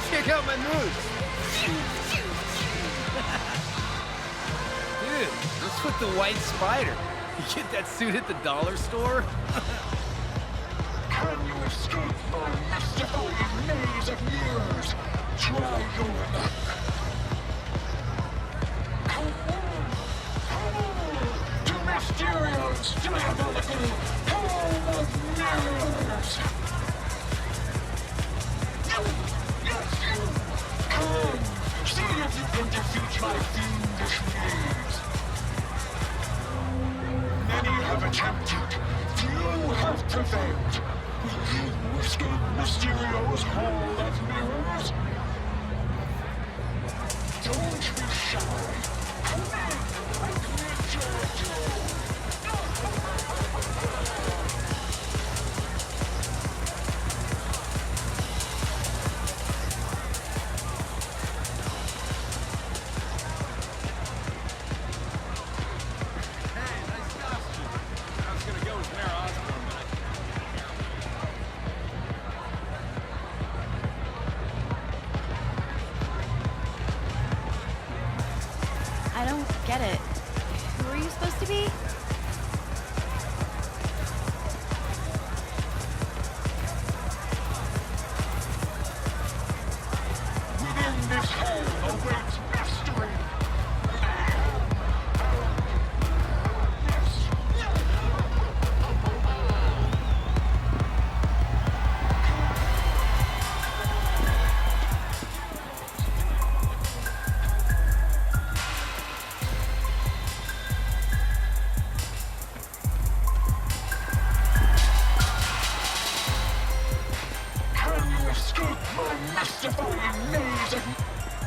Check out my moves! Dude, what's with the white spider? You get that suit at the dollar store? Can you escape my mystifying maze of mirrors? Try your luck. Come on, to Mysterio's diabolical hall of mirrors. Yes, you. Come, see if you can defeat my fiendish maze. Many have attempted, few have prevailed. Will you escape Mysterio's hall of mirrors? Don't be shy. Come on, I can enjoy you. I don't get it. Who are you supposed to be? Within this hole awaits mystery.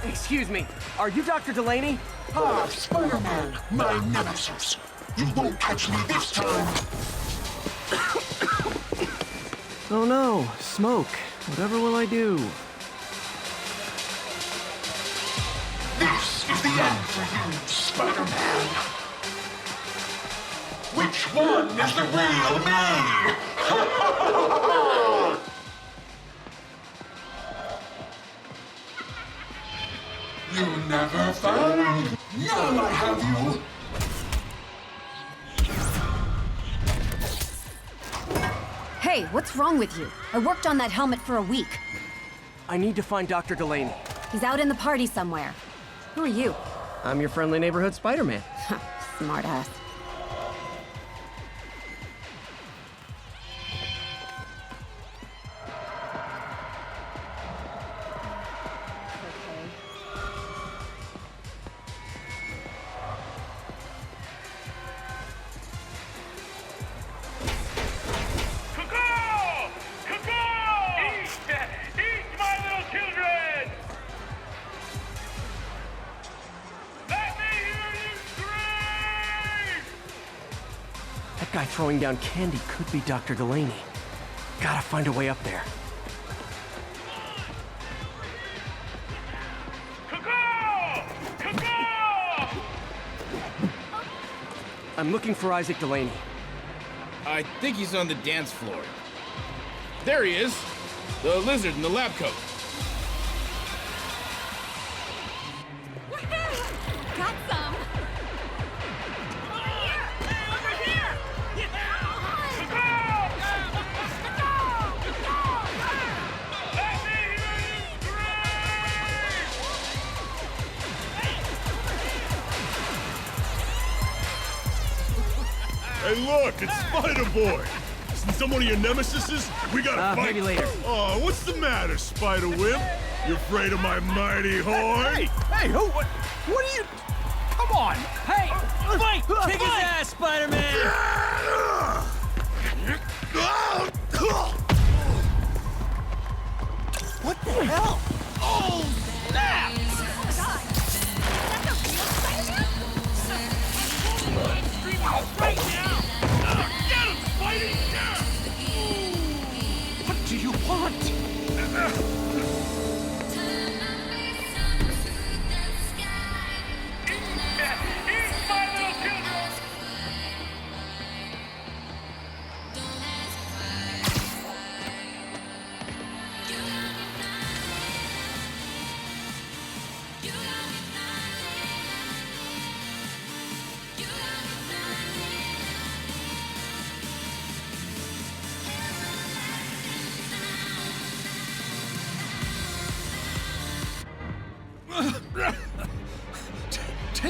Excuse me, are you Dr. Delaney? Ah, Spider-Man, my nemesis. You won't catch me this time. Oh no, smoke. Whatever will I do? This is the end for you, Spider-Man. Which one is the real me? You never found. Now I have you. Hey, what's wrong with you? I worked on that helmet for a week. I need to find Dr. Delaney. He's out in the party somewhere. Who are you? I'm your friendly neighborhood Spider-Man. Smartass. That guy throwing down candy could be Dr. Delaney. Gotta find a way up there. I'm looking for Isaac Delaney. I think he's on the dance floor. There he is! The lizard in the lab coat. Got some. Hey, look, it's Spider-Boy. Isn't some one of your nemesises? We gotta fight. Maybe later. Oh, what's the matter, Spider-Wimp? You afraid of my mighty horn? Hey, who? What are you? Come on! Hey, fight! Kick his ass, Spider-Man! What the hell? Oh, snap! Right now! Get him, Spidey! What do you want? Eat my little children!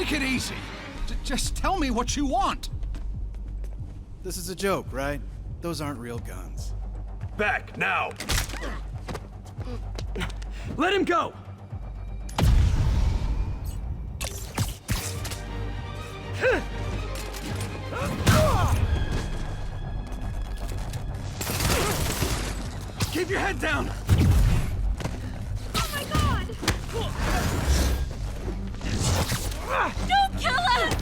Take it easy. Just tell me what you want. This is a joke, right? Those aren't real guns. Back, now! Let him go! Keep your head down! Oh my god! Don't kill us!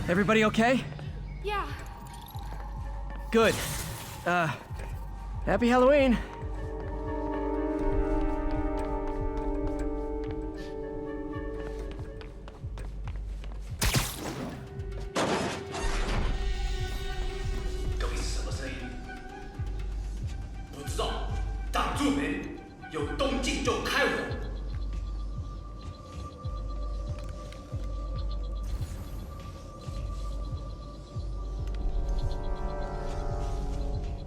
Everybody okay? Yeah. Good. Happy Halloween.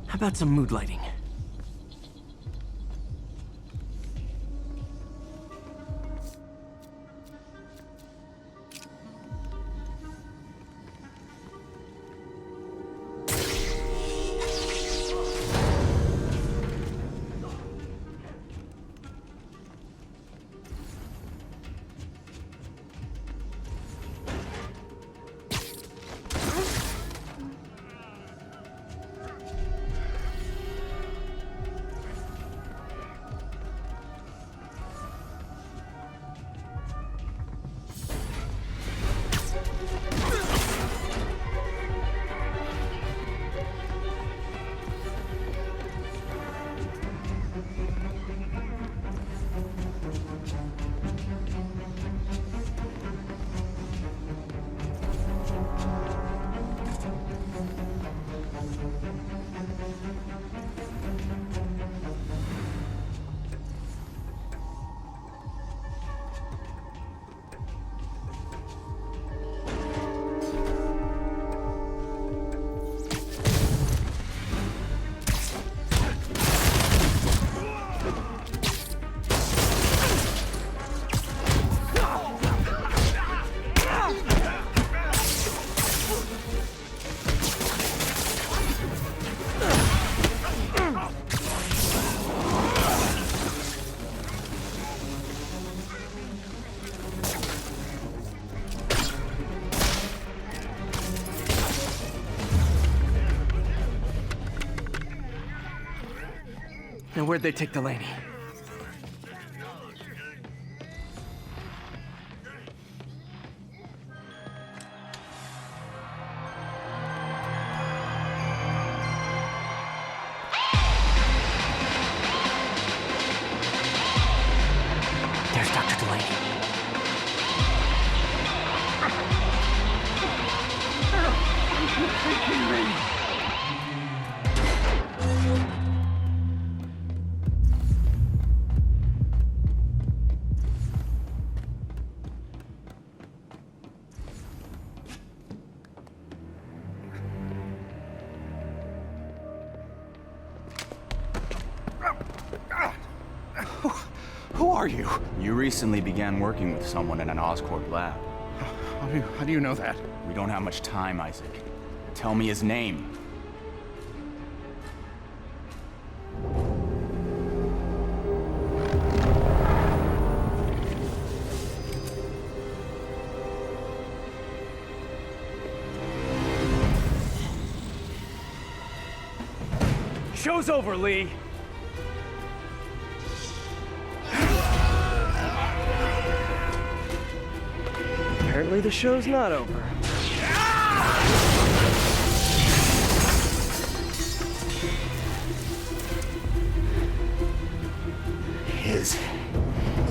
How about some mood lighting? Now where'd they take Delaney? There's Dr. Delaney. Who are you? You recently began working with someone in an Oscorp lab. How do you know that? We don't have much time, Isaac. Tell me his name. Show's over, Lee. Apparently the show's not over. His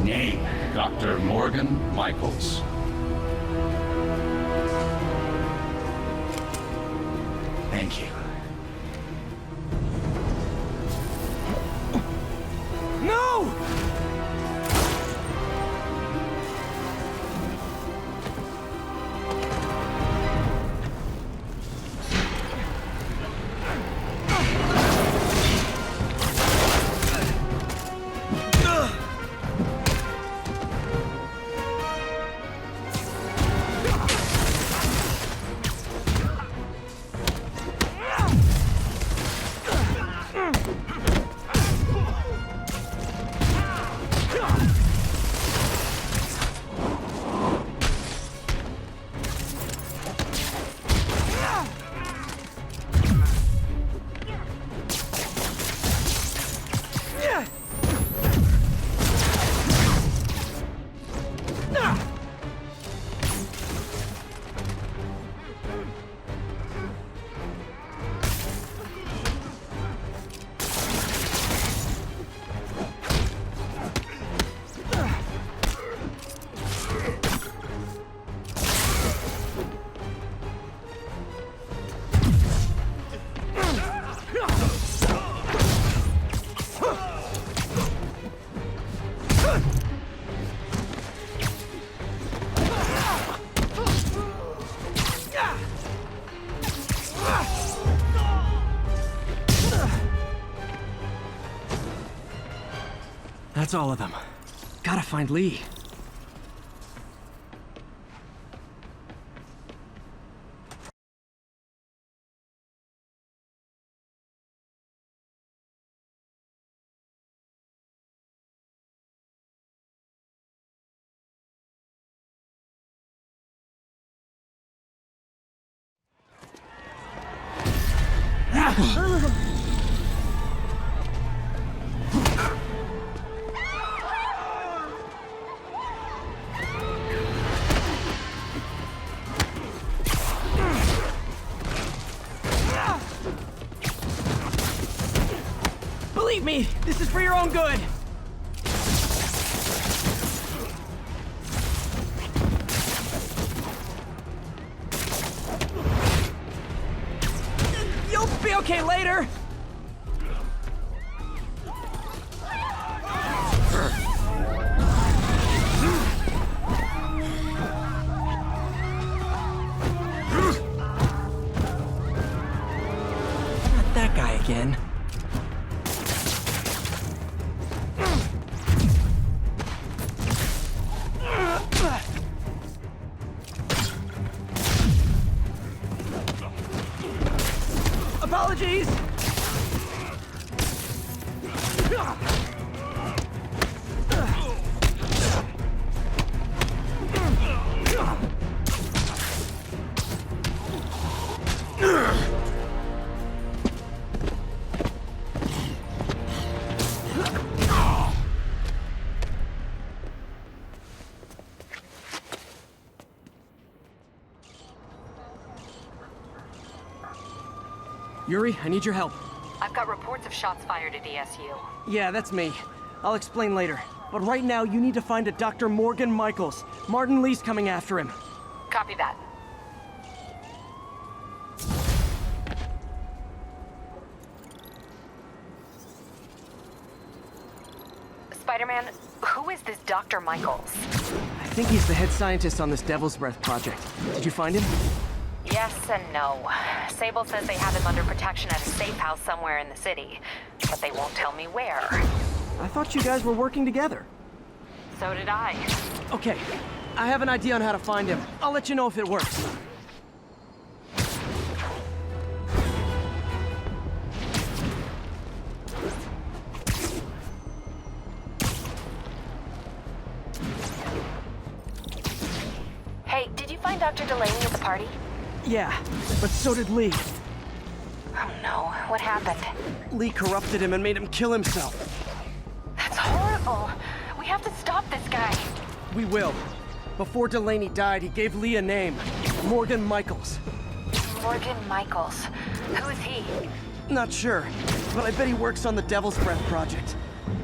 name, Dr. Morgan Michaels. Thank you. No! That's all of them. Gotta find Lee. Believe me, this is for your own good. You'll be okay later. Not that guy again. Apologies! Yuri, I need your help. I've got reports of shots fired at ESU. Yeah, that's me. I'll explain later. But right now, you need to find a Dr. Morgan Michaels. Martin Lee's coming after him. Copy that. Spider-Man, who is this Dr. Michaels? I think he's the head scientist on this Devil's Breath project. Did you find him? Yes and no. Sable says they have him under protection at a safe house somewhere in the city, but they won't tell me where. I thought you guys were working together. So did I. Okay, I have an idea on how to find him. I'll let you know if it works. Hey, did you find Dr. Delaney at the party? Yeah, but so did Lee. Oh no, what happened? Lee corrupted him and made him kill himself. That's horrible. We have to stop this guy. We will. Before Delaney died, he gave Lee a name. Morgan Michaels. Morgan Michaels. Who is he? Not sure, but I bet he works on the Devil's Breath project.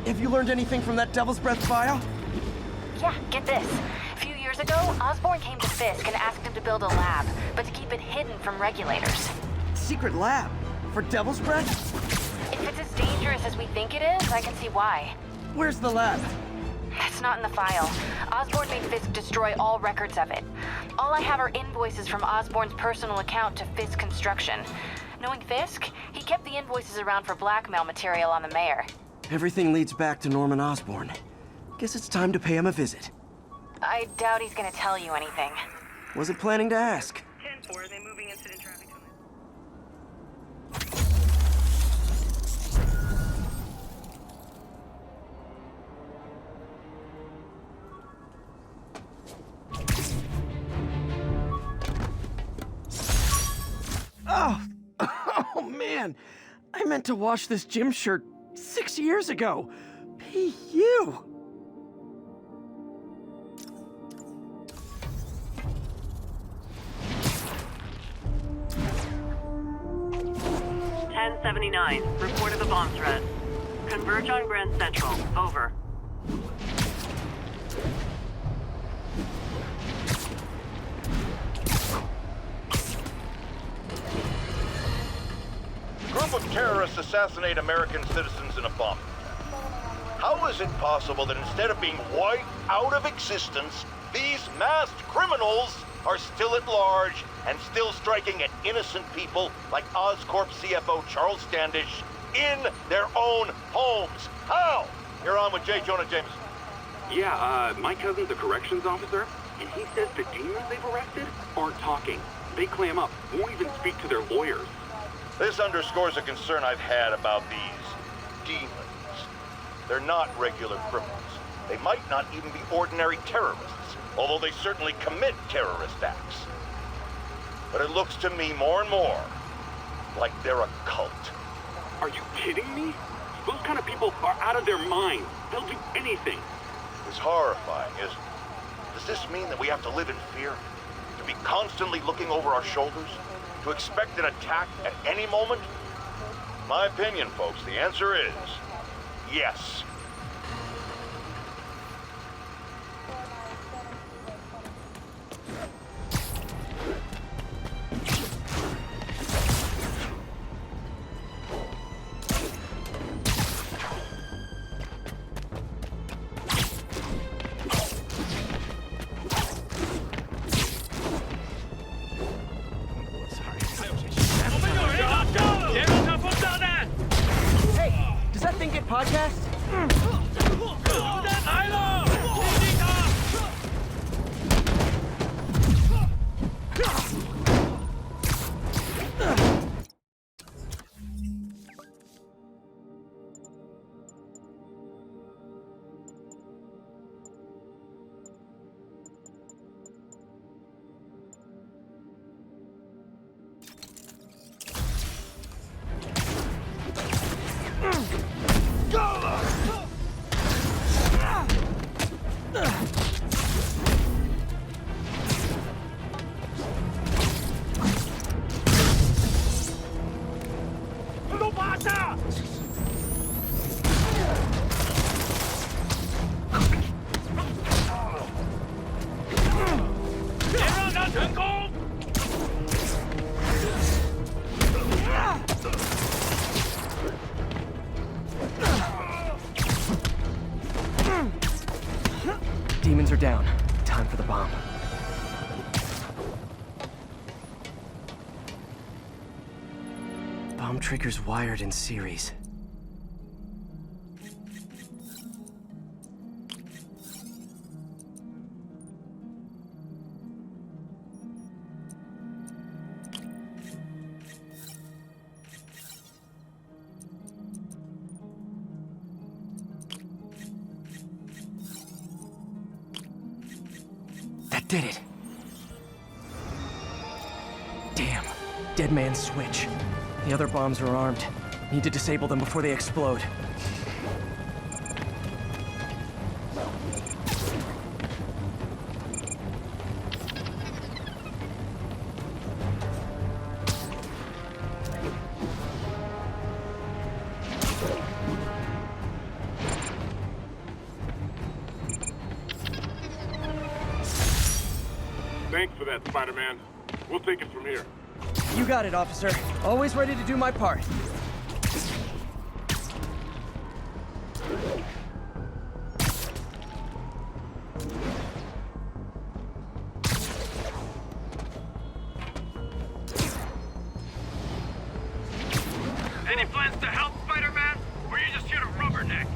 Have you learned anything from that Devil's Breath file? Yeah, get this. A few years ago, Osborn came to Fisk and asked him to build a lab, but to keep it hidden from regulators. secret lab? For Devil's Breath? If it's as dangerous as we think it is, I can see why. Where's the lab? It's not in the file. Osborn made Fisk destroy all records of it. All I have are invoices from Osborn's personal account to Fisk Construction. Knowing Fisk, he kept the invoices around for blackmail material on the mayor. Everything leads back to Norman Osborn. Guess it's time to pay him a visit. I doubt he's gonna tell you anything. Wasn't planning to ask. 10-4, are they moving incident traffic to Oh! Oh, man! I meant to wash this gym shirt 6 years ago. P.U. 1079, report of a bomb threat. Converge on Grand Central. Over. A group of terrorists assassinate American citizens in a bomb. How is it possible that instead of being wiped out of existence, these masked criminals are still at large and still striking at innocent people like Oscorp CFO Charles Standish in their own homes? How? You're on with J. Jonah Jameson. Yeah, my cousin's a corrections officer, and he says the demons they've arrested aren't talking. They clam up, won't even speak to their lawyers. This underscores a concern I've had about these demons. They're not regular criminals. They might not even be ordinary terrorists, although they certainly commit terrorist acts. But it looks to me more and more like they're a cult. Are you kidding me? Those kind of people are out of their mind. They'll do anything. It's horrifying, isn't it? Does this mean that we have to live in fear? To be constantly looking over our shoulders? To expect an attack at any moment? My opinion, folks, the answer is yes. Hey, does that thing get podcast? Demons are down. Time for the bomb. Bomb triggers wired in series. That did it. Damn. Dead man's switch. The other bombs are armed. Need to disable them before they explode. Thanks for that, Spider-Man. We'll take it from here. You got it, officer. Always ready to do my part. Any plans to help, Spider-Man? Or are you just here to rubberneck?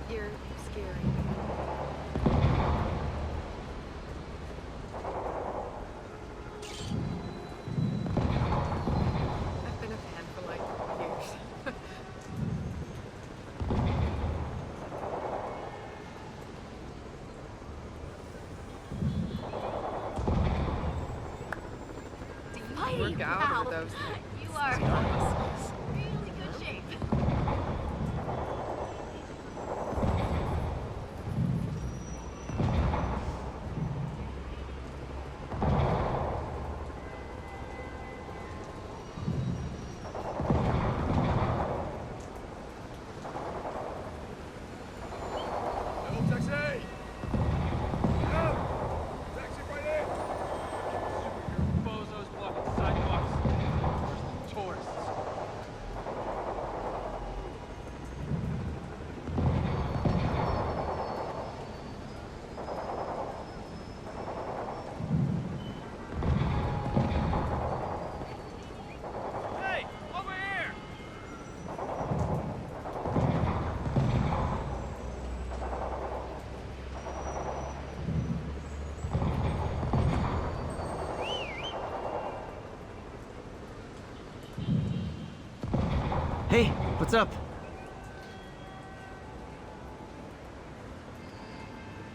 You're scary. I've been a fan for like years. Work out or those. You are in really good shape. No, taxi! No! Taxi right here! Superhero bozos blocking sidewalks. Worse than tourists. Hey, over here! Hey, what's up?